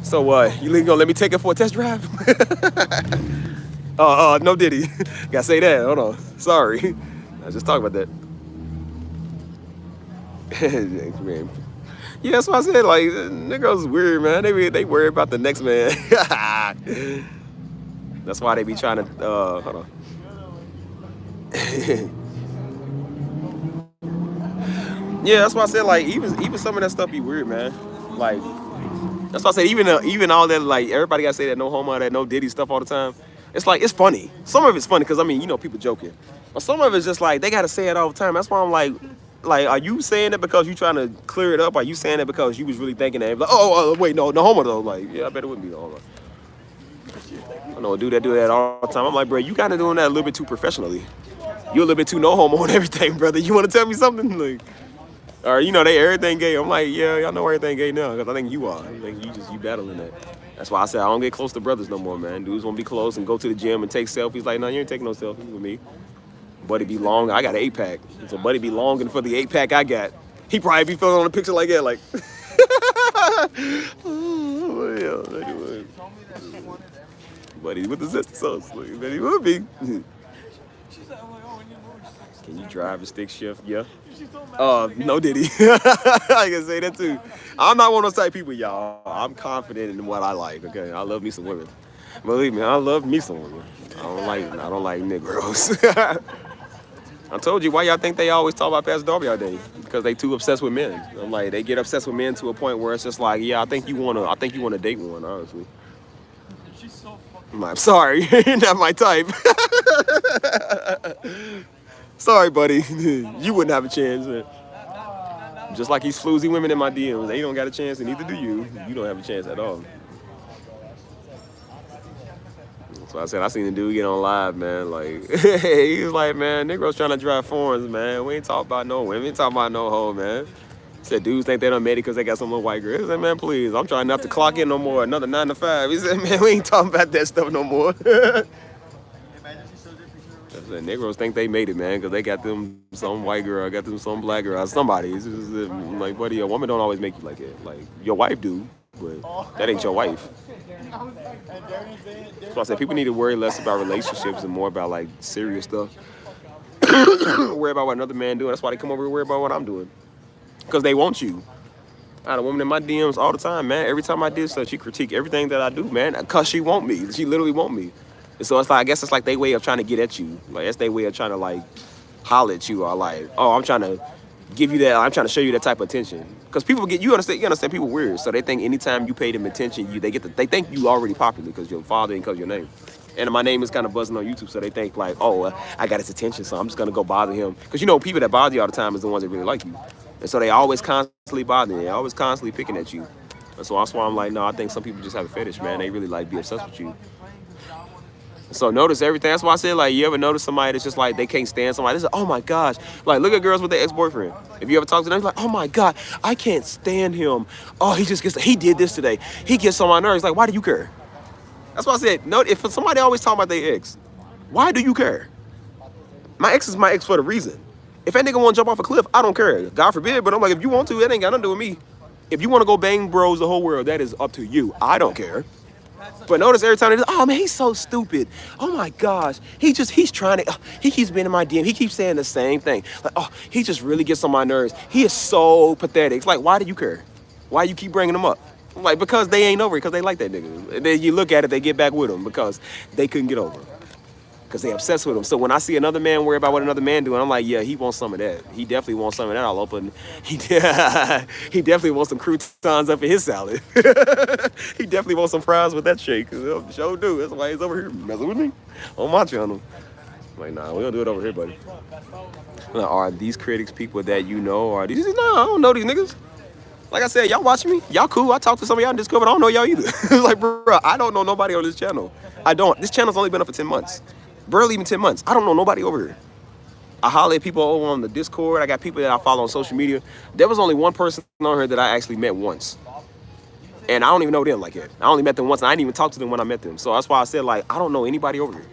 Speaker 1: So you gonna let me take it for a test drive? No Diddy. Gotta say that. Hold on. Sorry. I was just talking about that. Man. Yeah, that's what I said. Like, niggas weird, man. They worry about the next man. That's why they be trying to. Hold on. Yeah, that's why I said. Like, even some of that stuff be weird, man. Like, that's why I said. Even all that, like, everybody gotta say that no homo, that no Diddy stuff all the time. It's like, it's funny. Some of it's funny because I mean, you know, people joking, but some of it's just like they gotta say it all the time. That's why I'm like, are you saying it because you trying to clear it up? Are you saying it because you was really thinking that? Like, wait, no homo though. Like, yeah, I bet it wouldn't be no homo. I know a dude that do that all the time. I'm like, bro, you kind of doing that a little bit too professionally. You a little bit too no homo and everything, brother. You want to tell me something? Like, or you know, they everything gay. I'm like, yeah, y'all know everything gay now because I think you are. I think you battling that. That's why I said I don't get close to brothers no more, man. Dudes want to be close and go to the gym and take selfies. Like, no, you ain't taking no selfies with me. Buddy be long. I got an 8-pack. So Buddy be longing for the 8-pack I got. He probably be feeling on a picture like that, like. Oh, yeah, anyway. Buddy with the zesty sauce. Like, that he would be. Can you drive a stick shift? Yeah. No Diddy. I can say that too. I'm not one of those type of people, y'all. I'm confident in what I like. Okay, I love me some women. Believe me, I love me some women. I don't like Negroes. I told you, why y'all think they always talk about Pastor Darby all day? Because they too obsessed with men. I'm like, they get obsessed with men to a point where it's just like, yeah, I think you wanna date one, honestly. I'm sorry, you're not my type. Sorry, buddy. You wouldn't have a chance. Just like these floozy women in my DMs, they don't got a chance, and neither do you. You don't have a chance at all. So I said, I seen the dude get on live, man. Like, he was like, man, Negroes trying to drive foreigns, man. We ain't talking about no women. We ain't talking about no hoe, man. He said, dudes think they done made it because they got some little white girl. He said, man, please, I'm trying not to clock in no more. Another 9 to 5. He said, man, we ain't talking about that stuff no more. The Negroes think they made it, man, because they got them some white girl, got them some black girl, somebody. It's just, like, buddy, a woman don't always make you like that. Like, your wife do, but that ain't your wife. So I said people need to worry less about relationships and more about, like, serious stuff. Worry about what another man doing. That's why they come over here and worry about what I'm doing. Because they want you. I had a woman in my DMs all the time, man. Every time I did stuff, she critique everything that I do, man, because she want me. She literally want me. And so it's like, I guess it's like their way of trying to get at you. Like, that's their way of trying to, like, holler at you, or like, oh, I'm trying to give you that, I'm trying to show you that type of attention. Because people get, you understand people weird. So they think anytime you pay them attention, they think you already popular because your father and because your name. And my name is kind of buzzing on YouTube, so they think like, oh, I got his attention, so I'm just gonna go bother him. Because you know, people that bother you all the time is the ones that really like you. And so they always constantly bothering you, they always constantly picking at you. And so that's why I'm like, no, I think some people just have a fetish, man. They really like be obsessed with you. So notice everything. That's why I said, like, you ever notice somebody that's just like, they can't stand somebody? They say, oh my gosh. Like, look at girls with their ex-boyfriend. If you ever talk to them, like, oh my God, I can't stand him. Oh, he did this today. He gets on my nerves. Like, why do you care? That's why I said, no, if somebody always talking about their ex, why do you care? My ex is my ex for the reason. If that nigga want to jump off a cliff, I don't care. God forbid, but I'm like, if you want to, that ain't got nothing to do with me. If you want to go bang bros the whole world, that is up to you. I don't care. But notice every time they do, oh man, he's so stupid. Oh my gosh. He keeps being in my DM. He keeps saying the same thing. Like, oh, he just really gets on my nerves. He is so pathetic. It's like, why do you care? Why you keep bringing him up? Like, because they ain't over it, because they like that nigga. And then you look at it, they get back with him because they couldn't get over it. because they obsessed with him. So when I see another man worry about what another man doing, I'm like, yeah, he wants some of that. He definitely wants some of that all open. He definitely wants some croutons up in his salad. He definitely wants some fries with that shake. Sure do. That's why he's over here messing with me on my channel. I'm like, nah, we don't do it over here, buddy. Like, are these critics people that you know? Are these? No, I don't know these niggas. Like I said, y'all watch me. Y'all cool. I talk to some of y'all in Discord, but I don't know y'all either. Like, bro, I don't know nobody on this channel. I don't. This channel's only been up for 10 months. Barely even 10 months. I don't know nobody over here. I holler at people over on the Discord. I got people that I follow on social media. There was only one person on here that I actually met once. And I don't even know them like that. I only met them once, and I didn't even talk to them when I met them. So that's why I said, like, I don't know anybody over here.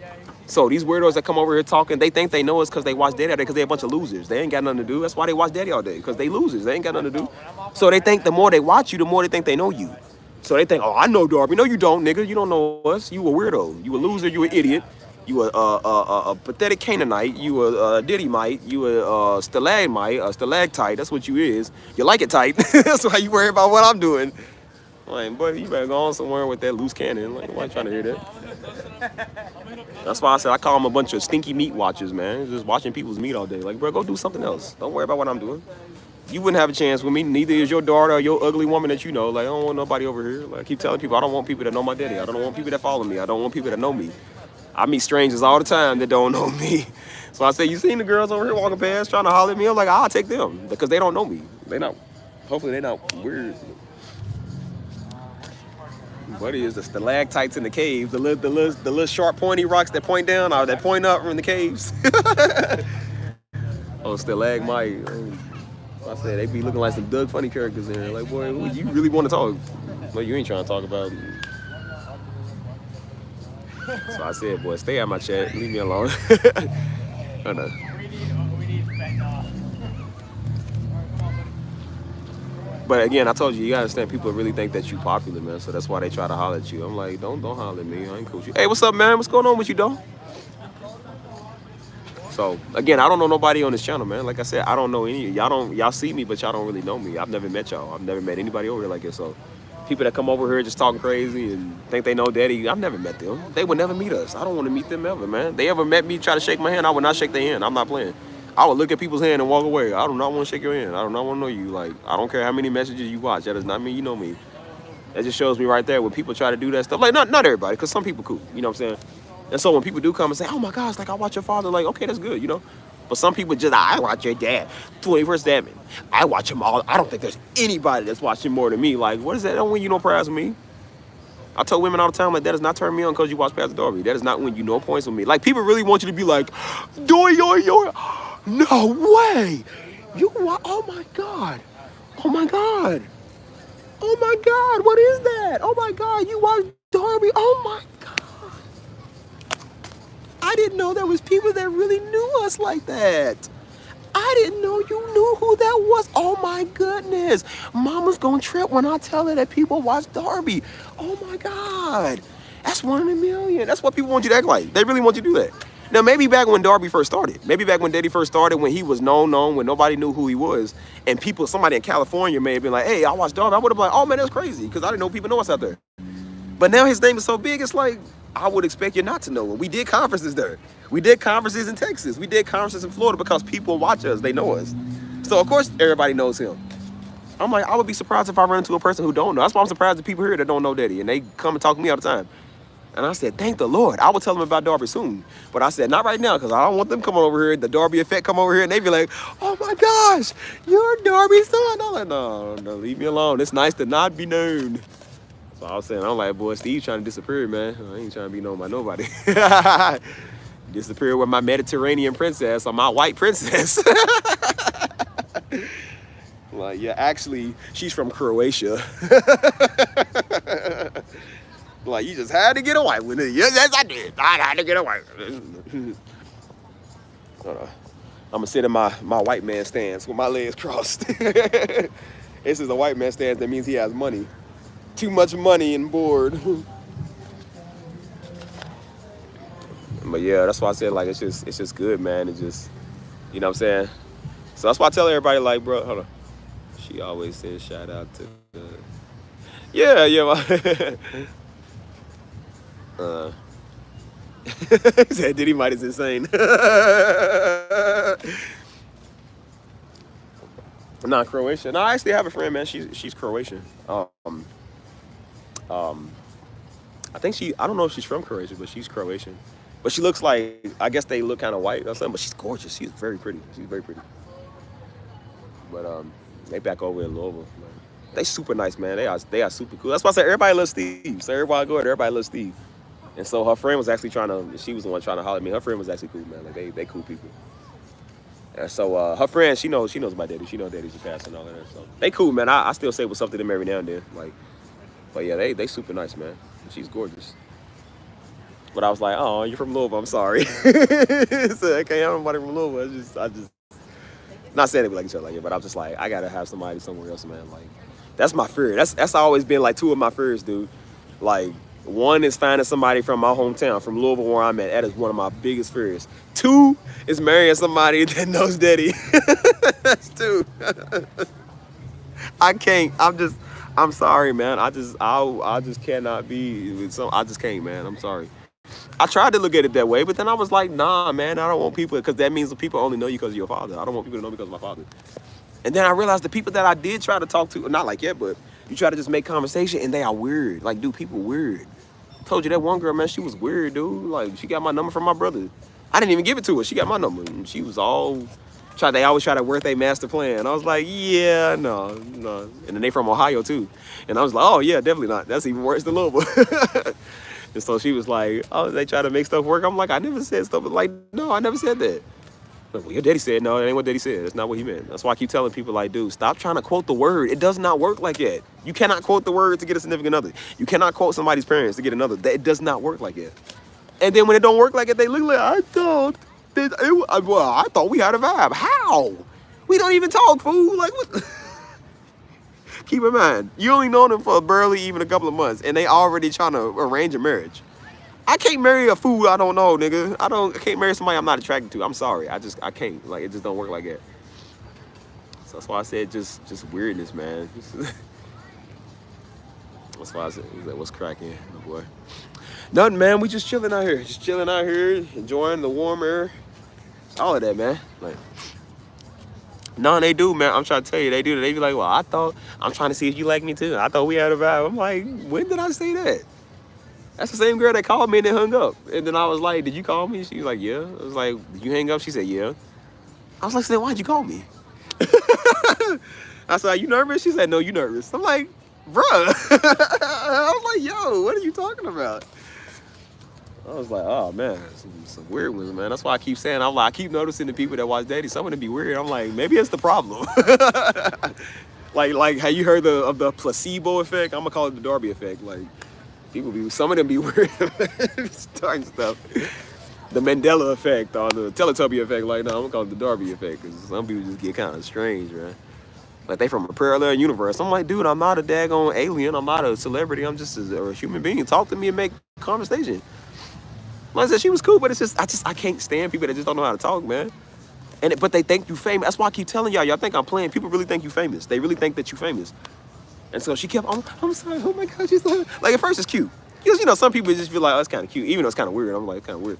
Speaker 1: So these weirdos that come over here talking, they think they know us because they watch Daddy all day because they're a bunch of losers. They ain't got nothing to do. That's why they watch Daddy all day, because they losers. They ain't got nothing to do. So they think the more they watch you, the more they think they know you. So they think, oh, I know Darby. No, you don't, nigga. You don't know us. You a weirdo. You a loser. You an idiot. You a pathetic Canaanite. You a Diddy-mite. You a stalagmite, a stalactite. That's what you is. You like it tight. That's why you worry about what I'm doing. Like, buddy, you better go on somewhere with that loose cannon. Like, why you trying to hear that? That's why I said I call them a bunch of stinky meat watchers, man. Just watching people's meat all day. Like, bro, go do something else. Don't worry about what I'm doing. You wouldn't have a chance with me. Neither is your daughter or your ugly woman that you know. Like, I don't want nobody over here. Like, I keep telling people, I don't want people that know my daddy. I don't want people that follow me. I don't want people that know me. I meet strangers all the time that don't know me. So I say, you seen the girls over here walking past trying to holler at me? I'm like, I'll take them because they don't know me. They not. Hopefully they not weird. Buddy is the stalactites in the caves, the little sharp pointy rocks that point down or that point up in the caves. Oh, stalagmite. I said they be looking like some Doug Funny characters in there. Like, boy, who you really want to talk? Well, you ain't trying to talk about. So I said, boy, stay out my chat. Leave me alone. I know. But again, I told you, you gotta understand, people really think that you popular, man. So that's why they try to holler at you. I'm like, don't holler at me. I ain't cool with you. Hey, what's up, man? What's going on with you, dog? So again, I don't know nobody on this channel, man. Like I said, I don't know any. Y'all see me, but y'all don't really know me. I've never met y'all. I've never met anybody over here like this. So people that come over here just talking crazy and think they know Daddy, I've never met them. They would never meet us. I don't want to meet them ever, man. They ever met me, try to shake my hand, I would not shake their hand. I'm not playing. I would look at people's hand and walk away. I do not want to shake your hand. I do not want to know you. Like, I don't care how many messages you watch. That does not mean you know me. That just shows me right there when people try to do that stuff. Like, not everybody, because some people cool. You know what I'm saying? And so when people do come and say, oh my gosh, like I watch your father, like, okay, that's good, you know? But some people just, I watch your dad 24/7. I watch him all. I don't think there's anybody that's watching more than me. Like, what is that? That don't win you no prize with me. I tell women all the time, like, that does not turn me on because you watch Pastor Darby. That does not win you no points with me. Like, people really want you to be like, yo. No way. You watch, oh my God. Oh my God. Oh my God, what is that? Oh my God, you watch Darby. Oh my God. I didn't know there was people that really knew us like that. I didn't know you knew who that was. Oh my goodness. Mama's gonna trip when I tell her that people watch Darby. Oh my God. That's 1 in a million. That's what people want you to act like. They really want you to do that. Now, maybe back when Darby first started, maybe back when Daddy first started, when he was known, when nobody knew who he was, and people, somebody in California may have been like, hey, I watch Darby. I would have been like, oh man, that's crazy, because I didn't know people know us out there. But now his name is so big, it's like, I would expect you not to know him. We did conferences there. We did conferences in Texas. We did conferences in Florida because people watch us. They know us. So, of course, everybody knows him. I'm like, I would be surprised if I run into a person who don't know. That's why I'm surprised at people here that don't know Daddy, and they come and talk to me all the time. And I said, thank the Lord. I will tell them about Darby soon. But I said, not right now, because I don't want them coming over here, the Darby Effect come over here, and they be like, oh my gosh, you're Darby's son. I'm like, no, leave me alone. It's nice to not be known. So I was saying, I'm like, boy, Steve trying to disappear, man. I ain't trying to be known by nobody. Disappear with my Mediterranean princess or my white princess. Like, yeah, actually, she's from Croatia. Like, you just had to get a white one. Yes, I did. I had to get a white one. I'm going to sit in my white man stance with my legs crossed. This is a white man stance. That means he has money. Too much money and bored. But yeah, that's why I said, like, it's just good, man. It's just, you know what I'm saying? So that's why I tell everybody, like, bro, hold on. She always says shout out to the... Yeah. He said Diddy might is insane. Not Croatian. No, I actually have a friend, man. She's Croatian. Um, I think I don't know if she's from Croatia, but she's Croatian. But she looks like, I guess they look kind of white or something, but she's gorgeous. She's very pretty. She's very pretty. But they back over in Louisville. They super nice, man. They are super cool. That's why I said everybody loves Steve. So everybody go there, everybody loves Steve. And so her friend was actually she was the one trying to holler at me. Her friend was actually cool, man. Like they cool people. And so her friend, she knows my daddy. She knows daddy's passed and all that. So they cool, man. I still say what's up to them every now and then. Like, but yeah, they super nice, man. She's gorgeous. But I was like, oh, you're from Louisville. I'm sorry. So I can't have nobody from Louisville. I just not saying it like each other like it, but I'm just like, I gotta have somebody somewhere else, man. Like, that's my fear. That's always been like two of my fears, dude. Like, one is finding somebody from my hometown, from Louisville, where I'm at. That is one of my biggest fears. Two is marrying somebody that knows daddy. That's two. I can't. I'm sorry, man. I just cannot be with some. I just can't, man. I'm sorry. I tried to look at it that way, but then I was like, nah, man. I don't want people, because that means the people only know you because of your father. I don't want people to know because of my father. And then I realized the people that I did try to talk to, not like yet, but you try to just make conversation, and they are weird. Like, dude, people weird. Told you that one girl, man, she was weird, dude. Like, she got my number from my brother. I didn't even give it to her. She got my number. And she was all they always try to work their master plan. I was like, yeah, no. And then they from Ohio too. And I was like, oh yeah, definitely not. That's even worse than Louisville. And so she was like, oh, they try to make stuff work. I'm like, I never said stuff. Like, no, I never said that. But well, your daddy said, no, that ain't what daddy said. That's not what he meant. That's why I keep telling people, like, dude, stop trying to quote the word. It does not work like that. You cannot quote the word to get a significant other. You cannot quote somebody's parents to get another. It does not work like that. And then when it don't work like it, they look like, I thought we had a vibe. How? We don't even talk, fool. Like, what? Keep in mind, you only known them for barely even a couple of months, and they already trying to arrange a marriage. I can't marry a fool I don't know, nigga. I can't marry somebody I'm not attracted to. I'm sorry. I can't. Like, it just don't work like that. So that's why I said just weirdness, man. That's why I said, what's cracking, my boy? Nothing, man. We just chilling out here. Just chilling out here, enjoying the warm air. All of that, man. Like, no, they do, man. I'm trying to tell you, they do. They be like, well, I'm trying to see if you like me too. I thought we had a vibe. I'm like, when did I say that? That's the same girl that called me and then hung up. And then I was like, did you call me? She was like, yeah. I was like, did you hang up? She said, yeah. I was like, so then why'd you call me? I said, are you nervous? She said, no, you nervous. I'm like, bruh. I was like, yo, what are you talking about? I was like, oh man, some weird ones, man. That's why I keep saying, I keep noticing the people that watch Daddy, some of them be weird. I'm like, maybe it's the problem. like, have you heard of the placebo effect? I'm gonna call it the Darby effect. Like, some of them be weird, starting stuff. The Mandela effect or the Teletubby effect. Like, no, I'm gonna call it the Darby effect, because some people just get kind of strange, man. Like, they from a parallel universe. I'm like, dude, I'm not a daggone alien. I'm not a celebrity. I'm just a human being. Talk to me and make conversation. Like I said, she was cool, but it's just, I can't stand people that just don't know how to talk, man. But they think you famous. That's why I keep telling y'all think I'm playing. People really think you famous. They really think that you famous. And so she kept, I'm sorry, oh my God, she's like, at first it's cute. Because, some people just feel like, oh, it's kind of cute, even though it's kind of weird. I'm like, it's kind of weird.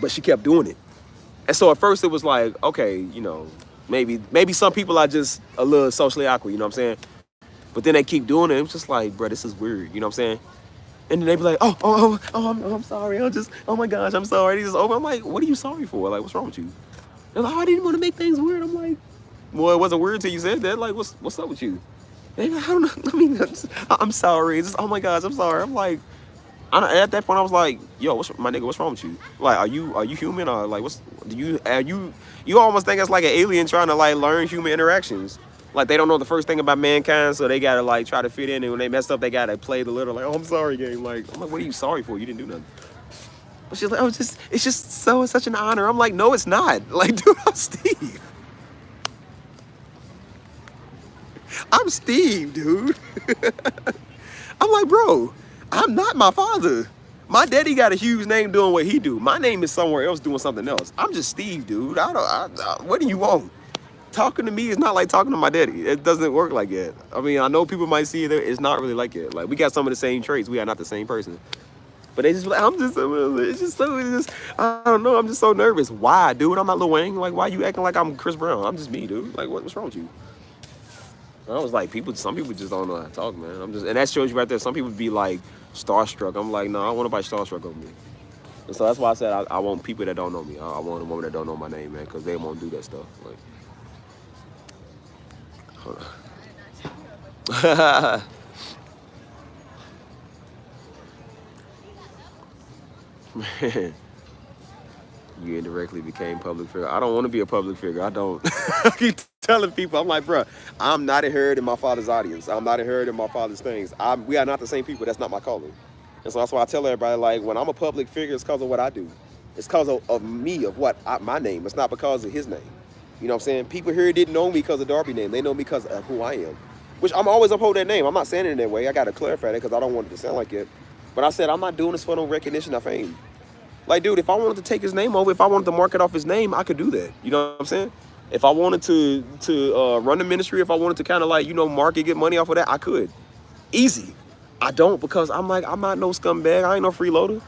Speaker 1: But she kept doing it. And so at first it was like, okay, maybe some people are just a little socially awkward, you know what I'm saying? But then they keep doing it. It was just like, bro, this is weird, you know what I'm saying? And then they be like, I'm sorry. Oh my gosh, I'm sorry. It's just over. I'm like, what are you sorry for? Like, what's wrong with you? They're like, oh, I didn't want to make things weird. I'm like, well, it wasn't weird till you said that. Like, what's up with you? And they're like, I don't know. I mean, I'm sorry. It's just, oh my gosh, I'm sorry. I'm like, at that point, I was like, yo, my nigga, what's wrong with you? Like, are you human, or like, you almost think it's like an alien trying to like learn human interactions. Like, they don't know the first thing about mankind, so they gotta like try to fit in, and when they mess up, they gotta play the little like, oh, I'm sorry game. Like, I'm like, what are you sorry for? You didn't do nothing. But she's like, oh, it's just such an honor. I'm like, no, it's not. Like, dude, I'm Steve. I'm Steve, dude. I'm like, bro, I'm not my father. My daddy got a huge name doing what he do. My name is somewhere else doing something else. I'm just Steve, dude. What do you want? Talking to me is not like talking to my daddy. It doesn't work like that. I mean, I know people might see it. It's not really like it. Like, we got some of the same traits. We are not the same person. But they just like, I don't know. I'm just so nervous. Why, dude? I'm not Lil Wayne. Like, why you acting like I'm Chris Brown? I'm just me, dude. Like, what's wrong with you? I was like, some people just don't know how to talk, man. And that shows you right there. Some people be like starstruck. I'm like, no, I want nobody starstruck over me. And so that's why I said I want people that don't know me. I want a woman that don't know my name, man, because they won't do that stuff. Like, hold on. Man, you indirectly became public figure. I don't want to be a public figure. I don't. I keep telling people, I'm like, bro, I'm not inherited in my father's audience. I'm not inherited in my father's things. We are not the same people. That's not my calling. And so that's why I tell everybody, like, when I'm a public figure, it's because of what I do. It's because of me, of my name. It's not because of his name. You know what I'm saying? People here didn't know me because of Darby name. They know me because of who I am. Which I'm always uphold that name. I'm not saying it in that way. I got to clarify that because I don't want it to sound like it. But I said, I'm not doing this for no recognition or fame. Like, dude, if I wanted to take his name over, if I wanted to market off his name, I could do that. You know what I'm saying? If I wanted to run the ministry, if I wanted to kind of like, market, get money off of that, I could. Easy. I don't because I'm not no scumbag. I ain't no freeloader.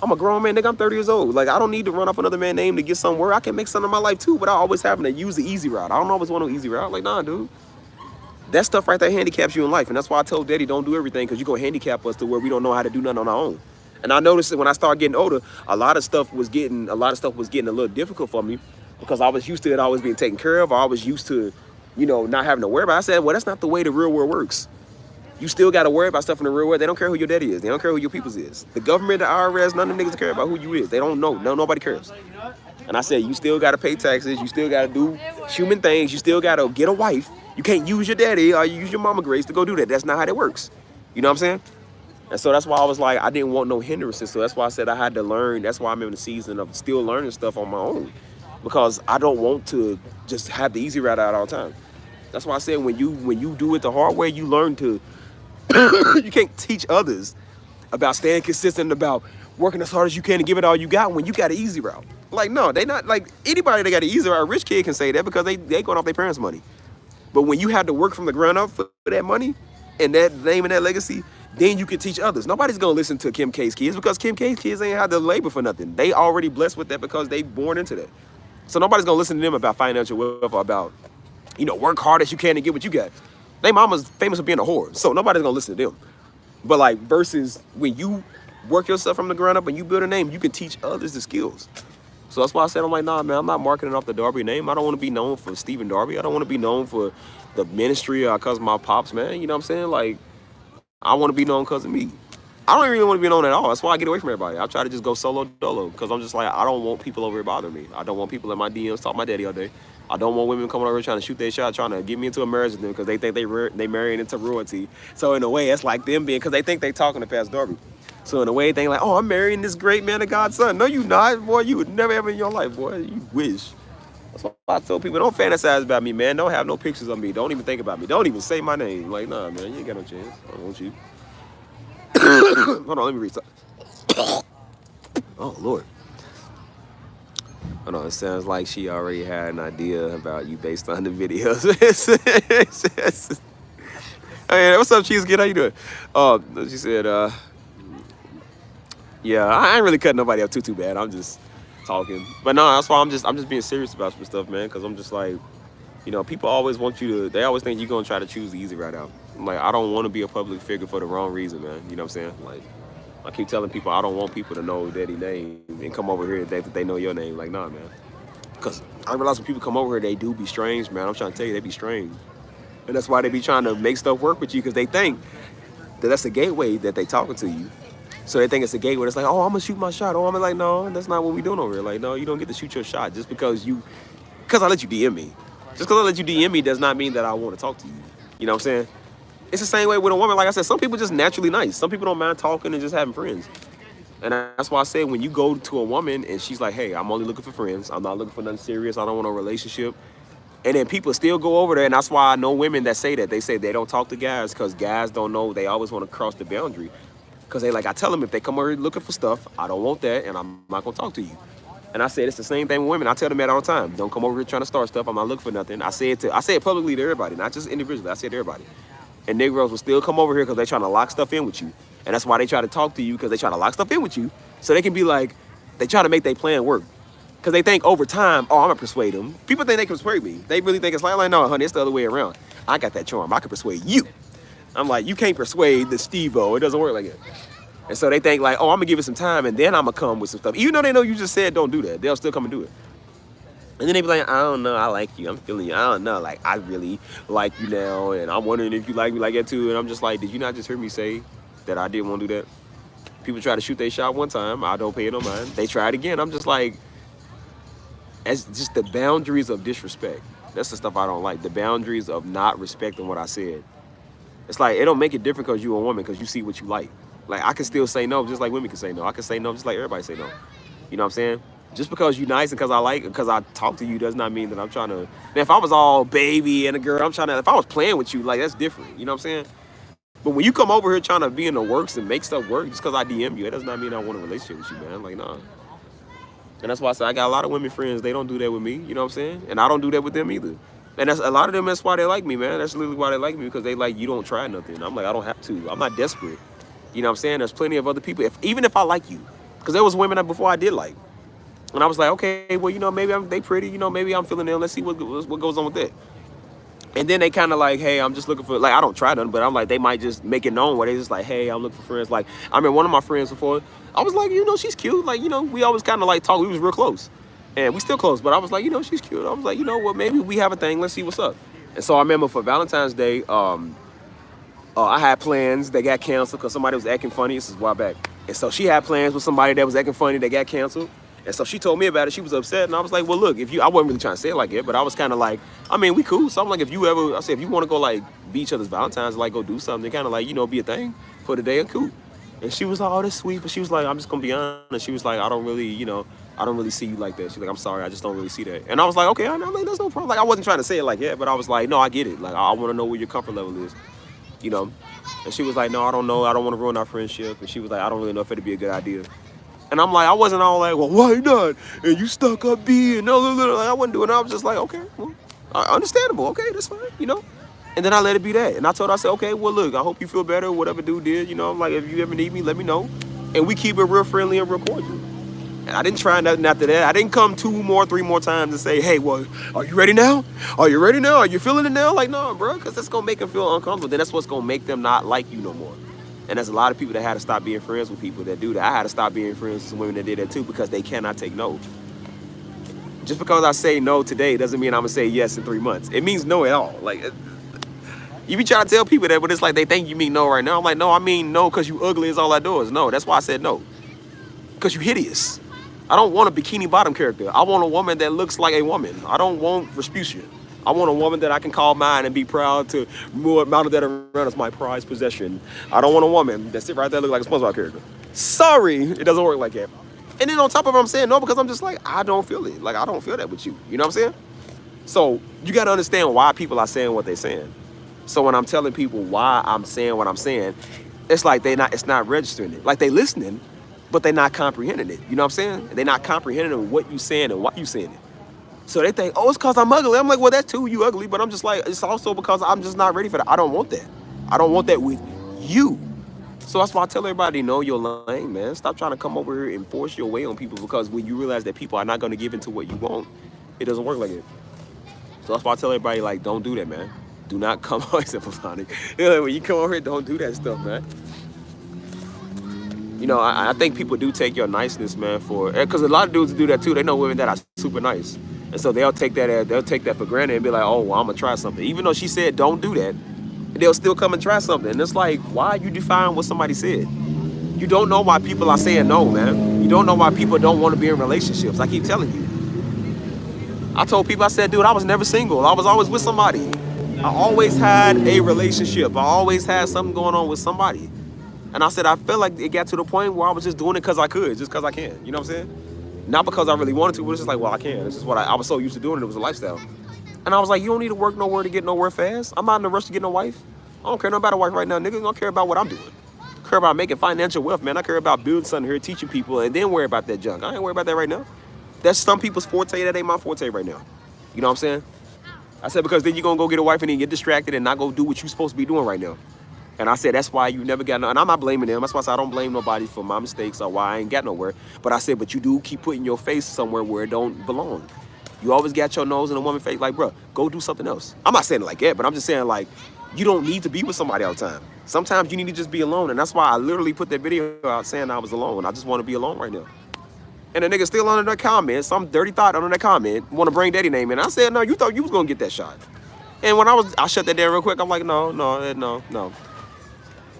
Speaker 1: I'm a grown man, nigga. I'm 30 years old. Like, I don't need to run off another man's name to get somewhere. I can make something in my life too, but I always having to use the easy route. I don't always want no easy route. Like, nah, dude. That stuff right there handicaps you in life. And that's why I told Daddy don't do everything, because you go handicap us to where we don't know how to do nothing on our own. And I noticed that when I started getting older, a lot of stuff was getting a little difficult for me because I was used to it always being taken care of. I was used to, not having to worry about it. I said, well, that's not the way the real world works. You still got to worry about stuff in the real world. They don't care who your daddy is. They don't care who your peoples is. The government, the IRS, none of them niggas care about who you is. They don't know. No, nobody cares. And I said, you still got to pay taxes. You still got to do human things. You still got to get a wife. You can't use your daddy or use your mama grace to go do that. That's not how that works. You know what I'm saying? And so that's why I was like, I didn't want no hindrances. So that's why I said I had to learn. That's why I'm in the season of still learning stuff on my own, because I don't want to just have the easy route out all the time. That's why I said when you do it the hard way, you learn to. You can't teach others about staying consistent, about working as hard as you can and give it all you got when you got an easy route. Like, no, they not like anybody that got an easy route. A rich kid can say that because they going off their parents' money. But when you have to work from the ground up for that money and that name and that legacy, then you can teach others. Nobody's gonna listen to Kim K's kids because Kim K's kids ain't had to labor for nothing. They already blessed with that because they born into that. So nobody's gonna listen to them about financial wealth or about, work hard as you can and get what you got. They mama's famous for being a whore, so nobody's gonna listen to them. But like versus when you work yourself from the ground up and you build a name, you can teach others the skills. So that's why I said, I'm like, nah, man, I'm not marketing off the Darby name. I don't want to be known for Stephen Darby. I don't want to be known for the ministry or because of my pops, man. You know what I'm saying? Like, I want to be known because of me. I don't really want to be known at all. That's why I get away from everybody. I try to just go solo dolo because I'm just like, I don't want people over here bothering me. I don't want people in my DMs talk my daddy all day. I don't want women coming over here trying to shoot their shot, trying to get me into a marriage with them because they think they marrying into royalty. So in a way, it's like them being, because they think they talking to past Darby. So in a way, they think like, oh, I'm marrying this great man of God's son. No, you not, boy. You would never ever in your life, boy. You wish. That's why I tell people, don't fantasize about me, man. Don't have no pictures of me. Don't even think about me. Don't even say my name. Like, nah, man, you ain't got no chance. I don't want you. Hold on, let me read something. Oh, Lord. Hold on, it sounds like she already had an idea about you based on the videos. Hey, what's up, Cheesecake? How you doing? She said, yeah, I ain't really cutting nobody up too bad. I'm just talking. But no, that's why I'm just being serious about some stuff, man, because I'm just like, people always want you to, they always think you're going to try to choose the easy route out. I'm like, I don't want to be a public figure for the wrong reason, man. You know what I'm saying? Like, I keep telling people I don't want people to know daddy's name and come over here and think that they know your name. Like, nah, man. Because I realize when people come over here, they do be strange, man. I'm trying to tell you, they be strange. And that's why they be trying to make stuff work with you, because they think that that's the gateway that they talking to you. So they think it's a gateway. It's like, oh, I'm going to shoot my shot. Oh, I'm like, no, that's not what we doing over here. Like, no, you don't get to shoot your shot just because I let you DM me. Just because I let you DM me does not mean that I want to talk to you. You know what I'm saying? It's the same way with a woman. Like I said, some people just naturally nice. Some people don't mind talking and just having friends. And that's why I say when you go to a woman and she's like, hey, I'm only looking for friends. I'm not looking for nothing serious. I don't want a relationship. And then people still go over there. And that's why I know women that say that. They say they don't talk to guys because guys don't know. They always want to cross the boundary. Because they like, I tell them if they come over here looking for stuff, I don't want that. And I'm not going to talk to you. And I said it's the same thing with women. I tell them that all the time. Don't come over here trying to start stuff. I'm not looking for nothing. I say it publicly to everybody, not just individually. I say it to everybody. And Negroes will still come over here because they're trying to lock stuff in with you. And that's why they try to talk to you, because they try to lock stuff in with you. So they can be like, they try to make their plan work. Because they think over time, oh, I'm going to persuade them. People think they can persuade me. They really think it's like, no, honey, it's the other way around. I got that charm. I can persuade you. I'm like, you can't persuade the Steve-O. It doesn't work like that. And so they think like, oh, I'm going to give it some time and then I'm going to come with some stuff. Even though they know you just said don't do that, they'll still come and do it. And then they be like, I don't know, I like you. I'm feeling you. I don't know, like, I really like you now. And I'm wondering if you like me like that too. And I'm just like, did you not just hear me say that I didn't want to do that? People try to shoot their shot one time. I don't pay it no mind. They try it again. I'm just like, it's just the boundaries of disrespect. That's the stuff I don't like. The boundaries of not respecting what I said. It's like, it don't make it different because you're a woman, because you see what you like. Like, I can still say no just like women can say no. I can say no just like everybody say no. You know what I'm saying? Just because you nice and because I talk to you does not mean that I'm trying to. Man, if I was all baby and a girl, if I was playing with you, like, that's different. You know what I'm saying? But when you come over here trying to be in the works and make stuff work just because I DM you, it does not mean I want a relationship with you, man. Like, nah. And that's why I say I got a lot of women friends. They don't do that with me. You know what I'm saying? And I don't do that with them either. And that's a lot of them. That's why they like me, man. That's literally why they like me, because they like, you don't try nothing. I'm like, I don't have to. I'm not desperate. You know what I'm saying? There's plenty of other people. Even if I like you, because there was women that before I did like, and I was like, okay, well, you know, maybe they pretty. You know, maybe I'm feeling them. Let's see what goes on with that. And then they kind of like, hey, I'm just looking for, like, I don't try nothing, but I'm like, they might just make it known where they just like, hey, I'm looking for friends. Like, I remember one of my friends before, I was like, you know, she's cute. Like, you know, we always kind of like talk. We was real close. And we still close, but I was like, you know, she's cute. I was like, you know what, maybe we have a thing. Let's see what's up. And so I remember for Valentine's Day, I had plans. They got canceled because somebody was acting funny. This is a while back. And so she had plans with somebody that was acting funny. They got canceled. And so she told me about it. She was upset. And I was like, well, look, I wasn't really trying to say it like it, but I was kind of like, I mean, we cool. So I'm like, if you want to go like be each other's Valentine's, like go do something, kind of like, you know, be a thing for the day, cool. And she was like, oh, that's sweet. But she was like, I'm just going to be honest. She was like, I don't really see you like that. She's like, I'm sorry, I just don't really see that. And I was like, okay, I'm like, there's no problem. Like, I wasn't trying to say it like that, but I was like, no, I get it. Like, I want to know where your comfort level is, you know? And she was like, no, I don't know. I don't want to ruin our friendship. And she was like, I don't really know if it'd be a good idea. And I'm like, I wasn't all like, well, why not? And you stuck up being, like, I wasn't doing it. I was just like, okay, well, understandable. Okay, that's fine, you know? And then I let it be that. And I told her, I said, okay, well, look, I hope you feel better, whatever dude did, you know? I'm like, if you ever need me, let me know. And we keep it real friendly and real cordial. And I didn't try nothing after that. I didn't come 3 more times and say, hey, well, are you ready now? Are you ready now? Are you feeling it now? Like, no, bro, because that's going to make them feel uncomfortable. Then that's what's going to make them not like you no more. And there's a lot of people that had to stop being friends with people that do that. I had to stop being friends with some women that did that too, because they cannot take no. Just because I say no today doesn't mean I'm going to say yes in 3 months. It means no at all. Like, you be trying to tell people that, but it's like they think you mean no right now. I'm like, no, I mean no because you ugly is all I do is no. That's why I said no. Because you hideous. I don't want a bikini bottom character. I want a woman that looks like a woman. I don't want Rasputia. I want a woman that I can call mine and be proud to mount that around as my prized possession. I don't want a woman that sit right there look like a SpongeBob character. Sorry, it doesn't work like that. And then on top of it, I'm saying no because I'm just like, I don't feel it. Like, I don't feel that with you. You know what I'm saying? So you got to understand why people are saying what they're saying. So when I'm telling people why I'm saying what I'm saying, it's like it's not registering it. Like, they listening, but they're not comprehending it. You know what I'm saying? They're not comprehending what you saying and why you saying it. So they think, oh, it's because I'm ugly. I'm like, well, that's too, you ugly. But I'm just like, it's also because I'm just not ready for that. I don't want that. I don't want that with you. So that's why I tell everybody, know your lane, man. Stop trying to come over here and force your way on people, because when you realize that people are not going to give into what you want, it doesn't work like it. So that's why I tell everybody, like, don't do that, man. Do not come on, except for Sonic. When you come over here, don't do that stuff, man. You know, I think people do take your niceness, man, because a lot of dudes do that too. They know women that are super nice. And so they'll take that for granted and be like, oh, well, I'm going to try something. Even though she said don't do that, they'll still come and try something. And it's like, why you define what somebody said? You don't know why people are saying no, man. You don't know why people don't want to be in relationships. I keep telling you. I told people, I said, dude, I was never single. I was always with somebody. I always had a relationship. I always had something going on with somebody. And I said, I felt like it got to the point where I was just doing it because I could, just because I can. You know what I'm saying? Not because I really wanted to, but it's just like, well, I can. It's just what I was so used to doing. It was a lifestyle. And I was like, you don't need to work nowhere to get nowhere fast. I'm not in a rush to get no wife. I don't care about a wife right now. Niggas don't care about what I'm doing. I care about making financial wealth, man. I care about building something here, teaching people, and then worry about that junk. I ain't worried about that right now. That's some people's forte. That ain't my forte right now. You know what I'm saying? I said, because then you're going to go get a wife and then get distracted and not go do what you're supposed to be doing right now. And I said, that's why you never got no, and I'm not blaming them. That's why I said I don't blame nobody for my mistakes or why I ain't got nowhere. But I said, but you do keep putting your face somewhere where it don't belong. You always got your nose in a woman's face. Like, bro, go do something else. I'm not saying it like that, but I'm just saying, like, you don't need to be with somebody all the time. Sometimes you need to just be alone. And that's why I literally put that video out saying I was alone. I just want to be alone right now. And the nigga still under that comment, some dirty thought under that comment, want to bring daddy name in. I said, no, you thought you was going to get that shot. And when I shut that down real quick. I'm like, no.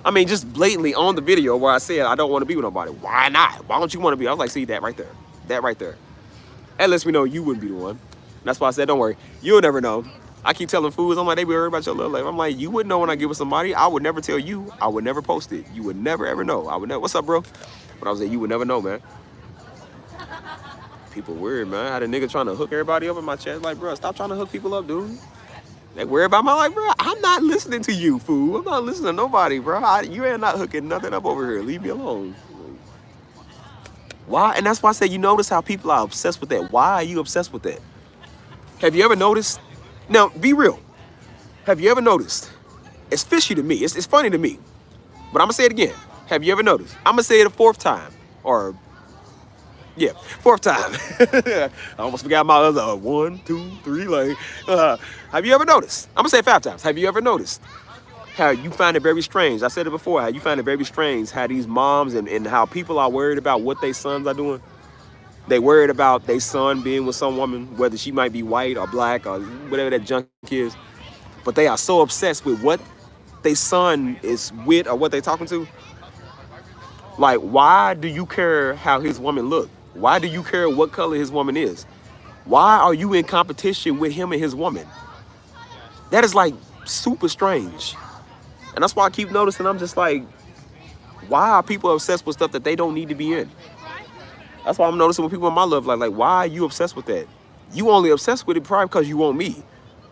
Speaker 1: I mean, just blatantly on the video where I said I don't want to be with nobody. Why not? Why don't you want to be? I was like, see, that right there. That right there. That lets me know you wouldn't be the one. And that's why I said, don't worry. You'll never know. I keep telling fools, I'm like, they be worried about your little life. I'm like, you wouldn't know when I get with somebody. I would never tell you. I would never post it. You would never, ever know. I would never. What's up, bro? But I was like, you would never know, man. People weird, man. I had a nigga trying to hook everybody up in my chat. Like, bro, stop trying to hook people up, dude. They worry about my life, bro. I'm not listening to you, fool. I'm not listening to nobody, bro. You ain't not hooking nothing up over here. Leave me alone. Why? And that's why I say, you notice how people are obsessed with that. Why are you obsessed with that? Have you ever noticed? Now, be real. Have you ever noticed? It's fishy to me. It's funny to me. But I'm going to say it again. Have you ever noticed? I'm going to say it a fourth time. Or, yeah, fourth time. I almost forgot my other 1, 2, 3. Like, have you ever noticed? I'm going to say it 5 times. Have you ever noticed how you find it very strange? I said it before. How you find it very strange how these moms and how people are worried about what their sons are doing. They worried about their son being with some woman, whether she might be white or black or whatever that junk is. But they are so obsessed with what their son is with or what they're talking to. Like, why do you care how his woman look? Why do you care what color his woman is? Why are you in competition with him and his woman? That is like super strange. And that's why I keep noticing, I'm just like, why are people obsessed with stuff that they don't need to be in? That's why I'm noticing with people in my love life, like, why are you obsessed with that? You only obsessed with it probably because you want me.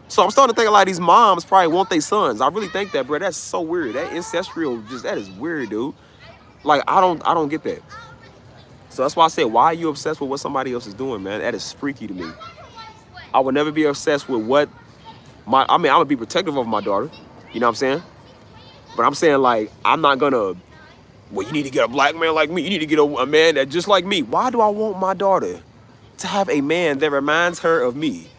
Speaker 1: So I'm starting to think a lot of these moms probably want their sons. I really think that, bro. That's so weird. That ancestral, that is weird, dude. Like, I don't get that. So that's why I said, why are you obsessed with what somebody else is doing, man? That is freaky to me. I would never be obsessed with what I'm gonna be protective of my daughter. You know what I'm saying? But I'm saying, like, I'm not gonna, well, you need to get a black man like me. You need to get a man that just like me. Why do I want my daughter to have a man that reminds her of me?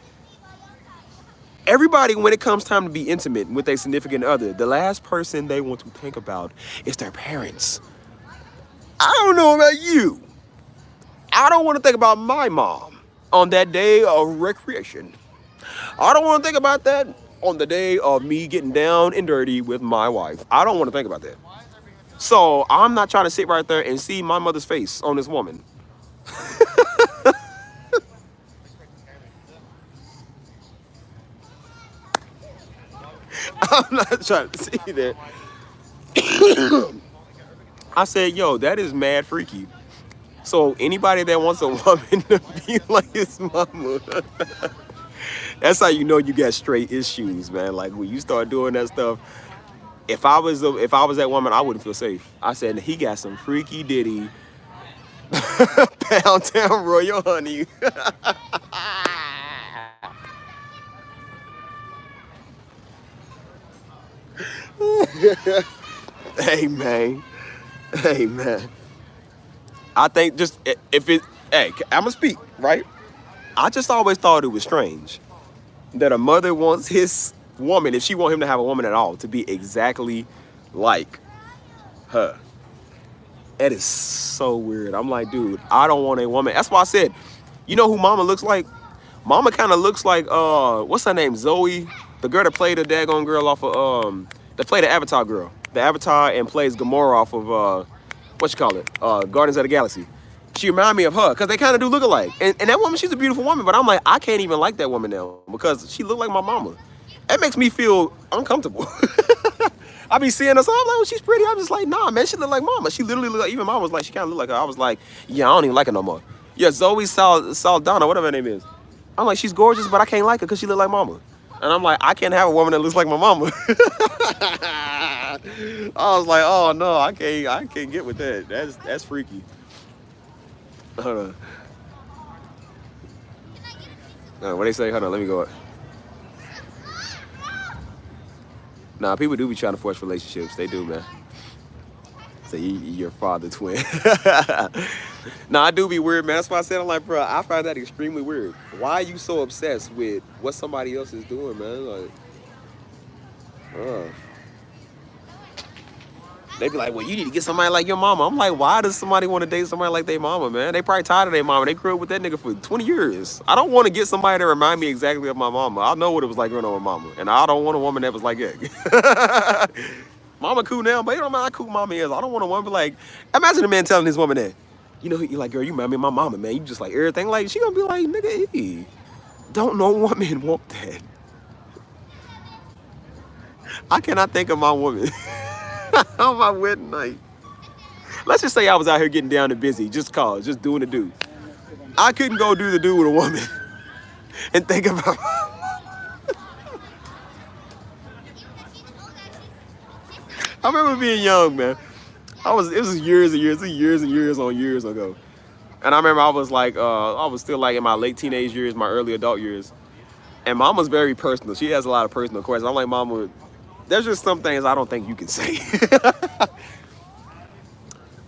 Speaker 1: Everybody, when it comes time to be intimate with a significant other, the last person they want to think about is their parents. I don't know about you. I don't want to think about my mom on that day of recreation. I don't want to think about that on the day of me getting down and dirty with my wife. I don't want to think about that. So I'm not trying to sit right there and see my mother's face on this woman. I'm not trying to see that. I said, yo, that is mad freaky. So anybody that wants a woman to be like his mama, that's how you know you got straight issues, man. Like, when you start doing that stuff, if I was that woman, I wouldn't feel safe. I said, he got some freaky ditty Pound Town Royal Honey. Hey, man. Hey, man. I think just if it, hey, I'm gonna speak, right? I just always thought it was strange that a mother wants his woman, if she want him to have a woman at all, to be exactly like her. That is so weird. I'm like, dude, I don't want a woman. That's why I said, you know who Mama looks like? Mama kind of looks like, what's her name? Zoe, the girl that played the daggone girl off of, that played the Avatar girl. The Avatar and plays Gamora off of, what you call it? Guardians of the Galaxy. She remind me of her, because they kind of do look alike. And that woman, she's a beautiful woman, but I'm like, I can't even like that woman now, because she look like my mama. That makes me feel uncomfortable. I be seeing her, so I'm like, oh, she's pretty. I'm just like, nah, man, she look like mama. She literally look like, even mama was like, she kind of look like her. I was like, yeah, I don't even like her no more. Yeah, Zoe Saldana, whatever her name is. I'm like, she's gorgeous, but I can't like her because she look like mama. And I'm like, I can't have a woman that looks like my mama. I was like, oh no, I can't get with that. That's freaky. Hold on. What they say? Hold on, let me go. Nah, people do be trying to force relationships. They do, man. So your father twin. Nah, I do be weird, man. That's why I said, I'm like, bro, I find that extremely weird. Why are you so obsessed with what somebody else is doing, man? Like, uh. They be like, well, you need to get somebody like your mama. I'm like, why does somebody want to date somebody like their mama, man? They probably tired of their mama. They grew up with that nigga for 20 years. I don't want to get somebody that remind me exactly of my mama. I know what it was like growing up with mama. And I don't want a woman that was like that. Mama cool now, but you don't know how cool mama is. I don't want a woman be like, imagine a man telling this woman that, you know, you're like, girl, you remind me of my mama, man. You just like everything. Like, she gonna be like, nigga, hey, don't no woman want that. I cannot think of my woman on my wedding night. Let's just say I was out here getting down and busy, just doing the do. I couldn't go do the do with a woman and think about. I remember being young, man. It was years and years ago. And I remember I was like, I was still like in my late teenage years, my early adult years. And mama's very personal. She has a lot of personal questions. I'm like, mama, there's just some things I don't think you can say.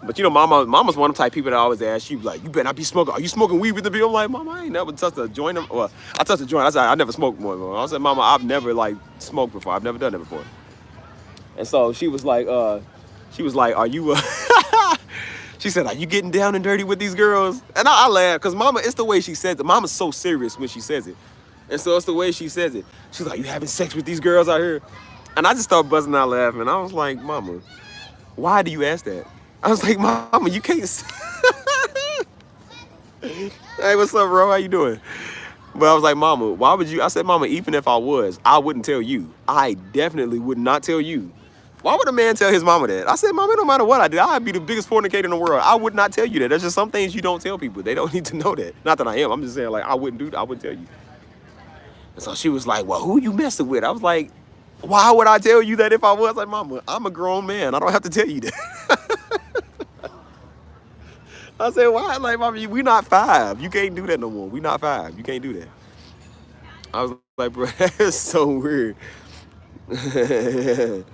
Speaker 1: But you know, mama's one of the type of people that always ask you, like, you better not be smoking. Are you smoking weed with the people? I'm like, mama, I ain't never touched a joint. Well, I touched a joint. I said, I never smoked more. I said, mama, I've never like smoked before. I've never done that before. And so she was like, are you, she said, are you getting down and dirty with these girls? And I laughed, because mama, it's the way she says it. Mama's so serious when she says it. And so it's the way she says it. She's like, you having sex with these girls out here? And I just started buzzing out laughing. I was like, mama, why do you ask that? I was like, mama, you can't. Hey, what's up, bro? How you doing? But I was like, mama, why would you? I said, mama, even if I was, I wouldn't tell you. I definitely would not tell you. Why would a man tell his mama that? I said, mama, no matter what I did, I'd be the biggest fornicator in the world. I would not tell you that. There's just some things you don't tell people. They don't need to know that. Not that I am. I'm just saying, like, I wouldn't do that. I wouldn't tell you. And so she was like, well, who you messing with? I was like, why would I tell you that if I was? Like, mama, I'm a grown man. I don't have to tell you that. I said, why? Like, mama, we not 5. You can't do that no more. We not 5. You can't do that. I was like, bro, that's so weird. And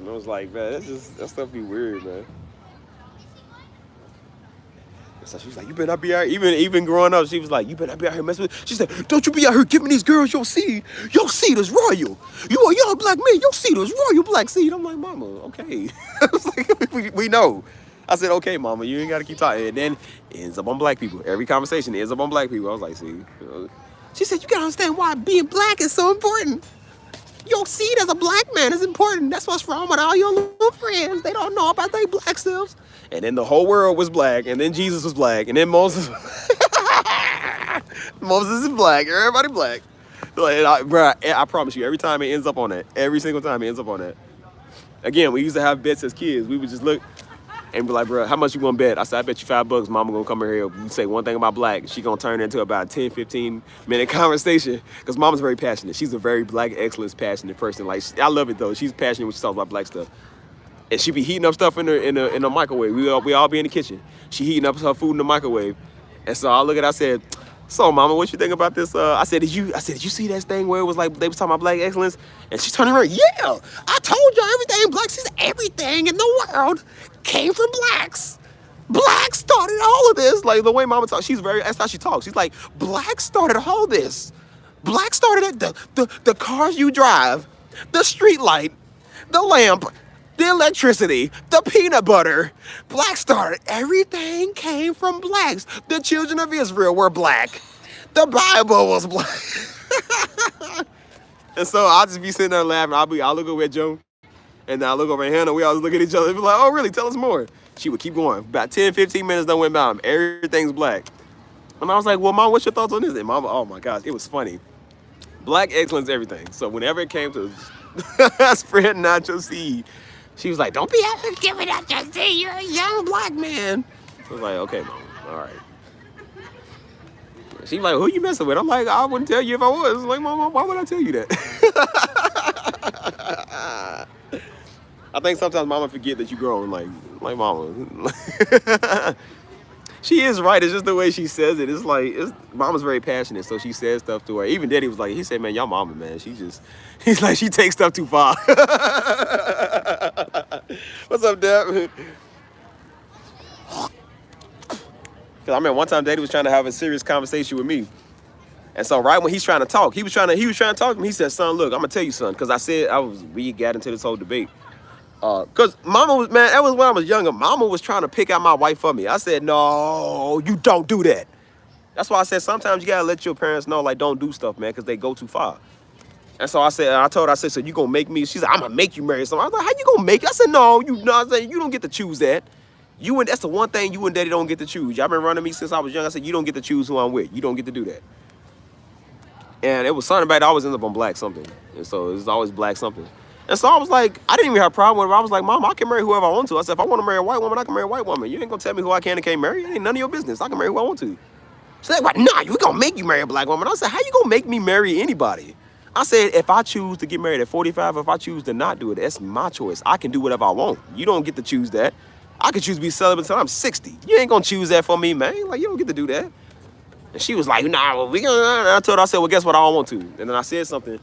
Speaker 1: I was like, man, that stuff be weird, man. So she was like, you better not be out here. Even growing up, she was like, you better not be out here messing with. She said, don't you be out here giving these girls your seed. Your seed is royal. You a young black man. Your seed is royal black seed. I'm like, mama, okay. I was like, we know. I said, okay, mama, you ain't got to keep talking. And then it ends up on black people. Every conversation ends up on black people. I was like, see. She said, you got to understand why being black is so important. Your seed as a black man is important. That's what's wrong with all your little friends. They don't know about their black selves. And then the whole world was black, and then Jesus was black, and then Moses. Moses is black. Everybody black. Like, bro, I promise you, every time it ends up on that. Every single time it ends up on that. Again, we used to have bets as kids. We would just look and be like, bro, how much you gonna bet? I said, I bet you $5. Mama gonna come in here. We say one thing about black. She gonna turn into about a 10, 15-minute conversation. Because mama's very passionate. She's a very black excellence passionate person. Like, I love it though. She's passionate when she talks about black stuff. And she be heating up stuff in the microwave. We all be in the kitchen. She heating up her food in the microwave. And so I look at her, I said, so mama, what you think about this? I said, did you see that thing where it was like they was talking about black excellence? And she turned around, yeah, I told you everything black says everything in the world came from blacks. Black started all of this. Like the way mama talks, that's how she talks. She's like, black started all this. Black started the cars you drive, the street light, the lamp, the electricity, the peanut butter. Black started. Everything came from blacks. The children of Israel were black. The Bible was black. And so I'll just be sitting there laughing. I'll look over at Joe, and then I'll look over at Hannah. We always look at each other and be like, oh, really? Tell us more. She would keep going. About 10, 15 minutes done went by. Everything's black. And I was like, well, Mom, what's your thoughts on this? And Mama, oh my gosh, it was funny. Black excellence, everything. So whenever it came to spreading out your seed, she was like, don't be out here giving out your seed. You're a young black man. I was like, okay, Mom, all right. She like, who you messing with? I'm like, I wouldn't tell you if I was. Like, Mama, why would I tell you that? I think sometimes Mama forget that you grown. Like Mama. She is right. It's just the way she says it. It's like mama's very passionate, so she says stuff to her. Even daddy was like, he said, man, y'all mama, man, he's like, she takes stuff too far. What's up, Dad? Cause I remember one time daddy was trying to have a serious conversation with me. And so right when he's trying to talk, he was trying to talk to me. He said, son, look, I'm gonna tell you something. Cause we got into this whole debate. Cause mama was, man, that was when I was younger. Mama was trying to pick out my wife for me. I said, no, you don't do that. That's why I said sometimes you gotta let your parents know, like, don't do stuff, man, cause they go too far. And so I told her, so you gonna make me? She said, I'm gonna make you marry someone. I was like, how you gonna make it? I said, no, I said, you don't get to choose that. That's the one thing you and daddy don't get to choose. Y'all been running me since I was young. I said, you don't get to choose who I'm with. You don't get to do that. And it was something about it, I always end up on black something. And so it was always black something. And so I was like, I didn't even have a problem with it. I was like, Mom, I can marry whoever I want to. I said, if I want to marry a white woman, I can marry a white woman. You ain't gonna tell me who I can and can't marry. It ain't none of your business. I can marry who I want to. She said, nah, you gonna make you marry a black woman. I said, how you gonna make me marry anybody? I said, if I choose to get married at 45, if I choose to not do it, that's my choice. I can do whatever I want. You don't get to choose that. I can choose to be celibate until I'm 60. You ain't gonna choose that for me, man. Like, you don't get to do that. And she was like, nah, well, we gonna. And I told her, I said, well, guess what? I don't want to. And then I said something.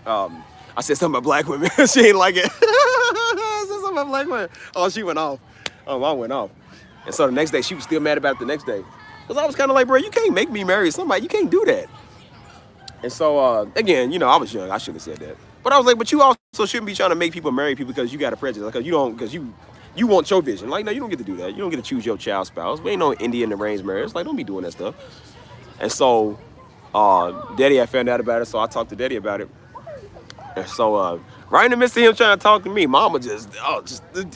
Speaker 1: I said something about black women. She ain't like it. I said something about black women. Oh, she went off. I went off. And so the next day, she was still mad about it the next day. Because I was kind of like, bro, you can't make me marry somebody. You can't do that. And so, again, I was young. I shouldn't have said that. But I was like, but you also shouldn't be trying to make people marry people because you got a prejudice. Because you want your vision. Like, no, you don't get to do that. You don't get to choose your child spouse. We ain't no Indian arranged marriage. Like, don't be doing that stuff. And so, Daddy had found out about it, so I talked to Daddy about it. And so, right in the midst of him trying to talk to me, Mama just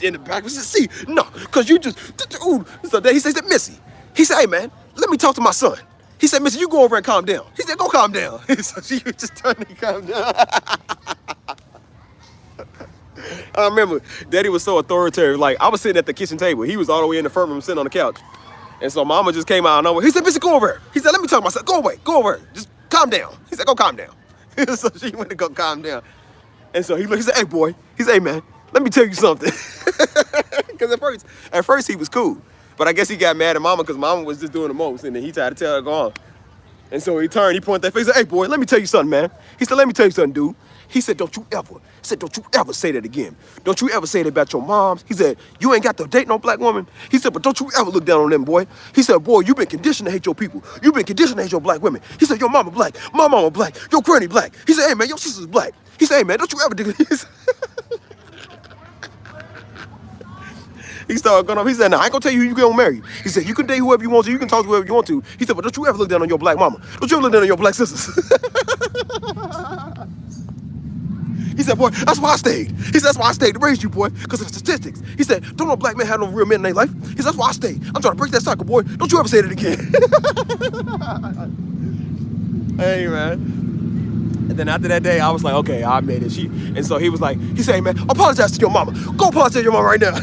Speaker 1: in the back. She said, see, no, because you just, ooh. So he said, Missy. He said, hey, man, let me talk to my son. He said, Missy, you go over and calm down. He said, go calm down. So she just turned and calm down. I remember Daddy was so authoritative. Like, I was sitting at the kitchen table. He was all the way in the front room sitting on the couch. And so Mama just came out of nowhere. He said, Missy, go over here. He said, let me talk to my son. Go away. Go over here. Just calm down. He said, go calm down. So she went to go calm down. And so he said, hey, boy. He said, hey, man, let me tell you something. Because at first he was cool. But I guess he got mad at Mama because Mama was just doing the most. And then he tried to tell her to go on. And so he turned, he pointed that face, he said, hey, boy, let me tell you something, man. He said, let me tell you something, dude. He said, don't you ever say that again. Don't you ever say that about your moms. He said, you ain't got to date no black woman. He said, but don't you ever look down on them, boy. He said, boy, you been conditioned to hate your people. You been conditioned to hate your black women. He said, your mama black, my mama black, your granny black. He said, hey, man, your sister's black. He said, hey, man, don't you ever do this. He started going off. He said, nah, I ain't gonna tell you who you gonna marry. He said, you can date whoever you want to. You can talk to whoever you want to. He said, but don't you ever look down on your black mama. Don't you ever look down on your black sisters. He said, boy, that's why I stayed. He said, that's why I stayed to raise you, boy, because of the statistics. He said, don't no black men have no real men in their life. He said, that's why I stayed. I'm trying to break that cycle, boy. Don't you ever say that again. Hey, man. And then after that day, I was like, okay, I made it. And so he was like, he said, hey, man, apologize to your mama. Go apologize to your mama right now.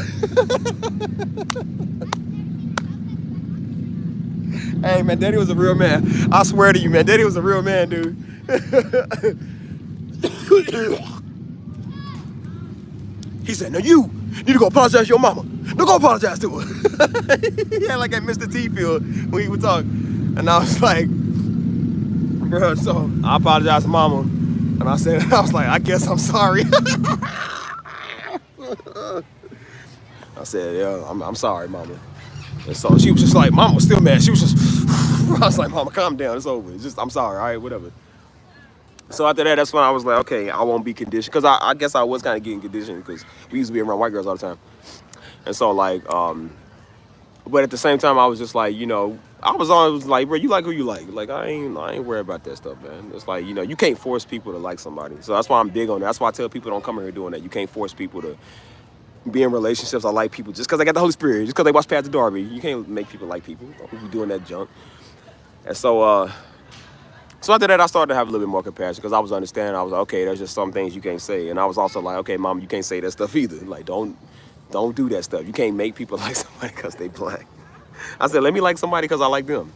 Speaker 1: Hey, man, Daddy was a real man. I swear to you, man, Daddy was a real man, dude. He said, now you need to go apologize to your mama. No, go apologize to her. He had like that Mr. T feel when he would talk. And I was like, bro, so I apologized to Mama. And I was like, I guess I'm sorry. I said, yeah, I'm sorry, Mama. And so she was just like, Mama was still mad. She was just, I was like, Mama, calm down. It's over. It's just, I'm sorry. All right, whatever. So after that, that's when I was like, okay, I won't be conditioned. Because I guess I was kind of getting conditioned because we used to be around white girls all the time. And so, like, but at the same time, I was just like, I was always like, bro, you like who you like. Like, I ain't worried about that stuff, man. It's like, you can't force people to like somebody. So that's why I'm big on that. That's why I tell people don't come here doing that. You can't force people to be in relationships or like people just because they got the Holy Spirit, just because they watch Pastor Darby. You can't make people like people who be doing that junk. And so, so after that, I started to have a little bit more compassion because I was understanding. I was like, okay, there's just some things you can't say. And I was also like, okay, Mom, you can't say that stuff either. Like, don't do that stuff. You can't make people like somebody because they black. I said, let me like somebody because I like them.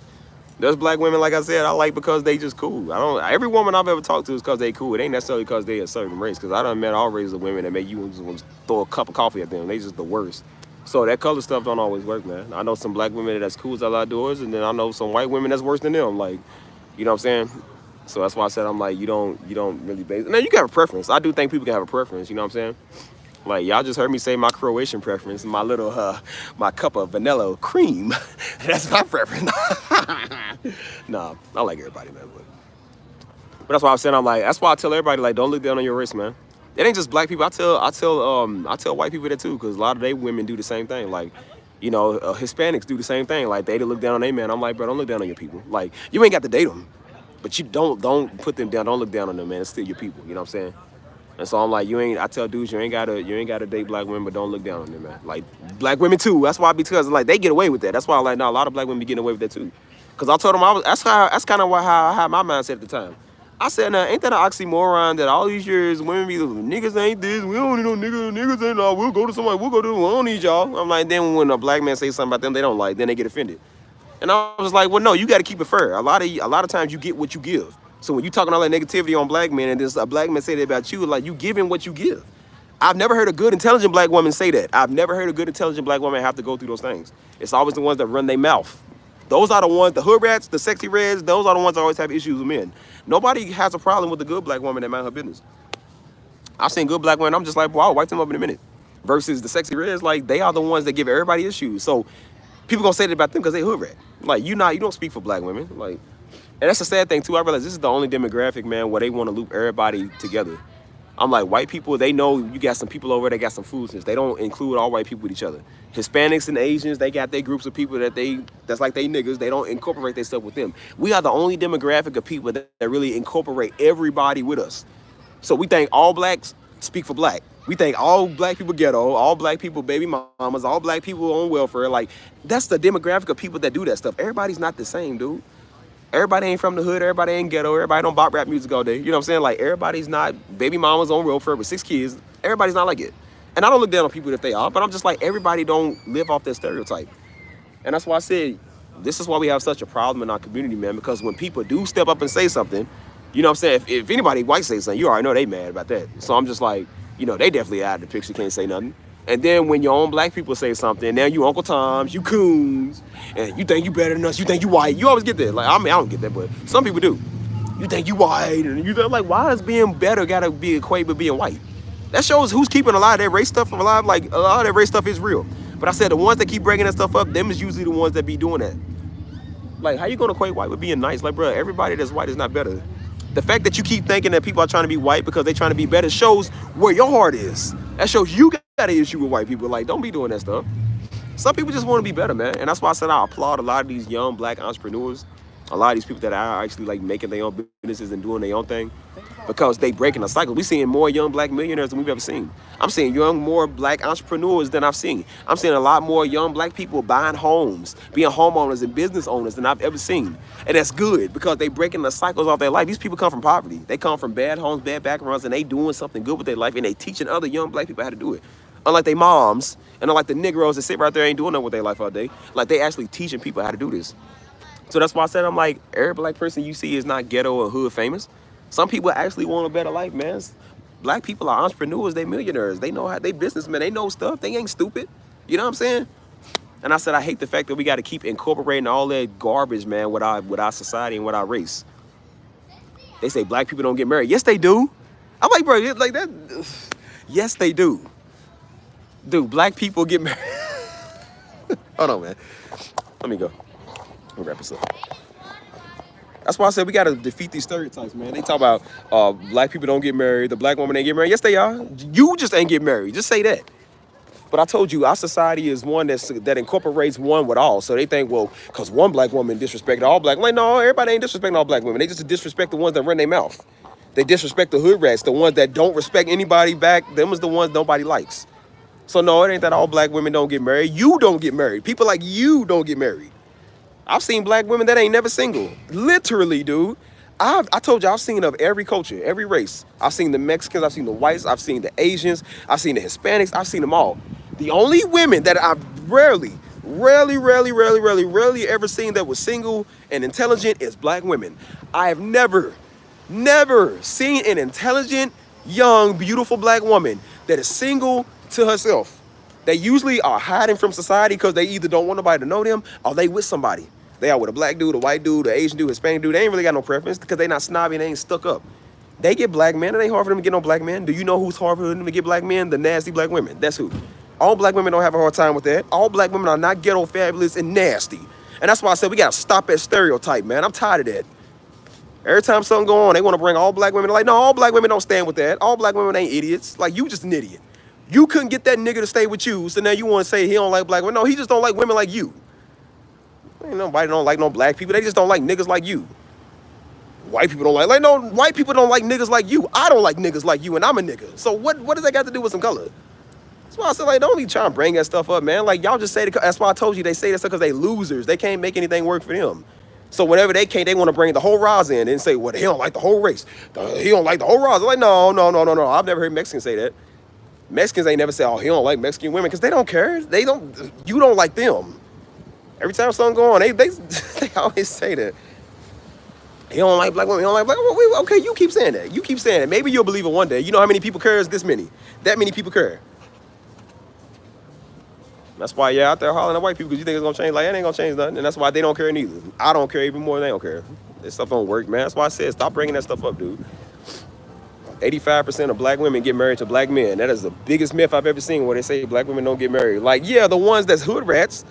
Speaker 1: There's black women, like I said, I like because they just cool. Every woman I've ever talked to is because they cool. It ain't necessarily because they a certain race. Because I done met all races of women that make you just want to throw a cup of coffee at them. They just the worst. So that color stuff don't always work, man. I know some black women that's cool as hell outdoors, and then I know some white women that's worse than them. Like, you know what I'm saying? So that's why I said I'm like, you don't really base. Now you can have a preference. I do think people can have a preference. You know what I'm saying? Like y'all just heard me say my Croatian preference, my little my cup of vanilla cream. That's my preference. Nah, I like everybody, man. But that's why I'm saying I'm like, that's why I tell everybody like, don't look down on your race, man. It ain't just black people. I tell white people that too, because a lot of they women do the same thing. Like, Hispanics do the same thing. Like they look down on their man. I'm like, bro, don't look down on your people. Like you ain't got to date them, but you don't put them down. Don't look down on them, man. It's still your people. You know what I'm saying? And so I'm like, I tell dudes, you ain't gotta date black women, but don't look down on them, man. Like black women too. That's why because like they get away with that. That's why like now a lot of black women be getting away with that too. Cause I told them that's kind of how I had my mindset at the time. I said, now ain't that an oxymoron that all these years women be like, niggas ain't this, we don't need no niggas ain't all, we'll go to somebody, we don't need y'all. I'm like, then when a black man say something about them they don't like, then they get offended. And I was like, well, no, you got to keep it fair. A lot of times you get what you give. So when you talking all that negativity on black men, and this a black man say that about you, like you giving what you give. I've never heard a good, intelligent black woman say that. I've never heard a good, intelligent black woman have to go through those things. It's always the ones that run their mouth. Those are the ones, the hood rats, the sexy reds, those are the ones that always have issues with men. Nobody has a problem with the good black woman that mind her business. I've seen good black women, I'm just like, well, I'll wipe them up in a minute. Versus the sexy reds, like they are the ones that give everybody issues. So people gonna say that about them because they hood rat. Like you don't speak for black women. Like, and that's a sad thing too. I realize this is the only demographic, man, where they want to loop everybody together. I'm like, white people, they know you got some people over there that got some foolishness. They don't include all white people with each other. Hispanics and Asians, they got their groups of people that's like they niggas. They don't incorporate their stuff with them. We are the only demographic of people that really incorporate everybody with us. So we think all blacks speak for black. We think all black people ghetto, all black people baby mamas, all black people on welfare. Like, that's the demographic of people that do that stuff. Everybody's not the same, dude. Everybody ain't from the hood. Everybody ain't ghetto. Everybody don't bop rap music all day. You know what I'm saying? Like, everybody's not baby mamas on welfare with 6 kids. Everybody's not like it. And I don't look down on people if they are, but I'm just like, everybody don't live off that stereotype. And that's why I said, this is why we have such a problem in our community, man, because when people do step up and say something, you know what I'm saying? If anybody white say something, you already know they mad about that. So I'm just like, they definitely out of the picture, can't say nothing. And then when your own black people say something, now you Uncle Toms, you coons, and you think you better than us, you think you white. You always get that. Like, I mean, I don't get that, but some people do. You think you white, and you think, like, why does being better gotta be equated with being white? That shows who's keeping a lot of that race stuff alive. Like, a lot of that race stuff is real. But I said the ones that keep breaking that stuff up, them is usually the ones that be doing that. Like, how you gonna equate white with being nice? Like, bro, everybody that's white is not better. The fact that you keep thinking that people are trying to be white because they're trying to be better shows where your heart is. That shows you got an issue with white people. Like, don't be doing that stuff. Some people just want to be better, man. And that's why I said I applaud a lot of these young black entrepreneurs. A lot of these people that are actually like making their own businesses and doing their own thing because they breaking a cycle. We're seeing more young black millionaires than we've ever seen. I'm seeing more black entrepreneurs than I've seen. I'm seeing a lot more young black people buying homes, being homeowners and business owners than I've ever seen. And that's good because they breaking the cycles of their life. These people come from poverty. They come from bad homes, bad backgrounds, and they doing something good with their life and they teaching other young black people how to do it. Unlike their moms and unlike the Negroes that sit right there and ain't doing nothing with their life all day, like they actually teaching people how to do this. So that's why I said I'm like, every black person you see is not ghetto or hood famous. Some people actually want a better life, man. Black people are entrepreneurs, they millionaires. They know how they businessmen, they know stuff. They ain't stupid. You know what I'm saying? And I said I hate the fact that we got to keep incorporating all that garbage, man, with our society and with our race. They say black people don't get married. Yes, they do. I'm like, bro, like that. Yes, they do. Dude, black people get married. Hold on, man. Let me go. We'll wrap this up. That's why I said we gotta defeat these stereotypes, man. They talk about black people don't get married, the black woman ain't get married. Yes, they are. You just ain't get married. Just say that. But I told you, our society is one that incorporates one with all. So they think, well, because one black woman disrespected all black. Like, no, everybody ain't disrespecting all black women. They just disrespect the ones that run their mouth. They disrespect the hood rats, the ones that don't respect anybody back. Them is the ones nobody likes. So no, it ain't that all black women don't get married. You don't get married. People like you don't get married. I've seen black women that ain't never single. Literally, dude. I told you, I've seen of every culture, every race. I've seen the Mexicans, I've seen the whites, I've seen the Asians, I've seen the Hispanics, I've seen them all. The only women that I've rarely ever seen that was single and intelligent is black women. I have never seen an intelligent, young, beautiful black woman that is single to herself. They usually are hiding from society because they either don't want nobody to know them or they with somebody. They are with a black dude, a white dude, an Asian dude, Hispanic dude. They ain't really got no preference because they not snobby and they ain't stuck up. They get black men. It ain't hard for them to get no black men. Do you know who's hard for them to get black men? The nasty black women. That's who. All black women don't have a hard time with that. All black women are not ghetto, fabulous, and nasty. And that's why I said we got to stop that stereotype, man. I'm tired of that. Every time something go on, they want to bring all black women. Like, no, all black women don't stand with that. All black women ain't idiots. Like, you just an idiot. You couldn't get that nigga to stay with you, so now you want to say he don't like black women. No, he just don't like women like you. Ain't nobody don't like no black people. They just don't like niggas like you. White people don't like no, white people don't like niggas like you. I don't like niggas like you, and I'm a nigga. So what does that got to do with some color? That's why I said, like, don't be trying to bring that stuff up, man. Like, y'all just say that's why I told you they say that stuff because they losers. They can't make anything work for them. So whenever they can't, they want to bring the whole Raza in and say, well, he don't like the whole race. He don't like the whole Raza. Like, no. I've never heard Mexicans say that. Mexicans ain't never say, oh, he don't like Mexican women, because they don't care. You don't like them. Every time something go on, they always say that. He don't like black women, he don't like black women. Okay, you keep saying that. You keep saying it. Maybe you'll believe it one day. You know how many people care? It's this many. That many people care. That's why you're out there hollering at white people, because you think it's going to change. Like, it ain't going to change nothing. And that's why they don't care neither. I don't care even more than they don't care. This stuff don't work, man. That's why I said stop bringing that stuff up, dude. 85% of black women get married to black men. That is the biggest myth I've ever seen where they say black women don't get married. Like, yeah, the ones that's hood rats,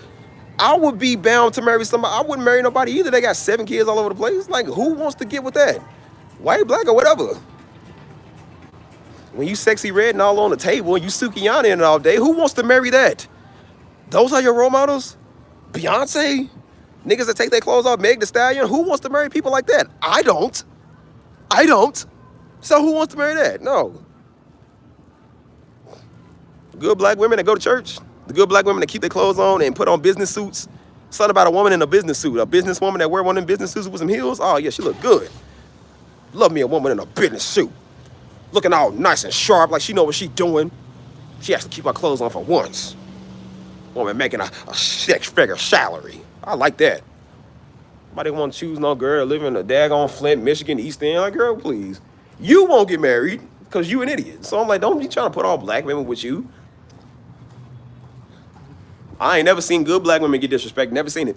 Speaker 1: I would be bound to marry somebody. I wouldn't marry nobody either. They got 7 kids all over the place. Like, who wants to get with that? White, black, or whatever. When you sexy red and all on the table and you Sukiyana in it all day, who wants to marry that? Those are your role models? Beyonce? Niggas that take their clothes off, Meg Thee Stallion? Who wants to marry people like that? I don't. So who wants to marry that? No. Good black women that go to church. The good black women that keep their clothes on and put on business suits. Something about a woman in a business suit. A business woman that wear one of them business suits with some heels. Oh, yeah, she look good. Love me a woman in a business suit. Looking all nice and sharp like she know what she doing. She has to keep her clothes on for once. Woman making a 6-figure salary. I like that. Nobody want to choose no girl living in a daggone Flint, Michigan, East End. Like, girl, please. You won't get married because you an idiot. So I'm like, don't be trying to put all black women with you. I ain't never seen good black women get disrespected. Never seen it.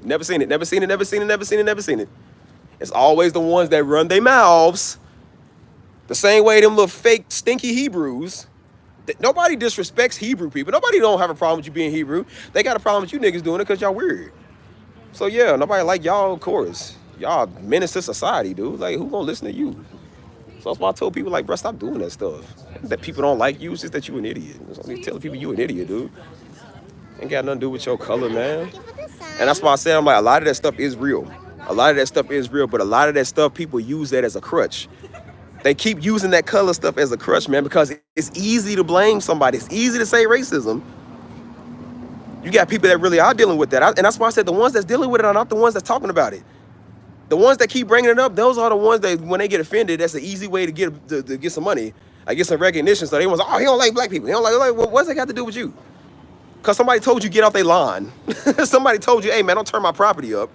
Speaker 1: It's always the ones that run their mouths the same way them little fake stinky Hebrews. Nobody disrespects Hebrew people. Nobody don't have a problem with you being Hebrew. They got a problem with you niggas doing it because y'all weird. So yeah, nobody like y'all, of course. Y'all menace to society, dude. Like, who gonna listen to you? So that's why I told people, like, bro, stop doing that stuff. That people don't like you, it's just that you an idiot. I'm telling people you an idiot, dude. Ain't got nothing to do with your color, man. And that's why I said, I'm like, a lot of that stuff is real. A lot of that stuff is real, but a lot of that stuff, people use that as a crutch. They keep using that color stuff as a crutch, man, because it's easy to blame somebody. It's easy to say racism. You got people that really are dealing with that. And that's why I said the ones that's dealing with it are not the ones that's talking about it. The ones that keep bringing it up, those are the ones that, when they get offended, that's an easy way to get some money. I get some recognition. So they want to say, oh, he don't like black people. He don't like well, what's that got to do with you? Because somebody told you get off their lawn. Somebody told you, hey, man, don't turn my property up.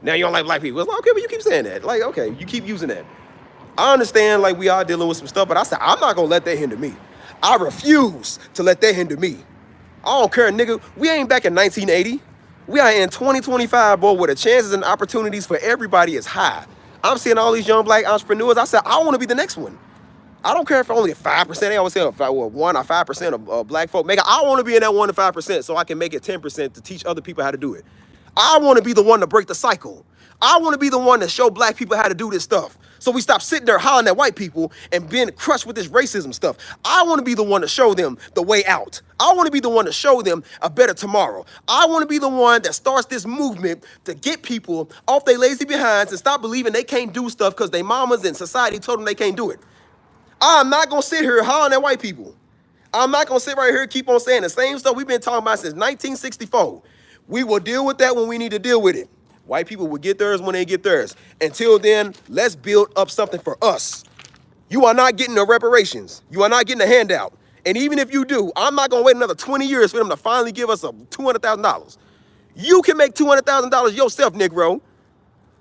Speaker 1: Now you don't like black people. It's like, okay, but you keep saying that. Like, okay, you keep using that. I understand, like, we are dealing with some stuff, but I said, I'm not going to let that hinder me. I refuse to let that hinder me. I don't care, nigga. We ain't back in 1980. We are in 2025, boy, where the chances and opportunities for everybody is high. I'm seeing all these young black entrepreneurs. I said, I want to be the next one. I don't care if only 5%, they always say 1 or 5% of black folk make it. I want to be in that 1 to 5% so I can make it 10% to teach other people how to do it. I want to be the one to break the cycle. I want to be the one to show black people how to do this stuff. So we stop sitting there hollering at white people and being crushed with this racism stuff. I want to be the one to show them the way out. I want to be the one to show them a better tomorrow. I want to be the one that starts this movement to get people off their lazy behinds and stop believing they can't do stuff because their mamas and society told them they can't do it. I'm not going to sit here hollering at white people. I'm not going to sit right here and keep on saying the same stuff we've been talking about since 1964. We will deal with that when we need to deal with it. White people will get theirs when they get theirs. Until then, let's build up something for us. You are not getting the reparations. You are not getting a handout. And even if you do, I'm not going to wait another 20 years for them to finally give us $200,000. You can make $200,000 yourself, Negro.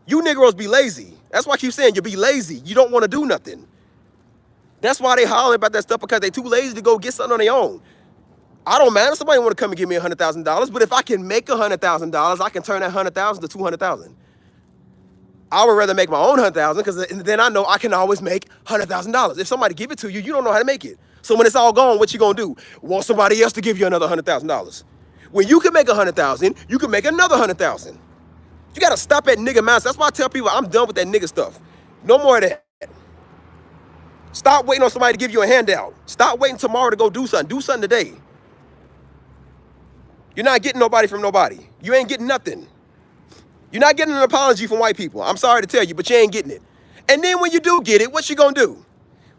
Speaker 1: You Negroes be lazy. That's why I keep saying you be lazy. You don't want to do nothing. That's why they holler about that stuff, because they too lazy to go get something on their own. I don't matter. Somebody want to come and give me $100,000, but if I can make $100,000, I can turn that 100,000 to 200,000. I would rather make my own 100,000 because then I know I can always make $100,000. If somebody give it to you, you don't know how to make it. So when it's all gone, what you gonna do? Want somebody else to give you another $100,000? When you can make 100,000, you can make another 100,000. You gotta stop at nigga mindset. That's why I tell people I'm done with that nigga stuff. No more of that. Stop waiting on somebody to give you a handout. Stop waiting tomorrow to go do something. Do something today. You're not getting nobody from nobody. You ain't getting nothing. You're not getting an apology from white people. I'm sorry to tell you, but you ain't getting it. And then when you do get it, what you gonna do?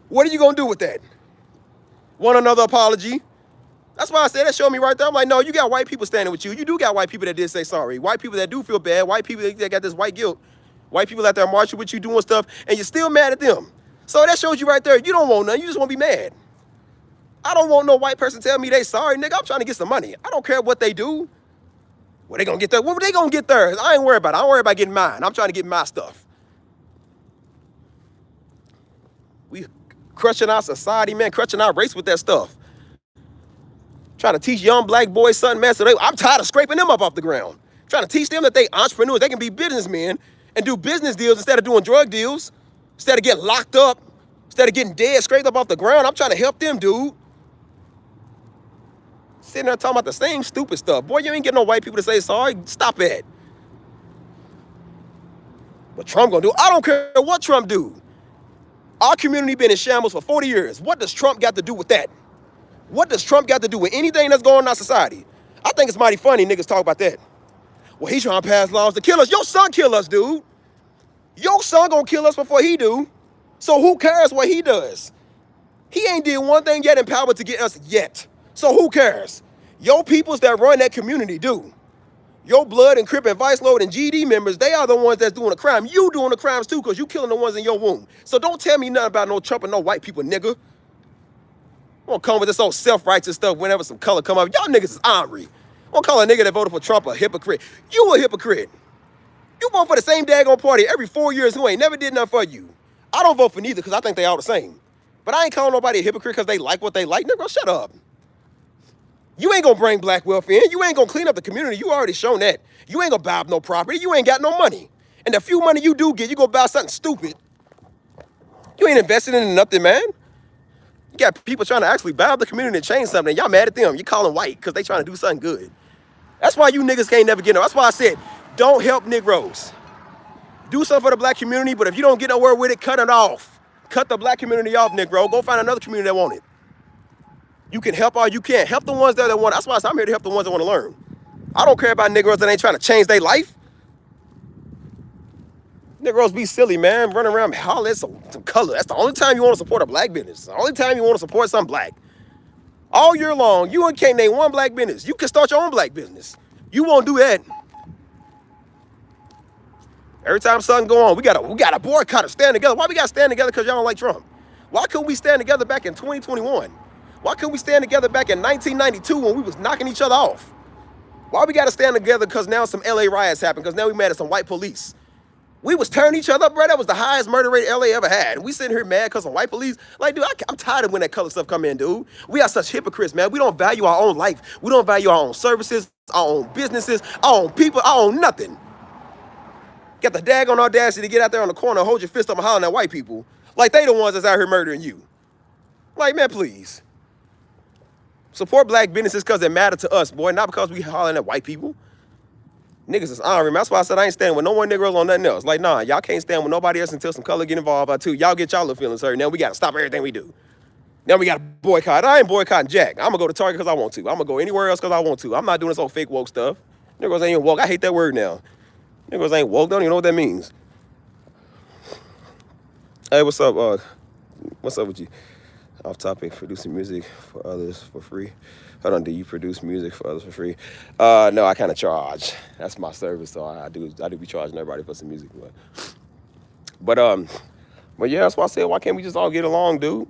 Speaker 1: What are you gonna do with that? Want another apology? That's why I said that showed me right there. I'm like, no, you got white people standing with you. You do got white people that did say sorry. White people that do feel bad. White people that got this white guilt. White people out there marching with you doing stuff, and you're still mad at them. So that shows you right there, you don't want nothing. You just want to be mad. I don't want no white person tell me they sorry, nigga. I'm trying to get some money. I don't care what they do. Well, they gonna get theirs. What were they gonna get theirs? I ain't worried about it. I don't worry about getting mine. I'm trying to get my stuff. We crushing our society, man, crushing our race with that stuff. Trying to teach young black boys something, man. So I'm tired of scraping them up off the ground. Trying to teach them that they entrepreneurs. They can be businessmen and do business deals instead of doing drug deals. Instead of getting locked up. Instead of getting dead, scraped up off the ground. I'm trying to help them, dude. Sitting there talking about the same stupid stuff. Boy, you ain't getting no white people to say sorry. Stop it. What Trump gonna do? I don't care what Trump do. Our community been in shambles for 40 years. What does Trump got to do with that? What does Trump got to do with anything that's going on in our society? I think it's mighty funny niggas talk about that. Well, he's trying to pass laws to kill us. Your son kill us, dude. Your son gonna kill us before he do. So who cares what he does? He ain't did one thing yet in power to get us yet. So who cares? Your peoples that run that community do. Your blood and Crip and Vice Lord and GD members, they are the ones that's doing the crime. You doing the crimes too, because you killing the ones in your womb. So don't tell me nothing about no Trump and no white people, nigga. Won't come with this old self-righteous stuff whenever some color come up. Y'all niggas is ornery. Won't call a nigga that voted for Trump a hypocrite. You a hypocrite. You vote for the same daggone party every 4 years who ain't never did nothing for you. I don't vote for neither because I think they all the same. But I ain't calling nobody a hypocrite because they like what they like. Nigga, shut up. You ain't gonna bring black wealth in. You ain't gonna clean up the community. You already shown that. You ain't gonna buy up no property. You ain't got no money. And the few money you do get, you gonna buy something stupid. You ain't invested in nothing, man. You got people trying to actually buy up the community and change something. Y'all mad at them. You call them white because they trying to do something good. That's why you niggas can't never get no. That's why I said, don't help Negroes. Do something for the black community, but if you don't get nowhere with it, cut it off. Cut the black community off, Negro. Go find another community that want it. You can help all you can. Help the ones that want it. That's why I'm here to help the ones that want to learn. I don't care about Negroes that ain't trying to change their life. Negroes be silly, man. Running around hollering some color. That's the only time you want to support a black business. The only time you want to support something black. All year long, you can't name one black business. You can start your own black business. You won't do that. Every time something go on, we gotta boycott or stand together. Why we gotta stand together? Because y'all don't like Trump. Why couldn't we stand together back in 2021? Why couldn't we stand together back in 1992 when we was knocking each other off? Why we gotta stand together because now some LA riots happened, because now we mad at some white police. We was tearing each other up, bro. That was the highest murder rate LA ever had. And we sitting here mad because of white police. Like, dude, I'm tired of when that color stuff come in, dude. We are such hypocrites, man. We don't value our own life. We don't value our own services, our own businesses, our own people, our own nothing. Got the daggone audacity to get out there on the corner and hold your fist up and hollering at white people. Like they the ones that's out here murdering you. Like, man, please. Support black businesses because they matter to us, boy, not because we hollering at white people. Niggas is honoring me. That's why I said I ain't standing with no one Negroes on nothing else. Like, nah, y'all can't stand with nobody else until some color get involved too. Y'all get y'all little feelings hurt. Now we got to stop everything we do. Now we got to boycott. I ain't boycotting Jack. I'm going to go to Target because I want to. I'm going to go anywhere else because I want to. I'm not doing this old fake woke stuff. Negroes ain't even woke. I hate that word now. Negroes ain't woke. Don't even know what that means. Hey, what's up? What's up with you? Off topic, producing music for others for free. Hold on, do you produce music for others for free? No, I kind of charge. That's my service, so I do be charging everybody for some music. But yeah, that's why I said, why can't we just all get along, dude?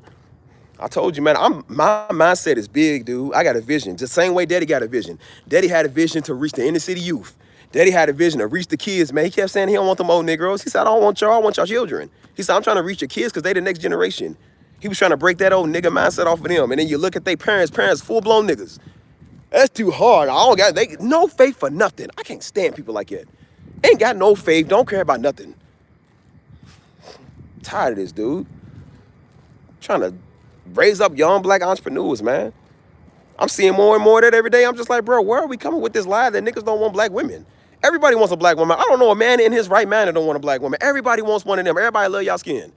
Speaker 1: I told you, man, my mindset is big, dude. I got a vision, just the same way Daddy got a vision. Daddy had a vision to reach the inner city youth. Daddy had a vision to reach the kids, man. He kept saying he don't want them old Negroes. He said, I don't want y'all, I want y'all children. He said, I'm trying to reach your kids because they the next generation. He was trying to break that old nigga mindset off of them. And then you look at their parents full-blown niggas. That's too hard. I don't got no faith for nothing. I can't stand people like that. Ain't got no faith. Don't care about nothing. Tired of this, dude. Trying to raise up young black entrepreneurs, man. I'm seeing more and more of that every day. I'm just like, bro, where are we coming with this lie that niggas don't want black women? Everybody wants a black woman. I don't know a man in his right mind that don't want a black woman. Everybody wants one of them. Everybody love y'all skin.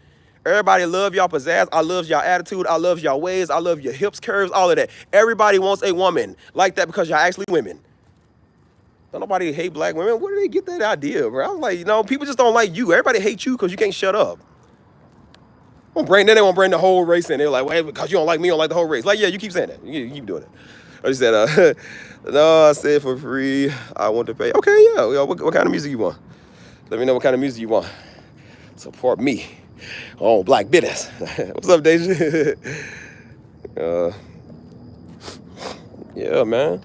Speaker 1: Everybody love y'all pizzazz. I love y'all attitude. I love y'all ways. I love your hips, curves, all of that. Everybody wants a woman like that because y'all actually women. Don't nobody hate black women. Where do they get that idea, bro? I was like, people just don't like you. Everybody hates you because you can't shut up. Then they won't bring the whole race in. They're like, well, because you don't like me, you don't like the whole race. Like, yeah, you keep saying that. You keep doing it. I just said, no, I said for free. I want to pay. Okay, yeah. What kind of music you want? Let me know what kind of music you want. Support me. Oh, black business. What's up, Deja? Yeah, man.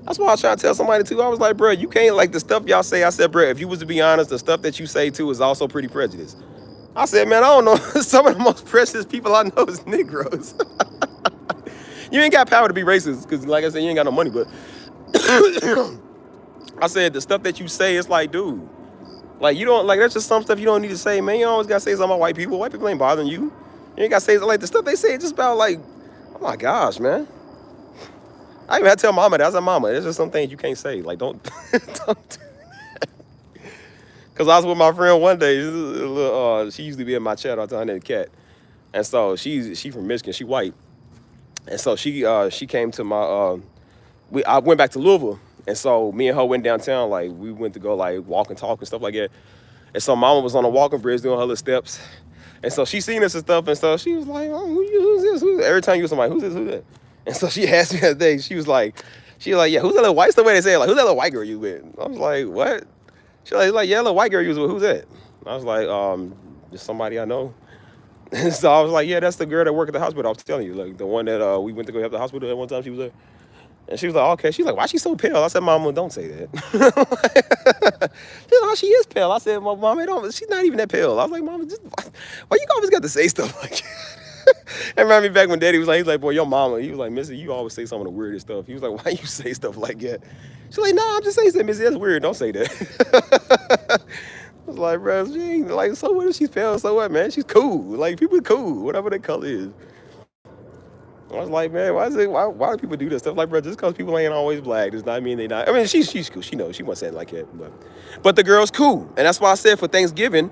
Speaker 1: That's why I was trying to tell somebody, too. I was like, bro, you can't, like, the stuff y'all say. I said, bro, if you was to be honest, the stuff that you say, too, is also pretty prejudiced. I said, man, I don't know. Some of the most prejudiced people I know is Negroes. You ain't got power to be racist, because, like I said, you ain't got no money, but I said, the stuff that you say, it's like, dude, like, you don't, like, that's just some stuff you don't need to say, man. You always got to say something about white people. White people ain't bothering you. You ain't got to say, like, the stuff they say, just about, like, oh, my gosh, man. I even had to tell mama that. I said, mama, there's just some things you can't say. Like, don't do that. Because I was with my friend one day. She used to be in my chat all the time, named Cat. And so she from Michigan. She white. And so she came to my, I went back to Louisville. And so me and her went downtown. Like, we went to go, like, walk and talk and stuff like that. And so mama was on a walking bridge doing her little steps. And so she seen us and stuff. And so she was like, oh, who's this? Who's this? Every time you was somebody, who's this? Who's that? And so she asked me that day. She was like, yeah, who's that little white? That's the way they say it. Like, who's that little white girl you with? I was like, what? She like, yeah, little white girl you was with. Who's that? I was like, just somebody I know. And so I was like, yeah, that's the girl that worked at the hospital. I was telling you, like, the one that we went to go help the hospital at one time. She was there. And she was like, okay. She's like, why she so pale? I said, mama, don't say that. She's like, oh, she is pale. I said, well, mama, she's not even that pale. I was like, mama, why you always got to say stuff like that? It reminded me back when Daddy was like, he's like, boy, your mama. He was like, Missy, you always say some of the weirdest stuff. He was like, why you say stuff like that? She's like, nah, I'm just saying, Missy, that's weird. Don't say that. I was like, bro, she ain't, like, so what if she's pale? So what, man? She's cool. Like, people are cool, whatever their color is. I was like, man, why do people do this stuff? Like, bro, just because people ain't always black does not mean they not. I mean, she's cool. She knows. She wasn't saying it like that. But the girl's cool. And that's why I said for Thanksgiving,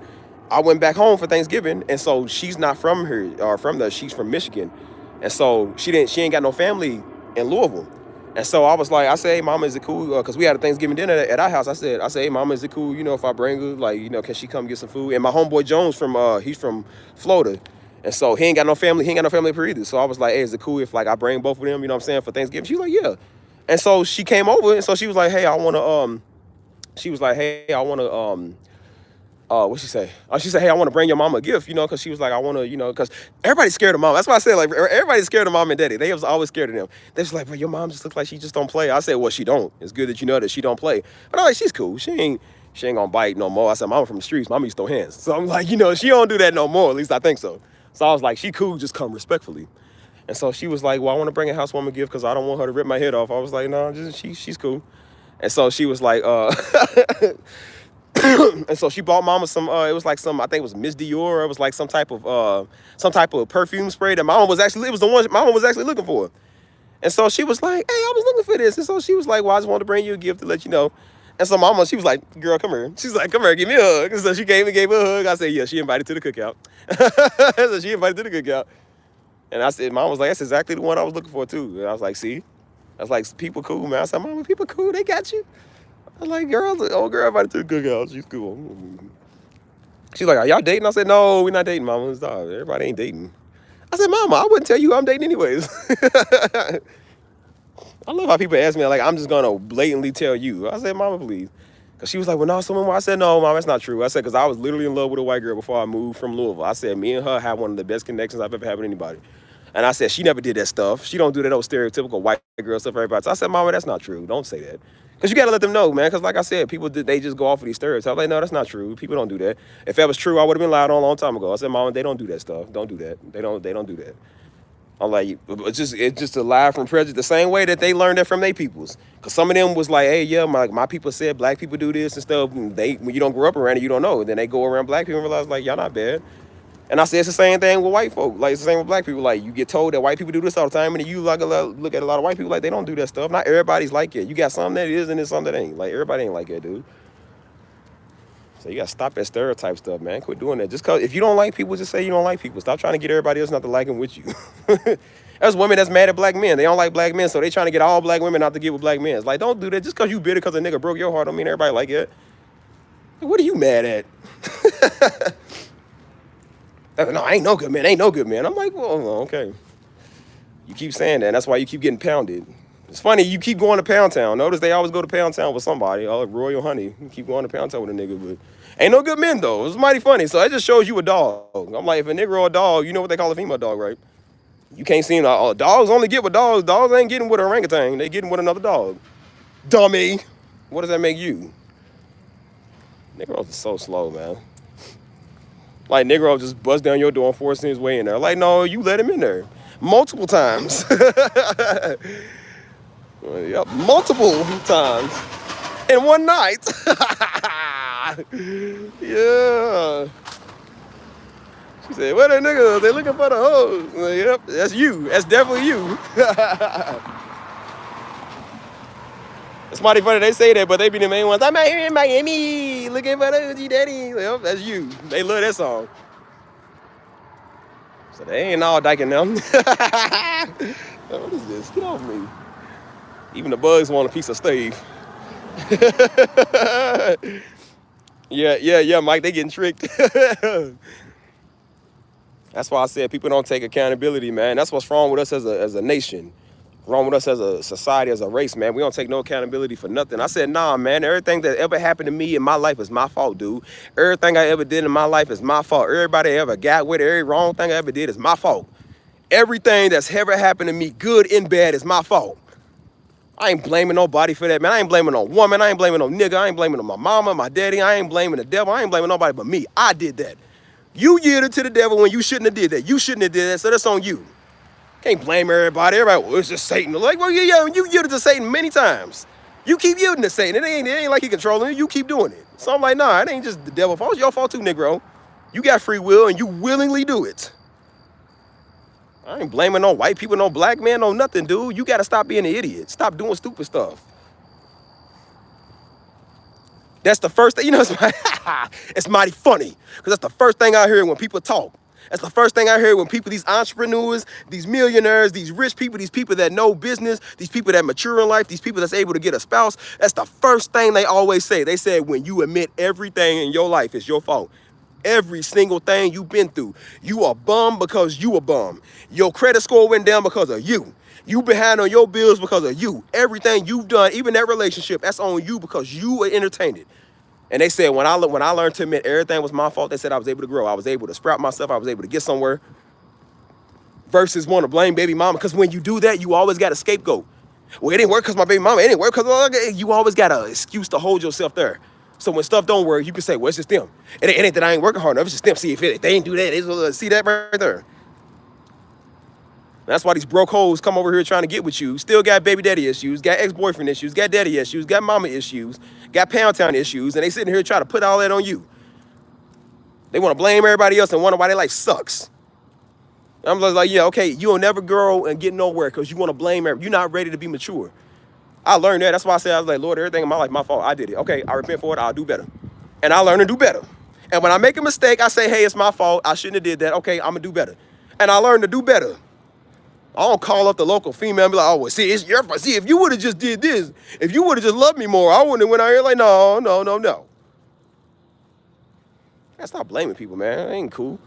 Speaker 1: I went back home for Thanksgiving. And so she's not from here, or she's from Michigan. And so she ain't got no family in Louisville. And so I was like, I said, hey, mama, is it cool? Because we had a Thanksgiving dinner at our house. I said, hey, mama, is it cool, if I bring her? Like, can she come get some food? And my homeboy Jones he's from Florida. And so he ain't got no family up here either. So I was like, hey, is it cool if, like, I bring both of them, you know what I'm saying, for Thanksgiving? She was like, yeah. And so she came over, and so she was like, hey, I want to, what'd she say? She said, hey, I want to bring your mama a gift, because she was like, I want to, because everybody's scared of mom. That's why I said, like, everybody's scared of mom and daddy. They was always scared of them. They was like, bro, your mom just looks like she just don't play. I said, well, she don't. It's good that you know that she don't play. But I'm like, she's cool. She ain't gonna bite no more. I said, mama from the streets. Mama used to throw hands. So I'm like, she don't do that no more. At least I think so. So I was like, she cool, just come respectfully. And so she was like, well, I want to bring a housewarming gift because I don't want her to rip my head off. I was like, no, she's cool. And so she was like, and so she bought mama some, it was like some, I think it was Miss Dior, or it was like some type of perfume spray that it was the one mama was actually looking for. And so she was like, hey, I was looking for this. And so she was like, well, I just wanted to bring you a gift to let you know. And so mama, she was like, girl, come here. She's like, come here, give me a hug. And so she came and gave her a hug. I said, yeah, she invited to the cookout. So she invited to the cookout. And I said, mom was like, that's exactly the one I was looking for too. And I was like, see? I was like, people cool, man. I said, mama, people cool, they got you. I was like, old girl invited to the cookout. She's cool. She's like, are y'all dating? I said, no, we're not dating, mama. Everybody ain't dating. I said, mama, I wouldn't tell you I'm dating anyways. I love how people ask me, like, I'm just going to blatantly tell you. I said, mama, please. Because she was like, well, no, someone more. I said, no, mom, that's not true. I said, because I was literally in love with a white girl before I moved from Louisville. I said, me and her have one of the best connections I've ever had with anybody. And I said, she never did that stuff. She don't do that old stereotypical white girl stuff for everybody. So I said, mama, that's not true. Don't say that. Because you got to let them know, man. Because like I said, people, they just go off of these stereotypes. I'm like, no, that's not true. People don't do that. If that was true, I would have been lied on a long time ago. I said, mama, they don't do that stuff. Don't do that. They don't do that. I'm like, it's just a lie from prejudice, the same way that they learned that from their peoples. Cause some of them was like, hey, yeah, my people said black people do this and stuff. And when you don't grow up around it, you don't know. Then they go around black people and realize like, y'all not bad. And I say it's the same thing with white folk. Like it's the same with black people. Like you get told that white people do this all the time, and then you look at a lot of white people like they don't do that stuff. Not everybody's like it. You got some that is, and then some that ain't. Like everybody ain't like that, dude. So you gotta stop that stereotype stuff, man. Quit doing that. Just cause if you don't like people, just say you don't like people. Stop trying to get everybody else not to like them with you. There's women that's mad at black men. They don't like black men, so they trying to get all black women not to get with black men. It's like, don't do that. Just cause you bitter cause a nigga broke your heart don't mean everybody like it. What are you mad at? No, I ain't no good man. Ain't no good man. I'm like, well, okay. You keep saying that. And that's why you keep getting pounded. It's funny, you keep going to Pound Town. Notice they always go to Pound Town with somebody. Oh, Royal Honey. You keep going to Pound Town with a nigga, but ain't no good men, though. It's mighty funny. So it just shows you a dog. I'm like, if a nigga or a dog, you know what they call a female dog, right? You can't see them. Oh, dogs only get with dogs. Dogs ain't getting with an orangutan. They getting with another dog. Dummy. What does that make you? Negroes are so slow, man. Like, Negro just bust down your door and forcing his way in there. Like, no, you let him in there. Multiple times. Yep, multiple times. In one night. Yeah. She said, where that niggas? They looking for the hoes. Like, yep, that's you. That's definitely you. It's mighty funny they say that, but they be the main ones. I'm out here in Miami looking for the G Daddy. Yep, that's you. They love that song. So they ain't all dyking them. What is this? Get off me. Even the bugs want a piece of Steve. Yeah, Mike, they getting tricked. That's why I said people don't take accountability, man. That's what's wrong with us as a nation. Wrong with us as a society, as a race, man. We don't take no accountability for nothing. I said, nah, man, everything that ever happened to me in my life is my fault, dude. Everything I ever did in my life is my fault. Everybody I ever got with it, every wrong thing I ever did is my fault. Everything that's ever happened to me, good and bad, is my fault. I ain't blaming nobody for that, man. I ain't blaming no woman. I ain't blaming no nigga. I ain't blaming my mama, my daddy. I ain't blaming the devil. I ain't blaming nobody but me. I did that. You yielded to the devil when you shouldn't have did that. You shouldn't have did that, so that's on you. Can't blame everybody. Everybody, well, it's just Satan. Like, well, yeah, you yielded to Satan many times. You keep yielding to Satan. It ain't like he controlling you. You keep doing it. So I'm like, nah, it ain't just the devil's fault. It's your fault too, Negro. You got free will and you willingly do it. I ain't blaming no white people, no black man, no nothing, dude. You got to stop being an idiot. Stop doing stupid stuff. That's the first thing, you know, it's mighty funny because that's the first thing I hear when people talk. That's the first thing I hear when people, these entrepreneurs, these millionaires, these rich people, these people that know business, these people that mature in life, these people that's able to get a spouse, that's the first thing they always say. They say when you admit everything in your life is your fault. Every single thing you've been through. You a bum because you a bum. Your credit score went down because of you. You behind on your bills because of you. Everything you've done, even that relationship, that's on you because you were entertained it. And they said when I learned to admit everything was my fault, they said I was able to grow. I was able to sprout myself. I was able to get somewhere. Versus want to blame baby mama. Because when you do that, you always got a scapegoat. Well, it didn't work because my baby mama. It didn't work because you always got an excuse to hold yourself there. So when stuff don't work, you can say, well, it's just them. It ain't that I ain't working hard enough. It's just them. See, if they ain't do that, see that right there. That's why these broke hoes come over here trying to get with you. Still got baby daddy issues, got ex-boyfriend issues, got daddy issues, got mama issues, got Pound Town issues, and they sitting here trying to put all that on you. They want to blame everybody else and wonder why their life sucks. And I'm just like, yeah, okay, you'll never grow and get nowhere because you want to blame everybody. You're not ready to be mature. I learned that. That's why I said, I was like, Lord, everything in my life, my fault. I did it. Okay, I repent for it. I'll do better. And I learn to do better. And when I make a mistake, I say, hey, it's my fault. I shouldn't have did that. Okay, I'm going to do better. And I learn to do better. I don't call up the local female and be like, oh, well, see, it's your fault. See, if you would have just did this, if you would have just loved me more, I wouldn't have went out here like, no. Gotta stop blaming people, man. That ain't cool.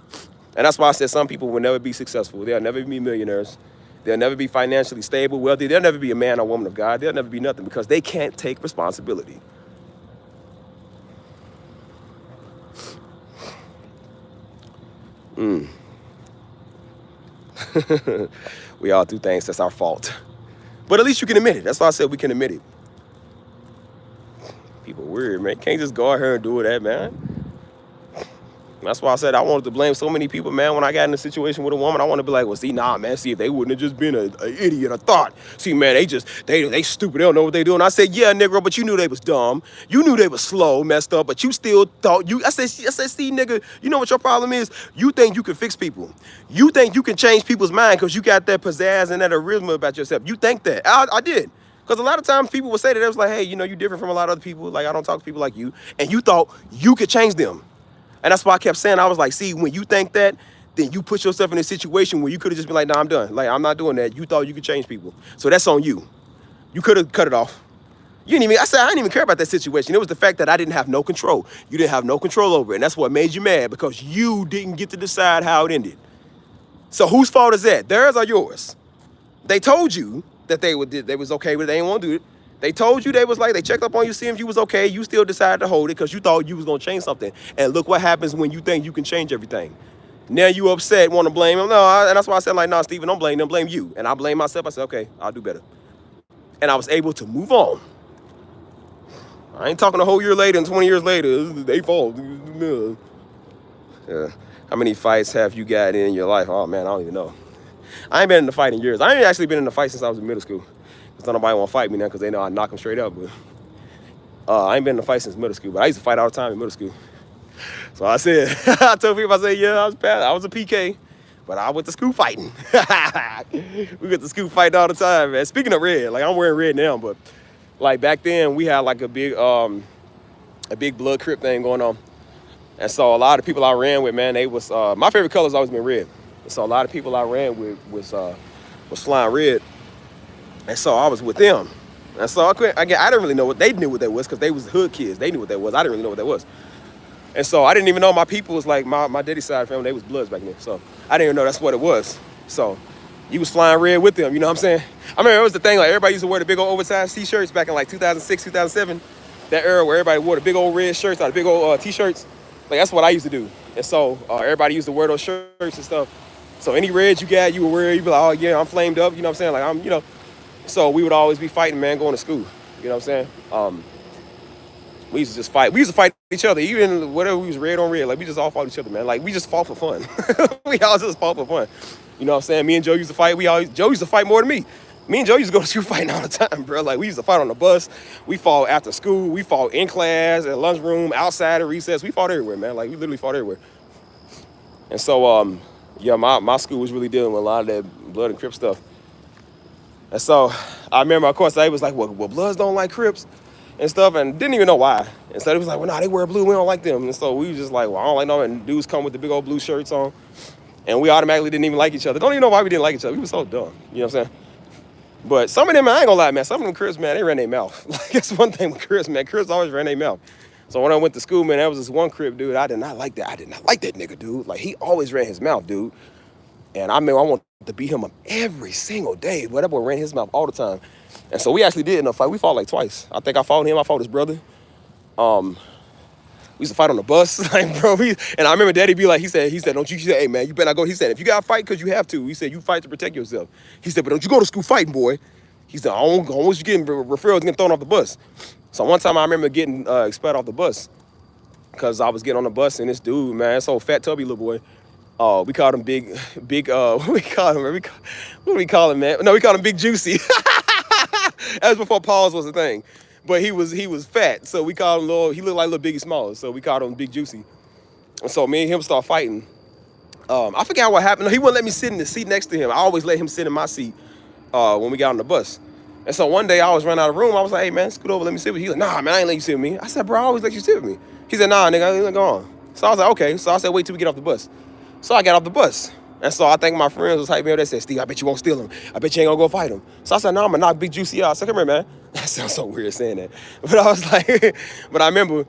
Speaker 1: And that's why I said some people will never be successful. They'll never be millionaires. They'll never be financially stable, wealthy. They'll never be a man or woman of God. They'll never be nothing because they can't take responsibility. We all do things that's our fault. But at least you can admit it. That's why I said we can admit it. People weird, man. Can't just go out here and do that, man. That's why I said I wanted to blame so many people, man. When I got in a situation with a woman, I want to be like, well, see, nah, man. See, if they wouldn't have just been an idiot, a thought. See, man, they stupid. They don't know what they doing. I said, yeah, nigga, but you knew they was dumb. You knew they was slow, messed up, but you still thought you. I said, see, nigga, you know what your problem is? You think you can fix people. You think you can change people's mind because you got that pizzazz and that charisma about yourself. You think that? I did. Because a lot of times people would say that it was like, hey, you know, you different from a lot of other people. Like, I don't talk to people like you. And you thought you could change them. And that's why I kept saying, I was like, see, when you think that, then you put yourself in a situation where you could have just been like, nah, I'm done. Like, I'm not doing that. You thought you could change people. So that's on you. You could have cut it off. You didn't even, I said, I didn't even care about that situation. It was the fact that I didn't have no control. You didn't have no control over it. And that's what made you mad, because you didn't get to decide how it ended. So whose fault is that? Theirs or yours? They told you that they was okay with it. They didn't want to do it. They told you, they was like, they checked up on you, seeing if you was okay. You still decided to hold it because you thought you was going to change something. And look what happens when you think you can change everything. Now you upset, want to blame them. No, and that's why I said, like, no, Steven, don't blame them, blame you. And I blame myself. I said, okay, I'll do better. And I was able to move on. I ain't talking a whole year later and 20 years later. They fault. Yeah. How many fights have you got in your life? Oh, man, I don't even know. I ain't been in a fight in years. I ain't actually been in a fight since I was in middle school. Because nobody want to fight me now because they know I knock them straight up. But I ain't been in a fight since middle school. But I used to fight all the time in middle school. So I said, I told people, I said, yeah, I was a PK. But I went to school fighting. We went to school fighting all the time, man. Speaking of red, like, I'm wearing red now, but like back then we had like a big blood crip thing going on. And so a lot of people I ran with, man, they was, my favorite color's always been red. And so a lot of people I ran with was flying red. And so I was with them. And so I didn't really know what they knew what that was, because they was hood kids. They knew what that was. I didn't really know what that was. And so I didn't even know my people was like my daddy's side family. They was Bloods back then. So I didn't even know that's what it was. So you was flying red with them, you know what I'm saying? I remember it was the thing, like, everybody used to wear the big old oversized t-shirts back in like 2006, 2007. That era where everybody wore the big old red shirts, the big old t-shirts. Like, that's what I used to do. And so everybody used to wear those shirts and stuff. So any reds you got, you would wear, you'd be like, oh yeah, I'm flamed up, you know what I'm saying? Like, I'm, you know. So we would always be fighting, man, going to school. You know what I'm saying? We used to just fight. We used to fight each other, even whatever we was red on red. Like, we just all fought each other, man. Like, we just fought for fun. We all just fought for fun. You know what I'm saying? Me and Joe used to fight. Joe used to fight more than me. Me and Joe used to go to school fighting all the time, bro. Like, we used to fight on the bus. We fought after school. We fought in class, at lunchroom, outside at recess. We fought everywhere, man. Like, we literally fought everywhere. And so, yeah, my school was really dealing with a lot of that blood and Crip stuff. And so I remember, of course, they was like, well, Bloods don't like Crips and stuff, and didn't even know why. And so they was like, well, nah, they wear blue, we don't like them. And so we was just like, well, I don't like no, and dudes come with the big old blue shirts on, and we automatically didn't even like each other. Don't even know why we didn't like each other. We were so dumb, you know what I'm saying? But some of them, I ain't gonna lie, man, some of them Crips, man, they ran their mouth. Like, that's one thing with Crips, man. Crips always ran their mouth. So when I went to school, man, there was this one Crip dude, I did not like that. I did not like that nigga, dude. Like, he always ran his mouth, dude. And I mean, I wanted to beat him up every single day. But that boy ran his mouth all the time. And so we actually did in a fight. We fought like twice. I think I fought him. I fought his brother. We used to fight on the bus, like, bro. And I remember Daddy be like, he said, don't you? He said, hey man, you better not go. He said, if you gotta fight, cause you have to. He said, you fight to protect yourself. He said, but don't you go to school fighting, boy. He said, I don't want you getting referrals, getting thrown off the bus. So one time I remember getting expelled off the bus, cause I was getting on the bus and this dude, man, this old fat tubby little boy. We called him big, what we call him, man? What do we call him, man? No, we called him Big Juicy. That was before pause was a thing. But he was fat, so we called him he looked like little Biggie Smalls, so we called him Big Juicy. And so me and him start fighting. I forgot what happened. He wouldn't let me sit in the seat next to him. I always let him sit in my seat when we got on the bus. And so one day I was running out of the room. I was like, hey man, scoot over, let me sit with you. He was like, nah, man, I ain't let you sit with me. I said, bro, I always let you sit with me. He said, nah, nigga, I go on. So I was like, okay. So I said, wait till we get off the bus. So I got off the bus. And so I think my friends was hyping me up. They said, Steve, I bet you won't steal him. I bet you ain't gonna go fight him. So I said, no, I'm gonna knock Big Juicy out. I said, come here, man. That sounds so weird saying that. But I was like, but I remember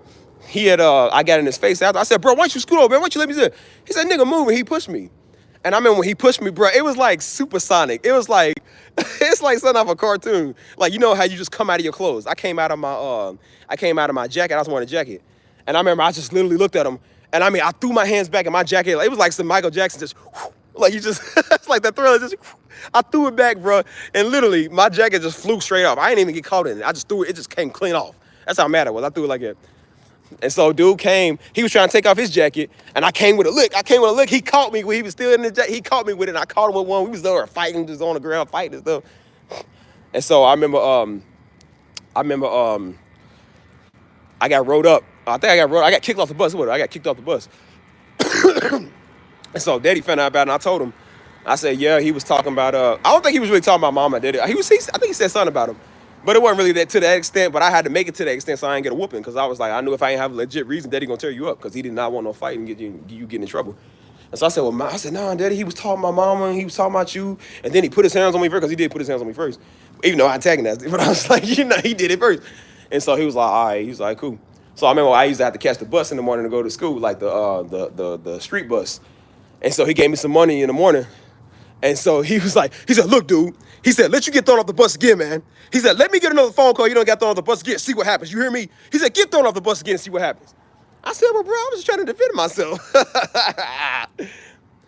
Speaker 1: he had, I got in his face after. I said, bro, why don't you scoot over, man? Why don't you let me sit? He said, nigga, move. And he pushed me. And I remember when he pushed me, bro, it was like supersonic. It was like, it's like something off a cartoon. Like, you know how you just come out of your clothes. I came out of my jacket. I was wearing a jacket. And I remember I just literally looked at him. And I mean, I threw my hands back in my jacket. It was like some Michael Jackson just, like you just, it's like that Thriller just, I threw it back, bro. And literally, my jacket just flew straight off. I didn't even get caught in it. I just threw it. It just came clean off. That's how mad I was. I threw it like that. And so dude came, he was trying to take off his jacket, and I came with a lick. He caught me when he was still in the jacket. He caught me with it, and I caught him with one. We was there fighting, just on the ground fighting and stuff. And so I remember I got rode up. I got kicked off the bus. I got kicked off the bus. And so Daddy found out about it, and I told him. I said, yeah, he was talking about, I don't think he was really talking about mama and daddy. I think he said something about him. But it wasn't really that to that extent, but I had to make it to that extent so I didn't get a whooping, because I was like, I knew if I didn't have a legit reason, Daddy gonna tear you up, because he did not want no fight and get you getting in trouble. And so I said, well, I said, nah, Daddy, he was talking about mama, and he was talking about you, and then he put his hands on me first, because he did put his hands on me first, even though I antagonized him, but I was like, he did it first. And so he was like, all right, he was like, cool. So I remember I used to have to catch the bus in the morning to go to school, like the street bus. And so he gave me some money in the morning. And so he said, look, dude, he said, let you get thrown off the bus again, man. He said, let me get another phone call. You don't get thrown off the bus again. See what happens. You hear me? He said, get thrown off the bus again and see what happens. I said, well, bro, I was just trying to defend myself.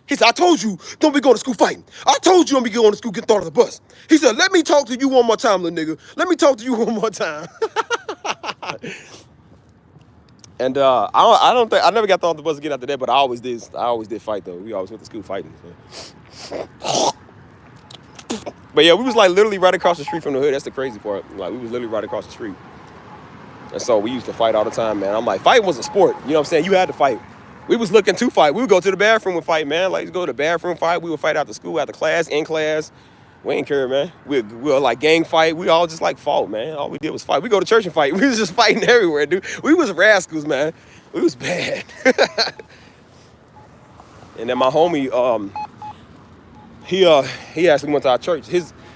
Speaker 1: He said, I told you, don't be going to school fighting. I told you don't be going to school getting thrown off the bus. He said, let me talk to you one more time, little nigga. Let me talk to you one more time. And I never got thrown off the bus again after that, but I always did fight, though. We always went to school fighting. So. But yeah, we was like literally right across the street from the hood. That's the crazy part. Like, we was literally right across the street. And so we used to fight all the time, man. I'm like, fighting was a sport. You know what I'm saying? You had to fight. We was looking to fight. We would go to the bathroom and fight, man. Like, go to the bathroom, fight. We would fight after school, after class, in class. We ain't care, man. We were like gang fight. We all just like fought, man. All we did was fight. We go to church and fight. We was just fighting everywhere, dude. We was rascals, man. We was bad. And then my homie, he actually went to our church.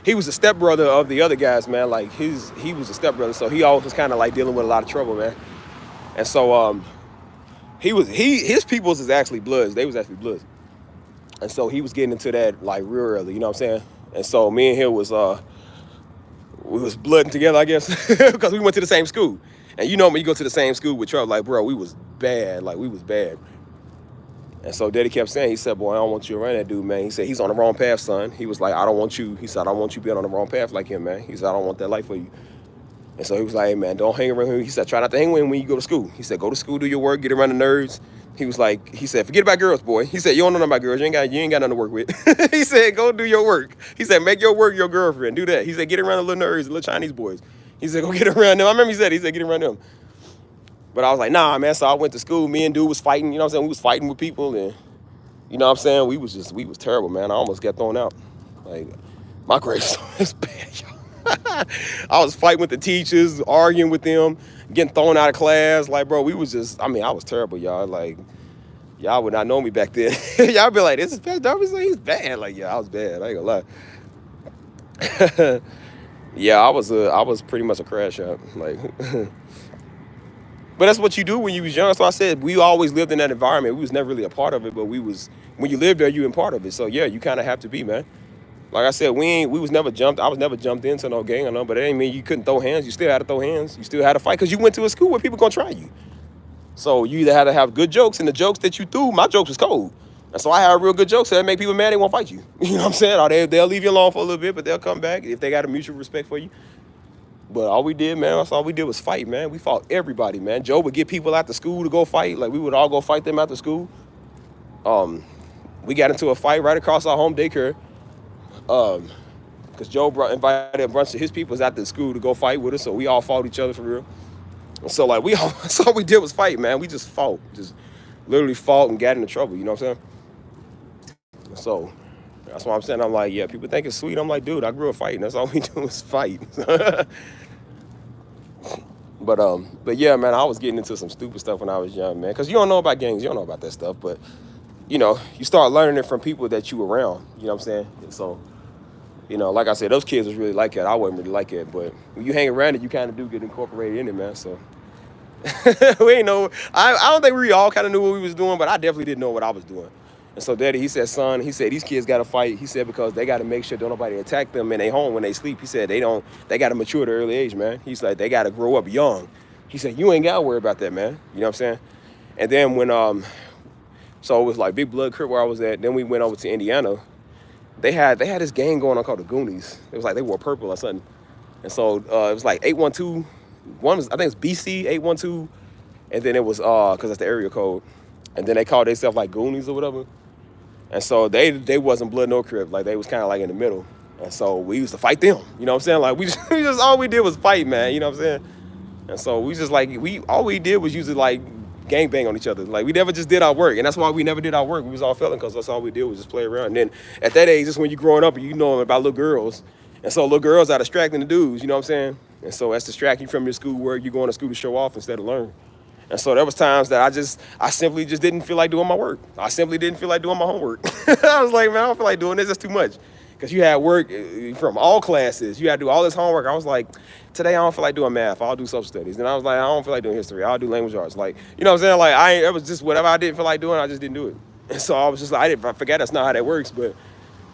Speaker 1: He was a stepbrother of the other guys, man. Like, he was a stepbrother, so he always was kind of like dealing with a lot of trouble, man. And so his peoples is actually Bloods. They was actually Bloods. And so he was getting into that like real early, you know what I'm saying? And so me and him was blooding together, I guess, because we went to the same school. And you know, when you go to the same school with trouble, like, bro, we was bad. Like, we was bad. And so Daddy kept saying, he said, boy, I don't want you around that dude, man. He said, he's on the wrong path, son. He was like, I don't want you. He said, I don't want you being on the wrong path like him, man. He said, I don't want that life for you. And so he was like, hey, man, don't hang around him. He said, try not to hang with him when you go to school. He said, go to school, do your work, get around the nerds. He said, forget about girls, boy. He said, you don't know nothing about girls. You ain't got nothing to work with. He said, go do your work. He said, make your work your girlfriend. Do that. He said, get around the little nerds, the little Chinese boys. He said, go get around them. I remember he said, get around them. But I was like, nah, man. So I went to school. Me and dude was fighting. You know what I'm saying? We was fighting with people. And you know what I'm saying? We was terrible, man. I almost got thrown out. Like, my grade is bad, y'all. I was fighting with the teachers, arguing with them, getting thrown out of class. Like, bro, I was terrible, y'all. Like, y'all would not know me back then. Y'all be like, this is bad. Darby said he's bad. Like, yeah, I was bad. I ain't gonna lie. Yeah, I was pretty much a crash out. Like, but that's what you do when you was young. So I said, we always lived in that environment. We was never really a part of it, but when you live there, you in part of it. So yeah, you kind of have to be, man. Like I said, I was never jumped into no gang or nothing, but it ain't mean you couldn't throw hands. You still had to throw hands. You still had to fight, because you went to a school where people gonna try you. So you either had to have good jokes, and the jokes that you threw, my jokes was cold. And so I had real good jokes that make people mad, they won't fight you. You know what I'm saying? Or they'll leave you alone for a little bit, but they'll come back if they got a mutual respect for you. But all we did, man, that's all we did was fight, man. We fought everybody, man. Joe would get people after school to go fight. Like, we would all go fight them after school. We got into a fight right across our home daycare. Because Joe invited a bunch of his people after school to go fight with us, so we all fought each other for real. So like that's all we did was fight, man. We just fought, just literally fought and got into trouble. You know what I'm saying? So that's why I'm saying, I'm like, yeah, people think it's sweet. I'm like, dude, I grew up fighting. That's all we do is fight. But yeah, man, I was getting into some stupid stuff when I was young, man. Because you don't know about gangs, you don't know about that stuff. But you know, you start learning it from people that you around. You know what I'm saying? And so, you know, like I said, those kids was really like that. I wasn't really like it, but when you hang around it, you kind of do get incorporated in it, man. So we ain't know. I don't think we all kind of knew what we was doing, but I definitely didn't know what I was doing. And so Daddy, he said, son, he said, these kids got to fight. He said, because they got to make sure don't nobody attack them in their home when they sleep. He said, they got to mature at an early age, man. He's like, they got to grow up young. He said, you ain't got to worry about that, man. You know what I'm saying? And then when, so it was like Big Blood Crip where I was at. Then we went over to Indiana. They had this gang going on called the Goonies. It was like they wore purple or something. And so it was like 812. I think it's BC 812 and then it was because that's the area code, and then they called themselves like Goonies or whatever, and so they wasn't blood nor crip, like they was kind of like in the middle, and so we used to fight them. You know what I'm saying? Like we just all we did was fight, man. You know what I'm saying? And so we just like we all we did was usually like gang bang on each other. Like we never just did our work, and that's why we never did our work. We was all felon because that's all we did was just play around. And then at that age, just when you growing up and you know about little girls, and so little girls are distracting the dudes. You know what I'm saying? And so that's distracting you from your schoolwork. You going to school to show off instead of learn. And so there was times that I simply just didn't feel like doing my work. I simply didn't feel like doing my homework. I was like, man, I don't feel like doing this. That's too much. Because you had work from all classes. You had to do all this homework. I was like, today I don't feel like doing math. I'll do social studies. And I was like, I don't feel like doing history. I'll do language arts. Like, you know what I'm saying? Like, it was just whatever I didn't feel like doing, I just didn't do it. And so I was just like, I forget that's not how that works. But,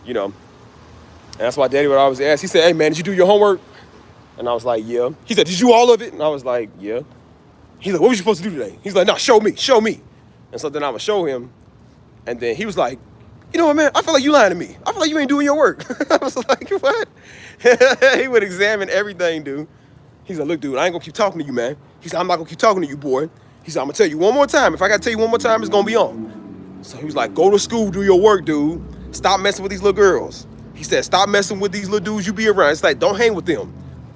Speaker 1: you know, and that's why Daddy would always ask. He said, hey, man, did you do your homework? And I was like, yeah. He said, did you do all of it? And I was like, yeah. He's like, what was you supposed to do today? He's like, no, show me. And so then I would show him. And then he was like, you know what, man? I feel like you lying to me. I feel like you ain't doing your work. I was like, what? He would examine everything, dude. He's like, look, dude, I ain't gonna keep talking to you, man. He said, I'm not gonna keep talking to you, boy. He said, I'm gonna tell you one more time. If I gotta tell you one more time, it's gonna be on. So he was like, go to school, do your work, dude. Stop messing with these little girls. He said, stop messing with these little dudes you be around. It's like, don't hang with them.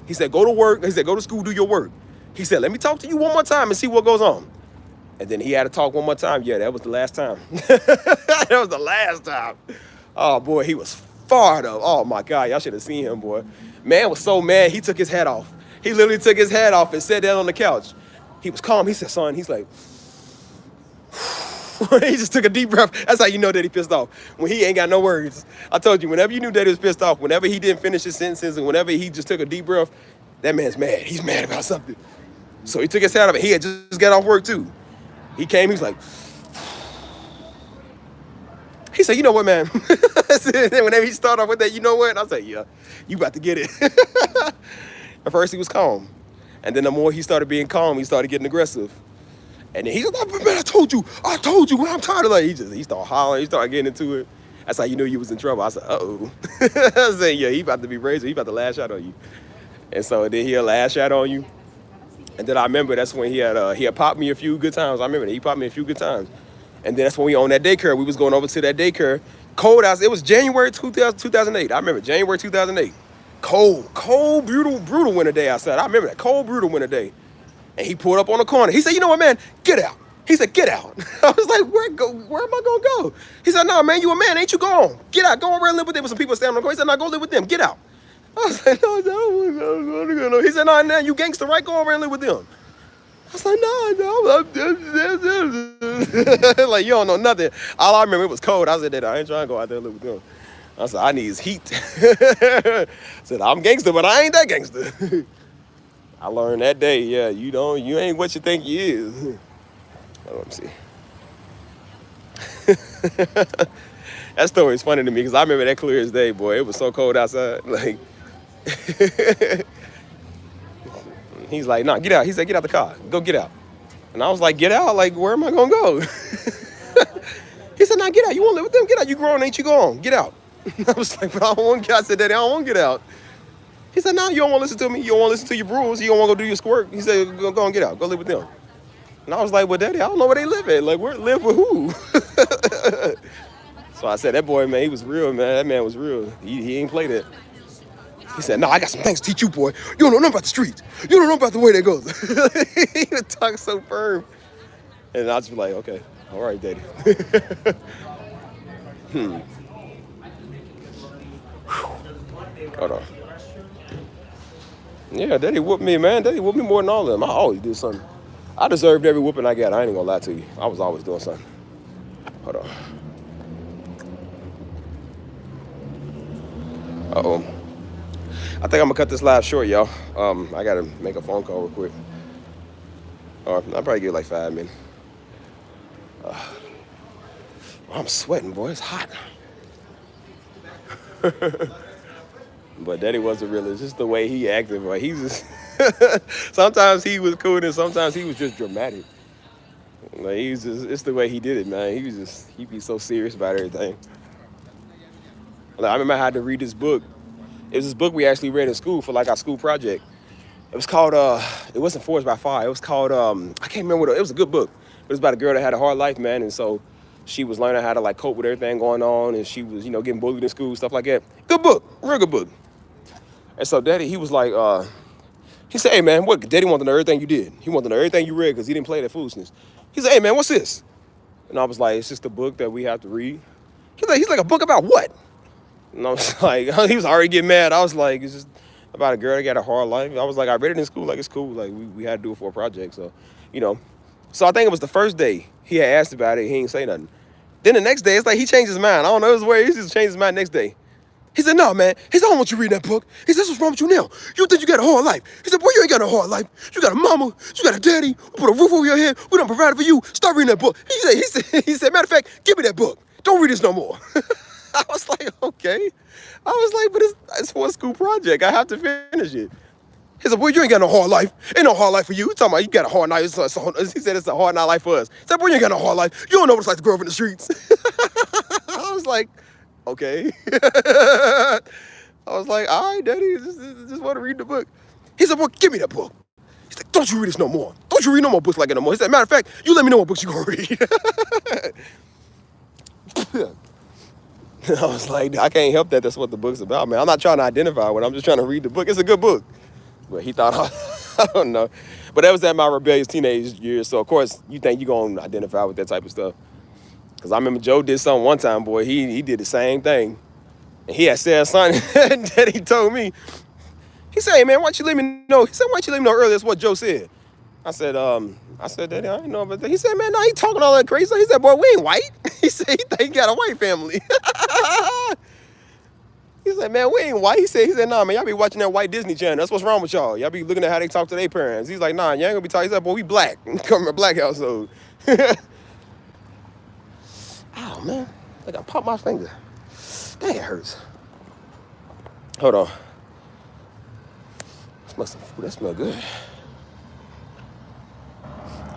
Speaker 1: He said, go to work. He said, go to school, do your work. He said, let me talk to you one more time and see what goes on. And then he had to talk one more time. Yeah, that was the last time. That was the last time. Oh, boy, he was fired up. Oh, my God, y'all should have seen him, boy. Man was so mad, he took his hat off. He literally took his hat off and sat down on the couch. He was calm. He said, son, he's like, he just took a deep breath. That's how you know that he pissed off. When he ain't got no words. I told you, whenever you knew that he was pissed off, whenever he didn't finish his sentences and whenever he just took a deep breath, that man's mad. He's mad about something. So he took his hat off and he had just got off work too. He came, he was like, he said, you know what, man? Whenever he started off with that, you know what? I said, yeah, you about to get it. At first he was calm. And then the more he started being calm, he started getting aggressive. And then he's like, man, I told you, man, I'm tired of that. He started hollering, he started getting into it. That's how you knew you was in trouble. I said, uh-oh. I said, yeah, he about to be brazen. He about to lash out on you. And so then he'll lash out on you. And then I remember that's when he had popped me a few good times. I remember that he popped me a few good times. And then that's when we owned that daycare. We was going over to that daycare. Cold out. It was January 2008. I remember January 2008. Cold, brutal winter day outside. I remember that cold, brutal winter day. And he pulled up on the corner. He said, you know what, man? Get out. He said, get out. I was like, where am I going to go? He said, no, man, you a man. Ain't you going? Get out. Go over and live with them. With some people standing on the corner. He said, no, go live with them. Get out. I was like, no. He said, no, you gangster, right? Go over and live with them. I was like, no. Like, you don't know nothing. All I remember, it was cold. I said, that I ain't trying to go out there and live with them. I said, I need heat. I said, I'm gangster, but I ain't that gangster. I learned that day, yeah, you ain't what you think you is. Let me see. That story is funny to me because I remember that clear as day, boy. It was so cold outside. Like, he's like, nah, get out. He said, get out the car. Go get out. And I was like, get out? Like, where am I going to go? He said, nah, get out. You want to live with them? Get out. You grown, ain't you going? Get out. I was like, but I don't want to get out. I said, Daddy, I don't want to get out. He said, nah, you don't want to listen to me. You don't want to listen to your rules. You don't want to go do your squirt. He said, go and get out. Go live with them. And I was like, well, Daddy, I don't know where they live at. Like, where live with who? So I said, that boy, man, he was real, man. That man was real. He ain't played it. He said, no, I got some things to teach you, boy. You don't know nothing about the streets. You don't know about the way that goes. He would talk so firm. And I just be like, okay, all right, Daddy. Hold on. Yeah, Daddy whooped me, man. Daddy whooped me more than all of them. I always do something. I deserved every whooping I got. I ain't gonna lie to you. I was always doing something. Hold on. Uh-oh. I think I'm gonna cut this live short, y'all. I gotta make a phone call real quick. I'll probably give it like 5 minutes. I'm sweating, boy. It's hot. But Daddy wasn't really. It's just the way he acted, boy. He just sometimes he was cool and sometimes he was just dramatic. Like it's the way he did it, man. He'd be so serious about everything. Like, I remember I had to read this book. It was this book we actually read in school for like our school project. It was called it wasn't Forged by Fire. It was called I can't remember it was a good book. It was about a girl that had a hard life, man, and so she was learning how to like cope with everything going on, and she was, getting bullied in school, stuff like that. Good book, real good book. And so Daddy, he was like, he said, "Hey man, what? Daddy wanted to know everything you did. He wanted to know everything you read because he didn't play that foolishness." He said, "Hey man, what's this?" And I was like, "It's just a book that we have to read." He's like, "A book about what?" And I was like, he was already getting mad. I was like, "It's just about a girl that got a hard life." I was like, "I read it in school, like it's cool. Like we had to do it for a project." So, you know. So I think it was the first day he had asked about it. He ain't say nothing. Then the next day, it's like he changed his mind. I don't know, it was weird. He just changed his mind next day. He said, "No, man." He said, "I don't want you reading that book." He said, "What's wrong with you now? You think you got a hard life." He said, "Boy, you ain't got a hard life. You got a mama. You got a daddy. We put a roof over your head. We done provided for you. Stop reading that book." He said, "Matter of fact, give me that book. Don't read this no more." I was like, okay. I was like, but it's for a school project. I have to finish it. He said, "Boy, you ain't got no hard life. Ain't no hard life for you. You talking about you got a hard life." He said, "It's a hard life for us." He said, "Boy, you ain't got no hard life. You don't know what it's like to grow up in the streets." I was like, okay. I was like, all right, Daddy, just want to read the book. He said, "Boy, give me that book." He's like, "Don't you read this no more. Don't you read no more books like it no more." He said, "Matter of fact, you let me know what books you gonna read." I was like, I can't help that. That's what the book's about, man. I'm not trying to identify with it. I'm just trying to read the book. It's a good book. But he thought, I don't know. But that was at my rebellious teenage years. So, of course, you think you're going to identify with that type of stuff. Because I remember Joe did something one time, boy. He did the same thing. And he had said something that he told me. He said, "Hey, man, why don't you let me know?" He said, "Why don't you let me know earlier?" That's what Joe said. Daddy, I didn't know about that. He said, "Man, no, he talking all that crazy." He said, "Boy, we ain't white." He said, he think he got a white family. He said, "Man, we ain't white." He said, "Nah, man, y'all be watching that white Disney Channel. That's what's wrong with y'all. Y'all be looking at how they talk to their parents." He's like, "Nah, you ain't gonna be talking." He said, "Boy, we black. Come from a black household." Oh, man. Like I popped my finger. Dang, it hurts. Hold on. Smell some food. That smell good.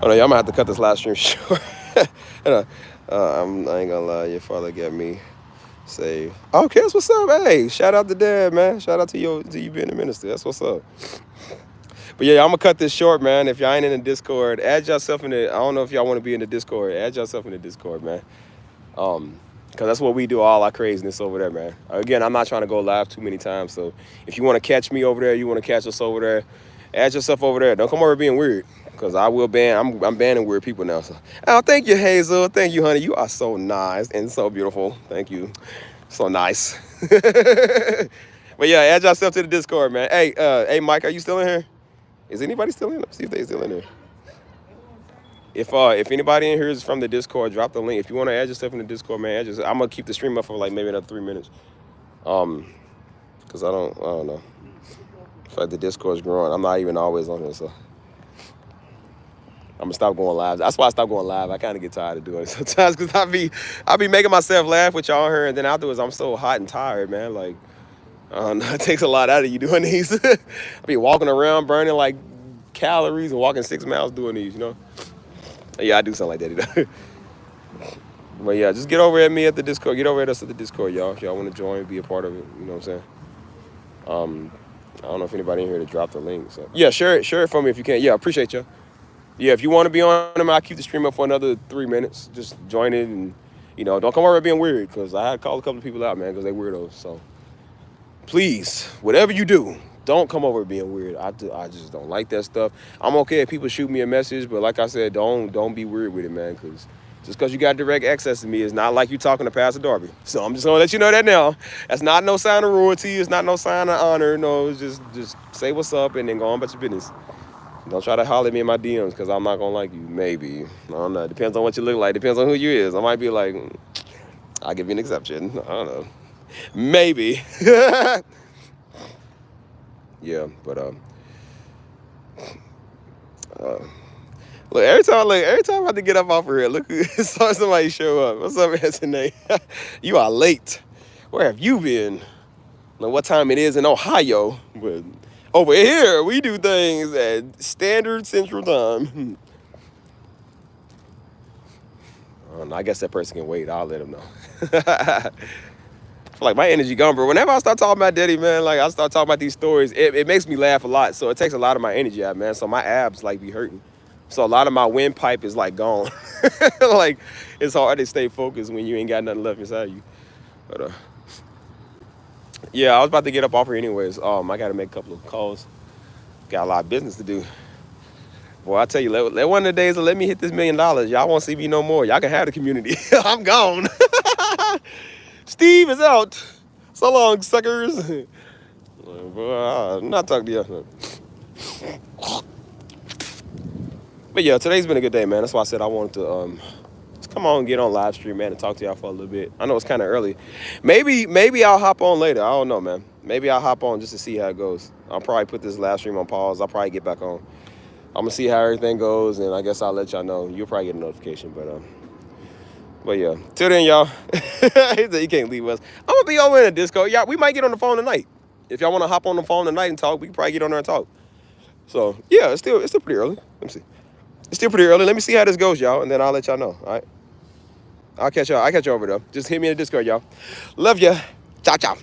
Speaker 1: Hold on, y'all might have to cut this live stream short. I ain't gonna lie, your father got me saved. Okay, that's what's up. Hey, shout out to Dad, man. Shout out to you being a minister. That's what's up. But yeah, I'm gonna cut this short, man. If y'all ain't in the Discord, add yourself in the. I don't know if y'all want to be in the Discord. Add yourself in the Discord, man. Because that's what we do, all our craziness over there, man. Again, I'm not trying to go live too many times, so if you want to catch me over there, you want to catch us over there, add yourself over there. Don't come over being weird, because I will ban. I'm banning weird people now. So, oh, thank you, Hazel. Thank you, honey. You are so nice and so beautiful. Thank you. So nice. But yeah, add yourself to the Discord, man. Hey, Mike, are you still in here? Is anybody still in? Let's see if they're still in there. If anybody in here is from the Discord, drop the link. If you want to add yourself in the Discord, man, I'm gonna keep the stream up for like maybe another 3 minutes. Cause I don't know. It's like the Discord's growing. I'm not even always on here, so I'm gonna stop going live. That's why I stopped going live. I kind of get tired of doing it sometimes, cause I be making myself laugh with y'all here, and then afterwards I'm so hot and tired, man. Like I don't know, it takes a lot out of you doing these. I be walking around burning like calories and walking 6 miles doing these, you know. Yeah, I do something like that, you know. But yeah, just get over at me at the Discord. Get over at us at the Discord, y'all. If y'all want to join, be a part of it. You know what I'm saying? I don't know if anybody in here to drop the link. So yeah, share it for me if you can. Yeah, I appreciate you. Yeah, if you want to be on them, I'll keep the stream up for another 3 minutes. Just join it and, don't come over being weird, because I had called a couple of people out, man, because they weirdos. So please, whatever you do, don't come over being weird. I just don't like that stuff. I'm okay if people shoot me a message, but like I said, don't be weird with it, man, because just because you got direct access to me, it's not like you talking to Pastor Darby. So I'm just gonna let you know that now. That's not no sign of royalty. It's not no sign of honor. No, it's just say what's up and then go on about your business. Don't try to holler at me in my DMs, because I'm not gonna like you. Maybe. I don't know. Depends on what you look like. Depends on who you is. I might be like, I'll give you an exception. I don't know. Maybe. Yeah, but look, every time I have to get up off of here, look who saw somebody show up. What's up, Anthony? You are late. Where have you been? I don't know what time it is in Ohio, but over here we do things at standard Central Time. I don't know, I guess that person can wait. I'll let them know. Like my energy gone, bro. Whenever I start talking about Daddy, man, like I start talking about these stories, it makes me laugh a lot. So it takes a lot of my energy out, man. So my abs like be hurting. So a lot of my windpipe is like gone. Like it's hard to stay focused when you ain't got nothing left inside you. But yeah, I was about to get up off here anyways. I got to make a couple of calls. Got a lot of business to do. Boy, I tell you, let one of the days let me hit this $1 million. Y'all won't see me no more. Y'all can have the community. I'm gone. Steve is out. So long, suckers. Boy, I'm not talking to you. But yeah, today's been a good day, man. That's why I said I wanted to just come on, get on live stream, man, and talk to y'all for a little bit. I know it's kind of early. Maybe I'll hop on later. I don't know, man. Maybe I'll hop on just to see how it goes. I'll probably put this live stream on pause. I'll probably get back on. I'm gonna see how everything goes, and I guess I'll let y'all know. You'll probably get a notification, but yeah. Till then, y'all. You can't leave us. I'm gonna be over in the Discord. Yeah, we might get on the phone tonight. If y'all want to hop on the phone tonight and talk, we can probably get on there and talk. So yeah, it's still pretty early. Let me see. It's still pretty early. Let me see how this goes, y'all, and then I'll let y'all know. All right. I'll catch y'all over though. Just hit me in the Discord, y'all. Love ya. Ciao, ciao.